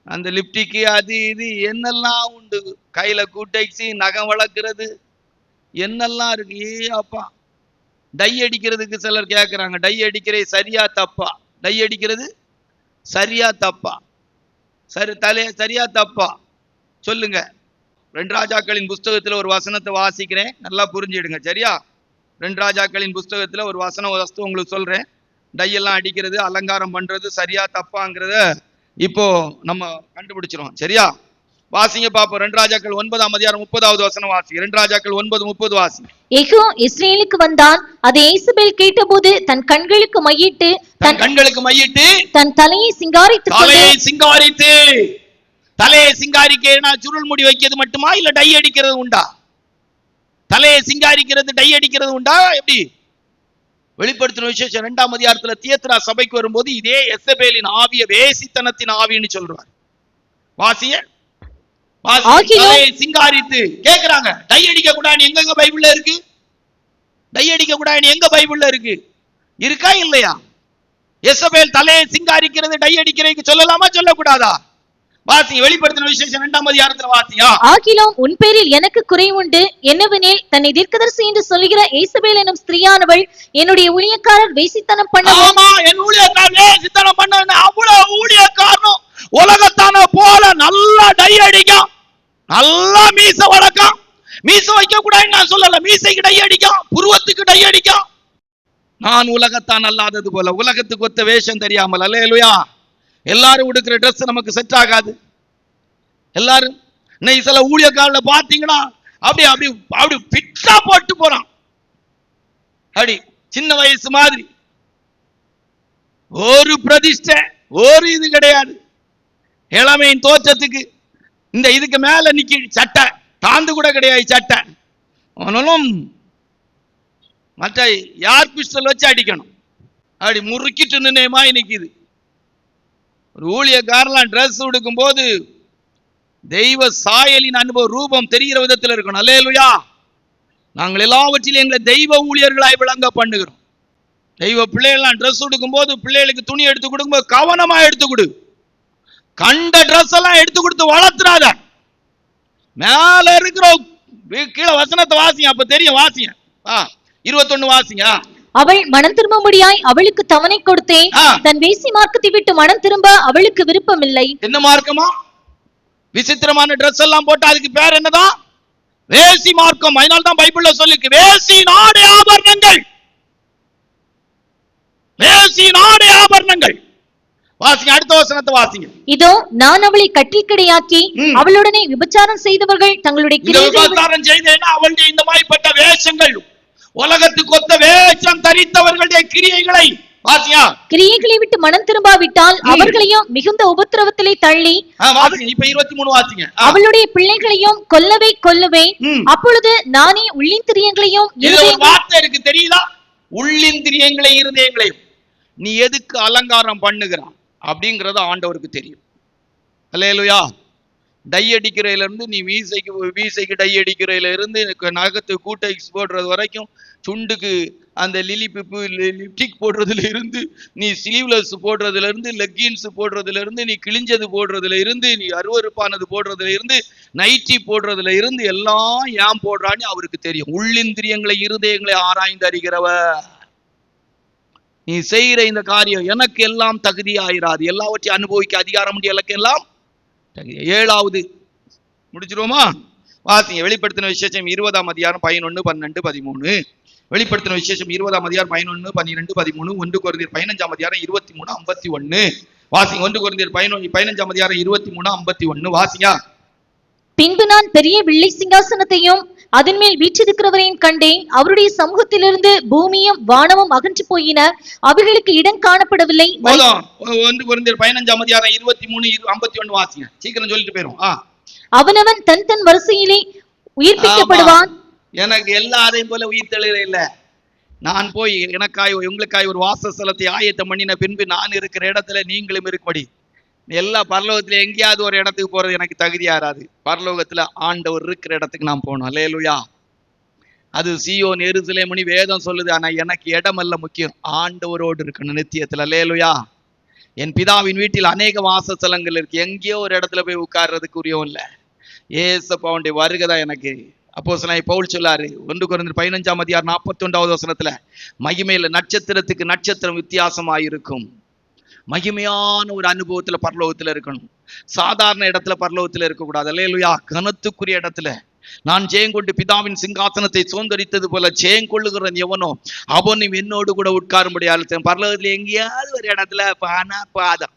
அந்த லிப்டிக்கு அது இது என்னெல்லாம் உண்டு, கையில கூட்டைச்சு நகம் வளர்க்கிறது என்னெல்லாம் இருக்கு. ஏ அப்பா, டை அடிக்கிறதுக்கு சிலர் கேட்கிறாங்க, டை அடிக்கிறது சரியா தப்பா? டை அடிக்கிறது சரியா தப்பா? சரியா தப்பா சொல்லுங்க. 2 ராஜாக்களின் புஸ்தகத்துல ஒரு வசனத்தை வாசிக்கிறேன், நல்லா புரிஞ்சிடுங்க. சரியா? 2 ராஜாக்களின் புஸ்தகத்துல ஒரு வசனம் உங்களுக்கு சொல்றேன். டை எல்லாம் அடிக்கிறது, அலங்காரம் பண்றது சரியா தப்பாங்கிறத இப்போ நம்ம கண்டுபிடிச்சிரும். சரியா? வாசிங்க பாப்போம். 2 ராஜாக்கள் 9ஆம் அதிகாரம் 30வது வசனம் வாசி. 2 ராஜாக்கள் 9:30 வாசி. யெகூ இஸ்ரவேலுக்கு வந்தான். அதை யேசபேல் கேட்டபோது தன் கண்களுக்கு மையிட்டு தன் தலையை சிங்காரித்து தலையை சிங்காரிக்க சுருள் முடி வைக்கிறது மட்டுமா, இல்ல டை அடிக்கிறது உண்டா? தலையை சிங்காரிக்கிறது டை அடிக்கிறது உண்டா? எப்படி? வெளிப்படுத்தின விசேஷம் 2ஆம் அதிகாரத்துல தியத்ரா சபைக்கு வரும்போது இதே எசபேலின் ஆவிய வேசித்தனத்தின் ஆவின்னு சொல்றார். வாசிய சிங்காரித்து கேக்குறாங்க. டை அடிக்க கூடாது எங்க பைபிள்ல இருக்கு? டை அடிக்க கூடாது எங்க பைபிள்ல இருக்கு? இருக்கா இல்லையா? எசபேல் தலையை சிங்காரிக்கிறது டை அடிக்கிறதுக்கு சொல்லலாமா சொல்லக்கூடாதா? வாசிங்க, வெளிப்படுத்தின விசேஷம் 2ஆம் அதிகாரத்துல வாசிங்க. ஆகிலும் உன் பேரில் எனக்கு குறை உண்டு, என்னவெனில் தன்னை தீர்க்கதரிசி என்று சொல்லுகிற ஈசபேல் எனும் ஸ்திரீயானவள் என்னுடைய ஊழியக்காரர் வேசித்தனம் பண்ணவும். ஆமா, என் ஊழியக்காரர் வேசித்தனம் பண்ண அவ்வளவு ஊழியக்காரனும் உலகத்தான போல நல்லா டை அடிக்கும், நல்லா மீச வளர்க்கும். மீச வைக்க கூடாதுன்னு நான் சொல்லல, மீசைக்கு டை அடிக்கும், புருவத்துக்கு டை அடிக்கும். நான் உலகத்தான் அல்லாதது போல, உலகத்துக்கு ஒத்த வேஷம் தெரியாமல். அல்லேலூயா. எல்லாரும் உடுக்கிற ட்ரெஸ் நமக்கு செட் ஆகாது. எல்லாரும் இன்னைக்கு சில ஊழியக்காரர்ல பாத்தீங்கன்னா அப்படி அப்படி அப்படி பிட்டா போட்டு போறான், அப்படி சின்ன வயசு மாதிரி. ஒரு பிரதிஷ்டை, ஒரு இது கிடையாது. இளமையின் தோற்றத்துக்கு இந்த இதுக்கு மேல நிக்கி சட்டை, தாந்து கூட கிடையாது சட்டை. ஆனாலும் மற்ற யார் பிஸ்டல் வச்சு அடிக்கணும், அப்படி முறுக்கிட்டு நினைமாய் நிக்குது. ஒரு ஊழியக்காரலாம் ட்ரெஸ் உடுக்கும் போது தெய்வ சாயலின் அனுபவ ரூபம் தெரிகிற விதத்தில் இருக்கணும். அல்லேலூயா. நாங்கள் எல்லாவற்றிலும் எங்களை தெய்வ ஊழியர்களாய் விளங்க பண்ணுகிறோம். தெய்வ பிள்ளைகள்லாம் ட்ரெஸ் உடுக்கும் போது பிள்ளைகளுக்கு துணி எடுத்து கொடுக்கும்போது கவனமா எடுத்து கொடு. கண்ட ட்ரெஸ் எல்லாம் எடுத்து கொடுத்து வளர்த்துறாத. மேல இருக்கிற கீழே வசனத்தை வாசிங்க, அப்ப தெரியும். வாசிங்க 21 வாசிங்க. அவள் மனம் திரும்பும்படியாய் அவளுக்கு தவணை கொடுத்தேன், தன் வேசி மார்க்கத்தை விட்டு மனம் திரும்ப அவளுக்கு விருப்பம் இல்லை. என்ன மார்க்கமா? விசித்திரமான ட்ரெஸ் எல்லாம் போட்டு அதுக்கு பேர் என்னதான்? வேசி மார்க்கம். அதனால தான் பைபிள்ல சொல்லிருக்கு, வேசி நாடு ஆபரணங்கள், வேசி நாடு ஆபரணங்கள். வாசிங்க, அடுத்த வசனத்தை வாசிங்க. இதோ நான் அவளை கட்டில்கிடையாக்கி அவளுடனே விபச்சாரம் செய்தவர்கள் தங்களுடைய விபச்சாரம் செய்தேன்னா அவளுடைய இந்த மாதிரிப்பட்ட வேஷங்கள், உலகத்துக்கு ஒத்த வேஷம் தரித்தவர்களுடைய கிரியைகளை வாசியா. கிரியைகளை விட்டு மனம் திரும்பாவிட்டால் அவர்களையும் மிகுந்த உபத்திரவத்திலே தள்ளி, இப்ப 23 வாசிங்க. அவளுடைய பிள்ளைகளையும் கொல்லவே கொல்லுவேன், அப்பொழுது நானே உள்ளிந்திரியங்களையும். வார்த்தை இருக்கு தெரியுதா? உள்ளிந்திரியங்களை இருதயங்களையும். நீ எதுக்கு அலங்காரம் பண்ணுகிறான் அப்படிங்கறது ஆண்டவருக்கு தெரியும். அல்லேலூயா. டை அடிக்கிறதுல இருந்து நீ வீசைக்கு டை அடிக்கிறதுல இருந்து நகத்து கூட்டை போடுறது வரைக்கும், சுண்டுக்கு அந்த லிப்டிக் போடுறதுல இருந்து, நீ ஸ்லீவ்லெஸ் போடுறதுல இருந்து, லெக்கின்ஸ் போடுறதுல இருந்து, நீ கிழிஞ்சது போடுறதுல இருந்து, நீ அருவருப்பானது போடுறதுல இருந்து, நைட்டி போடுறதுல இருந்து எல்லாம் ஏன் போடுறான்னு அவருக்கு தெரியும். உள்ளிந்திரியங்களை இருதயங்களை ஆராய்ந்து அறிகிறவர். நீ செய்கிற இந்த காரியம் எனக்கு எல்லாம் தகுதியாயிராது, எல்லாவற்றையும் அனுபவிக்க அதிகாரம் உண்டு எனக்கு எல்லாம் தகுதி. 7வது முடிச்சிருவோமா? வாசிங்க, வெளிப்படுத்தின விசேஷம் 20ஆம் அதிகாரம் 11, 12, 13. வெளிப்படுத்தின விசேஷம் 20ஆம் அதிகாரம் 11, 12, 13. 1 கொரிந்தியர் 15ஆம் அதிகாரம் 23, 51. வாசிங்க. 1 கொரிந்தியர் 15ஆம் அதிகாரம் 23, 51. வாசிங்க. பின்பு நான் பெரிய வெள்ளை சிங்காசனத்தையும் அதன் மேல் வீற்றிருக்கிறவரையும் கண்டேன். அவருடைய சமூகத்திலிருந்து பூமியும் வானமும் அகன்று போயின, அவைகளுக்கு இடம் காணப்படவில்லை. 1 கொரிந்தியர் 15ஆம் அதிகாரம் 23, 51 வாசிங்க. சீக்கிரம் சொல்லிட்டு போயிரும். அவனவன் தன் தன் வரிசையிலே உயிர்ப்பிக்கப்படுவான். எனக்கு எல்லாரையும் போல உயிர் தெளிகிற இல்ல. நான் போய் எனக்காய் உங்களுக்காய் ஒரு வாசஸ்தலத்தை ஆயத்தம் பண்ணின பின்பு நான் இருக்கிற இடத்துல நீங்களும் இருக்கும்படி. எல்லா பரலோகத்துல எங்கேயாவது ஒரு இடத்துக்கு போறது எனக்கு தகுதியாராது. பரலோகத்துல ஆண்டவர் இருக்கிற இடத்துக்கு நான் போகணும். அல்லேலூயா. அது சீயோன் எருசலேமுனி வேதம் சொல்லுது. ஆனா எனக்கு இடம் அல்ல முக்கியம், ஆண்டவரோடு இருக்கணும் நித்தியத்துல. அல்லேலூயா. என் பிதாவின் வீட்டில் அநேக வாசஸ்தலங்கள் இருக்கு, எங்கேயோ ஒரு இடத்துல போய் உட்கார்றதுக்கு உரியம் இல்லை. ஏசப்பாவுடைய வருகைதான் எனக்கு. அப்போஸ்தலனாகிய பவுல் சொல்லாரு 1 கொரிந்தியர் 15ஆம் அதிகாரம் 41வது வசனத்துல, மகிமையில நட்சத்திரத்துக்கு நட்சத்திரம் வித்தியாசமாயிருக்கும். மகிமையான ஒரு அனுபவத்துல பரலோகத்துல இருக்கணும். சாதாரண இடத்துல பரலோகத்துல இருக்கக்கூடாது. அல்லேலூயா. கனத்துக்குரிய இடத்துல நான் ஜெயங்கொண்டு பிதாவின் சிங்காசனத்தை சுதந்தரித்தது போல ஜெயங்கொள்ளுகிறன் எவனோ அவனும் என்னோடு கூட உட்காரும்படியால் பரலோகத்துல எங்கேயாவது ஒரு இடத்துல பாதம்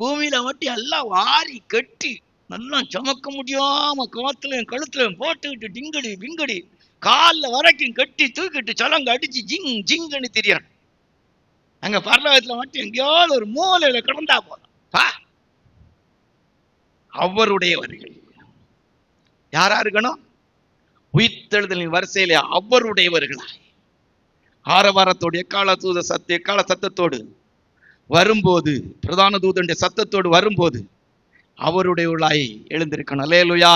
பூமியில மட்டும் எல்லாம் வாரி கட்டி நல்லா சமக்க முடியாம காத்துலையும் கழுத்துலையும் போட்டுக்கிட்டு டிங்கடி பிங்கடி காலில் வரைக்கும் கட்டி தூக்கிட்டு சலங்க அடிச்சு ஜிங் ஜிங்கன்னு தெரியும். அங்க பரலோகத்துல மட்டும் எங்கேயாவது ஒரு மூலையில கிடந்தா போதும். அவருடையவர்கள் யாரா இருக்கணும்? உயிர்த்தெழுதலின் வரிசையிலே அவருடையவர்களாய் ஆரவாரத்தோடு எக்கால சத்தத்தோடு வரும்போது, பிரதான தூதனுடைய சத்தத்தோடு வரும்போது அவருடையவர்களாய் எழுந்திருக்கணும். அல்லேலூயா.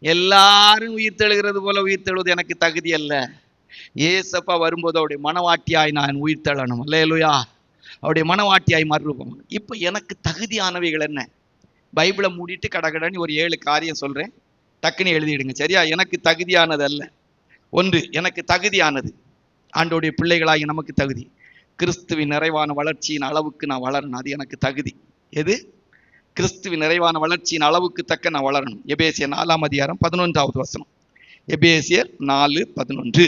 எல்லாரும் உயிர்த்தெழுகிறது போல உயிர்த்தெழுவது எனக்கு தகுதி அல்ல. ஏசப்பா வரும்போது அவருடைய மனவாட்டியாய் நான் உயிர்த்தெழணும். அல்லேலூயா. அவருடைய மனவாட்டியாய் மறுரூபம். இப்ப எனக்கு தகுதியானவைகள் என்ன? பைபிளை மூடிட்டு கடகடன்னு ஒரு 7 காரியம் சொல்றேன், டக்குன்னு எழுதிடுங்க சரியா? எனக்கு தகுதியானது அல்ல. 1, எனக்கு தகுதியானது ஆண்டோடைய பிள்ளைகளாகி நமக்கு தகுதி. கிறிஸ்துவின் நிறைவான வளர்ச்சியின் அளவுக்கு நான் வளரணும், அது எனக்கு தகுதி. எது? கிறிஸ்துவின் நிறைவான வளர்ச்சியின் அளவுக்கு தக்க நான் வளரணும். எபேசியர் 4:11 வசனம். எபேசியர் 4:11.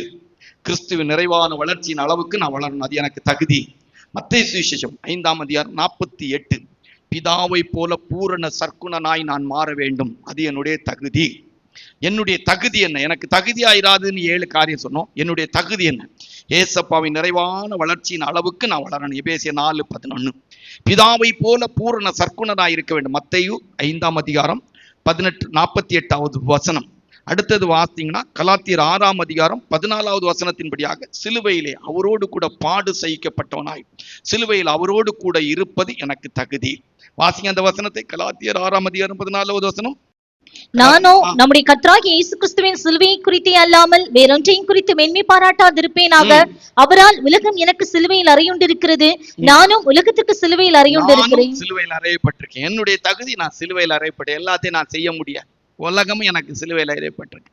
கிறிஸ்துவின் நிறைவான வளர்ச்சியின் அளவுக்கு நான் வளரணும், அது எனக்கு தகுதி. மத்தேயு சுவிசேஷம் 5:48. பிதாவை போல பூரண சற்குணனாய் நான் மாற வேண்டும், அது என்னுடைய தகுதி. என்னுடைய தகுதி என்ன? எனக்கு தகுதியாயிராதுன்னு 7 காரியம் சொன்னோம். என்னுடைய தகுதி என்ன? ஏசப்பாவின் நிறைவான வளர்ச்சியின் அளவுக்கு நான் வளரணும். எபேசியர் 4:11. பிதாவை போல பூரண சற்குணனாய் இருக்க வேண்டும். மத்தேயு 5:48 வசனம். அடுத்தது வாசித்தீங்கன்னா கலாத்தியர் 6:14 வசனத்தின்படியாக சிலுவையிலே அவரோடு கூட பாடு சகிக்கப்பட்டவனாய் சிலுவையில் அவரோடு கூட இருப்பது எனக்கு தகுதி. வாசிங்க அந்த வசனத்தை. கலாத்தியர் 6:14 வசனம். நானோ நம்முடைய கர்த்தராகிய இயேசு கிறிஸ்துவின் சிலுவையை குறித்தே அல்லாமல் வேறொன்றையும் குறித்து மேன்மை பாராட்டாதிருப்பேனாக. அவரால் உலகம் எனக்கு சிலுவையில் அறையுண்டிருக்கிறது, நானும் உலகத்துக்கு சிலுவையில் அறையுண்டிருக்கிறேன். சிலுவையில் அறையப்பட்டிருக்கேன். என்னுடைய தகுதி, நான் சிலுவையில் அறையப்பட்டேன். எல்லாத்தையும் நான் செய்ய முடியாது, உலகமும் எனக்கு சிலுவையில் அறையப்பட்டிருக்கு.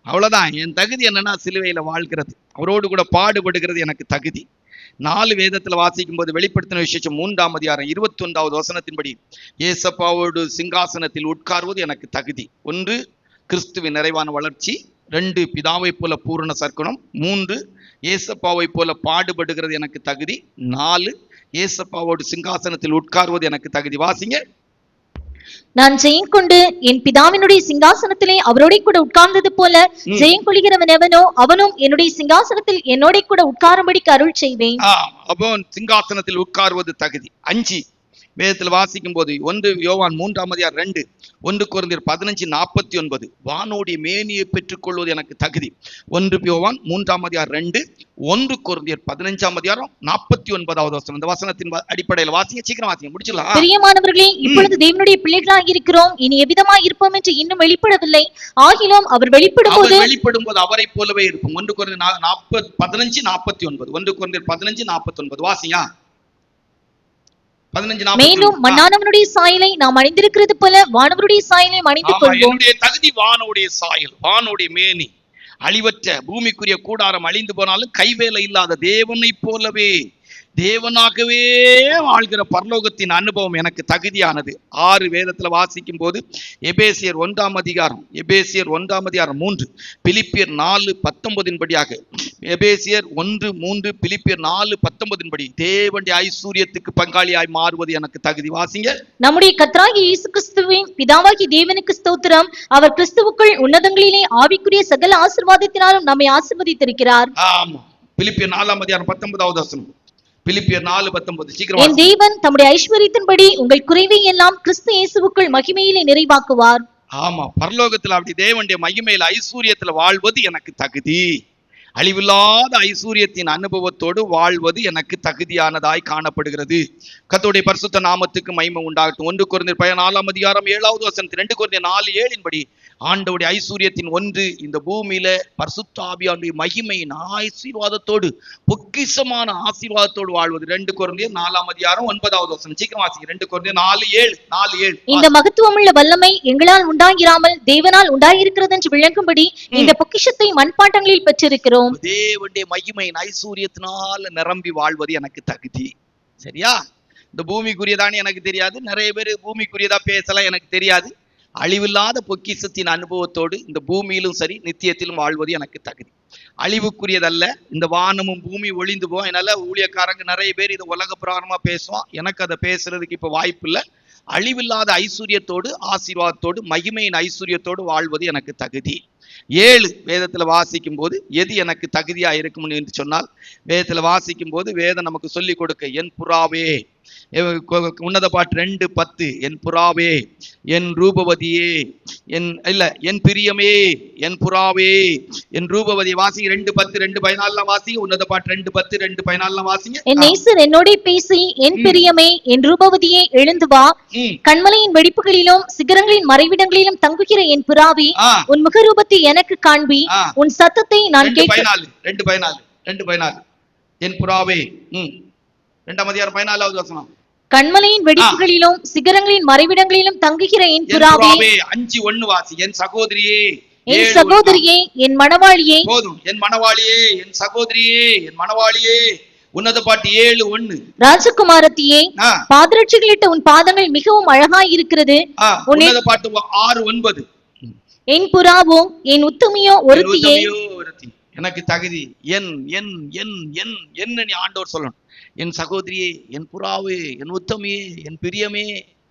அவ்வளவுதான். என் தகுதி என்னன்னா சிலுவையில வாழ்கிறது, அவரோடு கூட பாடுபடுகிறது எனக்கு தகுதி. 4 வேதத்துல வாசிக்கும் போது வெளிப்படுத்தின விசேஷம் 3:21 வசனத்தின்படி ஏசப்பாவோடு சிங்காசனத்தில் உட்கார்வது எனக்கு தகுதி. 1, கிறிஸ்துவின் நிறைவான வளர்ச்சி. 2, பிதாவை போல பூரண சற்குணம். 3, ஏசப்பாவை போல பாடுபடுகிறது எனக்கு தகுதி. 4, ஏசப்பாவோடு சிங்காசனத்தில் உட்கார்வது எனக்கு தகுதி. வாசிங்க. நான் ஜெயம் கொண்டு என் பிதாவினுடைய சிங்காசனத்திலே அவரோட கூட உட்கார்ந்தது போல ஜெயம் கொள்கிறவன் எவனோ அவனும் என்னுடைய சிங்காசனத்தில் என்னோட கூட உட்காரும்படிக்கு அருள் செய்வேன். அப்போ சிங்காசனத்தில் உட்காருவது தகுதி. 5 வேதத்தில் வாசிக்கும் போது 1 யோவான் 3:2, 1 கொரிந்தியர் 15:49 வானோடைய மேனியை பெற்றுக்கொள்வது எனக்கு தகுதி. 1 யோவான் 3:2, 1 கொரிந்தியர் 15:49 வசனம். இந்த வசனத்தின் அடிப்படையில் வாசிங்க, சீக்கிரம் வாசிங்க, முடிச்சிடலாம். பிரியமானவர்களே, இப்பொழுது தேவனுடைய பிள்ளைகளாக இருக்கிறோம், இனி எவ்விதமாய் இருப்போம் என்று இன்னும் வெளிப்படவில்லை. ஆகிலும் அவர் வெளிப்படும் போது அவரை போலவே இருப்போம். 1 கொரிந்தியர் 15:49, 1 கொரிந்தியர் 15:49 வாசிங்க. மேலும் மண்ணானவனுடைய சாயலை நாம் அணிந்திருக்கிறது போல வானவருடைய சாயலை அணிந்து கொள்வோம். என்னுடைய தகுதி வானோடைய சாயல், வானோடைய மேனி. அழிவற்ற பூமிக்குரிய கூடாரம் அழிந்து போனாலும் கைவேலை இல்லாத தேவனை போலவே தேவனாகவே வாழ்கிற பரலோகத்தின் அனுபவம் எனக்கு தகுதியானது. 6 வேதத்துல வாசிக்கும் போது எபேசியர் 1:3, பிலிப்பியர் 4:19 படியாக எபேசியர் 1:3, பிலிப்பியர் 4:19 படி தேவனுடைய ஐஸ்வரியத்துக்கு பங்காளியாய் மாறுவது எனக்கு தகுதி. வாசிங்க. நம்முடைய கர்த்தராகிய இயேசு கிறிஸ்துவின் பிதாவாகிய தேவனுக்கு ஸ்தோத்திரம். அவர் கிறிஸ்துவுக்குள் உன்னதங்களிலே ஆவிக்குரிய சகல ஆசீர்வாதத்தினாலும் நம்மை ஆசீர்வதித்திருக்கிறார். ஆமா. பிலிப்பியர் 4:19 வசனம். பிலிப்பியர் 4:19 சீக்கிரம். என் தேவன் தம்முடைய ஐஸ்வரியத்தின்படி உங்கள் குறைவை எல்லாம் கிறிஸ்து இயேசுவுக்குள் மகிமையிலே நிறைவாக்குவார். ஆமா, பரலோகத்துல அப்படி தேவனுடைய மகிமையில ஐஸ்வரியத்துல வாழ்வது எனக்கு தகுதி. அழிவில்லாத ஐஸ்வரியத்தின் அனுபவத்தோடு வாழ்வது எனக்கு தகுதியானதாய் காணப்படுகிறது. கர்த்தருடைய பரிசுத்த நாமத்துக்கு மகிமை உண்டாகட்டும். 1 கொரிந்தியர் 4:7 வசனத்தில் 2 கொரிந்தியர் 4:7 படி ஆண்டவருடைய ஐஸ்வரியத்தின் ஒன்று இந்த பூமியில பரிசுத்த ஆவியானுடைய மகிமையின் ஆசீர்வாதத்தோடு பொக்கிஷமான ஆசீர்வாதத்தோடு வாழ்வது. 2 கொரிந்தியர் 4:9 வசனம். சீக்கிரம் வாசிங்க. 2 கொரிந்தியர் 4:7. இந்த மகத்துவமுள்ள வல்லமை எங்களால் உண்டாகிராமல் தேவனால் உண்டாயிருக்கிறது என்று விளங்கும்படி இந்த பொக்கிஷத்தை மண்பாண்டங்களில் பெற்றிருக்கிறோம். தேவனுடைய மகிமையின் ஐஸ்வரியத்தினால நிரம்பி வாழ்வது எனக்கு தகுதி. சரியா? இந்த பூமிக்குரியதானே எனக்கு தெரியாது, நிறைய பேர் பூமிக்குரியதா பேசலாம், எனக்கு தெரியாது. அழிவில்லாத பொக்கிஷத்தின் அனுபவத்தோடு இந்த பூமியிலும் சரி நித்தியத்திலும் வாழ்வது எனக்கு தகுதி. அழிவுக்குரியதல்ல. இந்த வானமும் பூமி ஒளிந்து போவோம். அதனால ஊழியக்காரங்க நிறைய பேர் இது உலக பிரகாரமா பேசுவான், எனக்கு அதை பேசுறதுக்கு இப்ப வாய்ப்பு இல்லை. அழிவில்லாத ஐஸ்வர்யத்தோடு ஆசீர்வாதத்தோடு மகிமையின் ஐஸ்வர்யத்தோடு வாழ்வது எனக்கு தகுதி. 7 வேதத்துல வாசிக்கும் போது எது எனக்கு தகுதியா இருக்கும் என்று சொன்னால், வேதத்துல வாசிக்கும் போது வேதம் நமக்கு சொல்லி கொடுக்க, என் புறாவே, உன்னத பாட்டு 2:10, என் புறாவே, என் ரூபவதியே, என் பிரியமே, என் புறாவே, என் ரூபவதி. வாசிங்க. 2:10, 2:14 வாசிங்க. உன்னத பாட்டு 2:10, 2:14 வாசிங்க. என் நேசர் என்னோட பேசி, என் பிரியமே, என் ரூபவதியே எழுந்து வா. கண்மலையின் வெடிப்புகளிலும் சிகரங்களின் மறைவிடங்களிலும் தங்குகிற என் புறாவே, உன் முகரூபத்தை எனக்கு காண்பி, உன் சத்தத்தை நான் கேட்கிறேன். 2:14 என் புறாவே. 2 அதிகாரம் 14 வசனம். கண்மலையின் வெடிப்புகளிலும் சிகரங்களின் மறைவிடங்களிலும் தங்குகிற என் புறாவே, 5:1 வாசி. என் சகோதரியே, என் சகோதரியே, என் மணவாளியே. போதும். என் மணவாளியே, என் சகோதரியே, என் மணவாளியே. உன்னத பாட்டு 7:1. ராஜகுமாரத்தியே, பாதரட்சிகளிட்ட உன் பாதங்கள் மிகவும் அழகாய் இருக்கிறது. உன்னத பாட்டு 6:9. என் புறாவோ, என் உத்தமியோ ஒருத்தியே. எனக்கு தகுதி என் என் என் என் என்ன நீ ஆண்டவர் சொல்லணும். என் சகோதரியே, என் புறாவே, என் உத்தமியே, என் பிரியமே,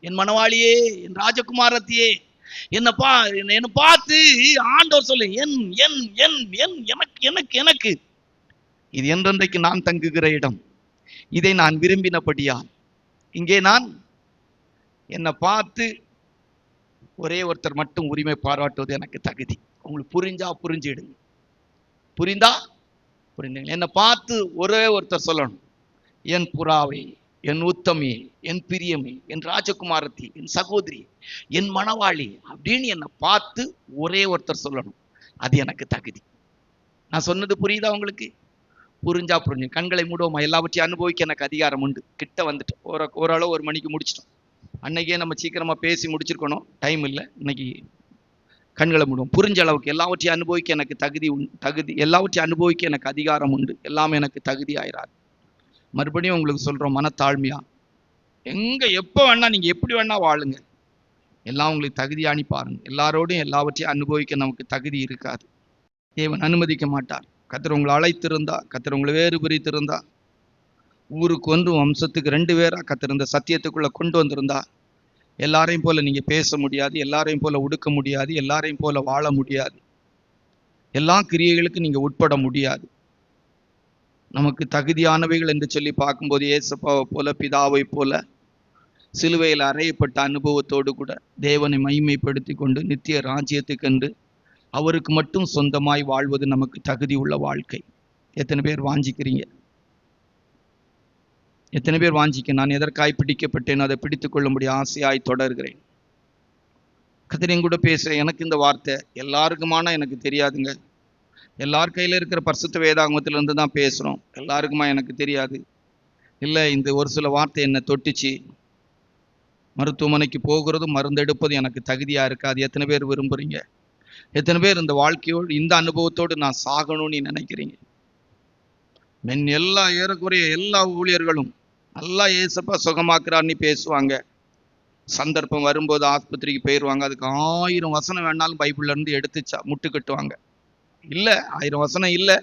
என் மணவாளியே, என் ராஜகுமாரத்தியே. என்ன பார்த்து ஆண்டவர் சொல்லு, என் என் என் என் எனக்கு எனக்கு எனக்கு. இது என்றென்றைக்கு நான் தங்குகிற இடம். இதை நான் விரும்பினபடியால் இங்கே நான் என்னை பார்த்து ஒரே ஒருத்தர் மட்டும் உரிமை பாராட்டுவது எனக்கு தகுதி. உங்களுக்கு புரிஞ்சா புரிஞ்சிடுங்க, புரிந்தா புரிஞ்சுங்க. என்னை பார்த்து ஒரே ஒருத்தர் சொல்லணும், என் புறாவே, என் உத்தமே, என் பிரியமே, என் ராஜகுமாரத்தி, என் சகோதரி, என் மணவாளி அப்படின்னு என்னை பார்த்து ஒரே ஒருத்தர் சொல்லணும். அது எனக்கு தகுதி. நான் சொன்னது புரியுதா உங்களுக்கு? புரிஞ்சா புரிஞ்சு. கண்களை மூடுவோமா? எல்லாவற்றையும் அனுபவிக்க எனக்கு அதிகாரம் உண்டு. கிட்ட வந்துட்டு ஓரளவு 1 மணிக்கு முடிச்சிட்டோம். அன்னைக்கே நம்ம சீக்கிரமா பேசி முடிச்சிருக்கணும், டைம் இல்லை. இன்னைக்கு கண்களை மூடுவோம். புரிஞ்ச அளவுக்கு எல்லாவற்றையும் அனுபவிக்க எனக்கு தகுதி எல்லாவற்றையும் அனுபவிக்க எனக்கு அதிகாரம் உண்டு. எல்லாமே எனக்கு தகுதி ஆயிராது. மறுபடியும் உங்களுக்கு சொல்றோம், மனத்தாழ்மையா எங்க எப்போ வேணா நீங்க எப்படி வேணா வாழுங்க, எல்லாம் உங்களுக்கு தகுதியானி பாருங்க. எல்லாரோடும் எல்லாவற்றையும் அனுபவிக்க நமக்கு தகுதி இருக்காது. தேவன் அனுமதிக்க மாட்டார். கர்த்தர் உங்களை அழைத்திருந்தா, கர்த்தர் உங்களை வேறு பிரித்திருந்தா, ஊருக்கு 1 வம்சத்துக்கு 2 பேரா கர்த்தர் இந்த சத்தியத்துக்குள்ள கொண்டு வந்திருந்தா, எல்லாரையும் போல நீங்க பேச முடியாது, எல்லாரையும் போல உடுக்க முடியாது, எல்லாரையும் போல வாழ முடியாது, எல்லா கிரியைகளுக்கும் நீங்க உட்பட முடியாது. நமக்கு தகுதியானவைகள் என்று சொல்லி பார்க்கும்போது ஏசப்பாவை போல, பிதாவை போல சிலுவையில் அறையப்பட்ட அனுபவத்தோடு கூட தேவனை மகிமைப்படுத்தி கொண்டு நித்திய ராஜ்யத்துக்கென்று அவருக்கு மட்டும் சொந்தமாய் வாழ்வது நமக்கு தகுதி உள்ள வாழ்க்கை. எத்தனை பேர் வாஞ்சிக்கிறீங்க? எத்தனை பேர் வாஞ்சிக்க? நான் எதற்காய் பிடிக்கப்பட்டேன், அதை பிடித்துக் கொள்ளும்படி ஆசையாய் தொடர்கிறேன். கர்த்தர் கூட பேசுகிறேன். எனக்கு இந்த வார்த்தை எல்லாருக்குமான எனக்கு தெரியாதுங்க. எல்லார் கையில் இருக்கிற பரிசுத்த வேதாகமத்திலிருந்து தான் பேசுகிறோம். எல்லாருக்குமா எனக்கு தெரியாது. இல்லை, இந்த ஒரு சில வார்த்தை என்னை தொட்டுச்சு. மருத்துவமனைக்கு போகிறதும் மருந்தெடுப்பதும் எனக்கு தகுதியாக இருக்காது. எத்தனை பேர் விரும்புகிறீங்க? எத்தனை பேர் இந்த வாழ்க்கையோடு இந்த அனுபவத்தோடு நான் சாகணும்னு நினைக்கிறீங்க? ஏறக்குறைய எல்லா ஊழியர்களும் நல்லா ஏசப்பா சுகமாக்குறான்னு பேசுவாங்க. சந்தர்ப்பம் வரும்போது ஆஸ்பத்திரிக்கு போயிடுவாங்க. அதுக்கு 1000 வசனம் வேணாலும் பைபிள்ல இருந்து எடுத்து முட்டு கட்டுவாங்க. இல்லை, 1000 வசனம் இல்லை,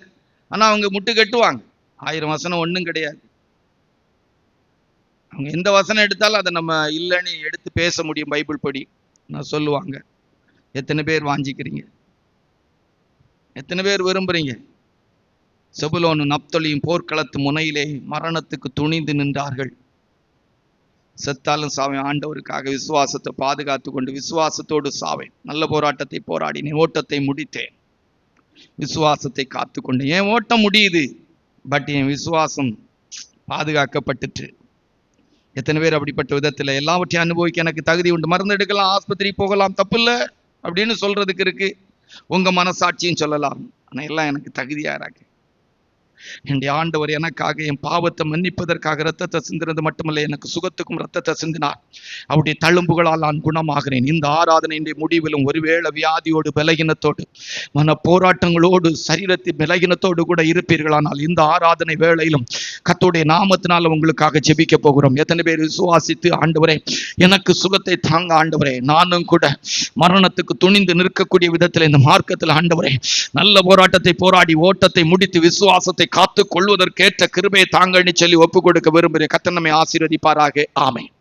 ஆனால் அவங்க முட்டு கட்டுவாங்க. 1000 வசனம் ஒன்றும் கிடையாது. அவங்க எந்த வசனம் எடுத்தாலும் அதை நம்ம இல்லைன்னு எடுத்து பேச முடியும் பைபிள் படி நான் சொல்லுவாங்க. எத்தனை பேர் வாஞ்சிக்கிறீங்க? எத்தனை பேர் விரும்புறீங்க? செபுலோனும் நப்தலியும் போர்க்களத்து முனையிலே மரணத்துக்கு துணிந்து நின்றார்கள். செத்தாலும் சாவேன், ஆண்டவருக்காக விசுவாசத்தை பாதுகாத்து கொண்டு விசுவாசத்தோடு சாவேன். நல்ல போராட்டத்தை போராடினேன், ஓட்டத்தை முடித்தேன், விசுவாசத்தை காத்து கொண்டு. என் ஓட்டம் முடியுது, பட் என் விசுவாசம் பாதுகாக்கப்பட்டுட்டு. எத்தனை பேர் அப்படிப்பட்ட விதத்துல எல்லாவற்றையும் அனுபவிக்க எனக்கு தகுதி உண்டு. மருந்து எடுக்கலாம், ஆஸ்பத்திரி போகலாம், தப்பு இல்லை அப்படின்னு சொல்றதுக்கு இருக்கு. உங்க மனசாட்சியும் சொல்லலாம், ஆனா எல்லாம் எனக்கு தகுதியா இருக்கு. என்னுடைய ஆண்டவர் எனக்காக என் பாவத்தை மன்னிப்பதற்காக இரத்தத்தை சிந்தினது மட்டுமல்ல, எனக்கு சுகத்துக்கும் இரத்தத்தை சிந்தினார். அவருடைய தழும்புகளால் நான் குணமாகிறேன். இந்த ஆராதனையுடைய முடிவிலும் ஒருவேளை வியாதியோடு பலகீனத்தோடு மன போராட்டங்களோடு சரீரத்தின் பலகீனத்தோடு கூட இருப்பீர்களானால் இந்த ஆராதனை வேளையிலும் கர்த்தருடைய நாமத்தினால உங்களுக்காக ஜெபிக்க போகிறோம். எத்தனை பேர் விசுவாசித்து, ஆண்டவரே எனக்கு சுகத்தை தாங்க ஆண்டவரே, நானும் கூட மரணத்துக்கு துணிந்து நிற்கக்கூடிய விதத்தில் இந்த மார்க்கத்தில் ஆண்டவரே நல்ல போராட்டத்தை போராடி ஓட்டத்தை முடித்து விசுவாசத்தை காத்து கொள்வதற்கேற்ற கிருபையை தாங்கன்னு சொல்லி ஒப்பு கொடுக்க விரும்புகிறேன். கர்த்தர் நம்மை ஆசீர்வதிப்பாராக. ஆமென்.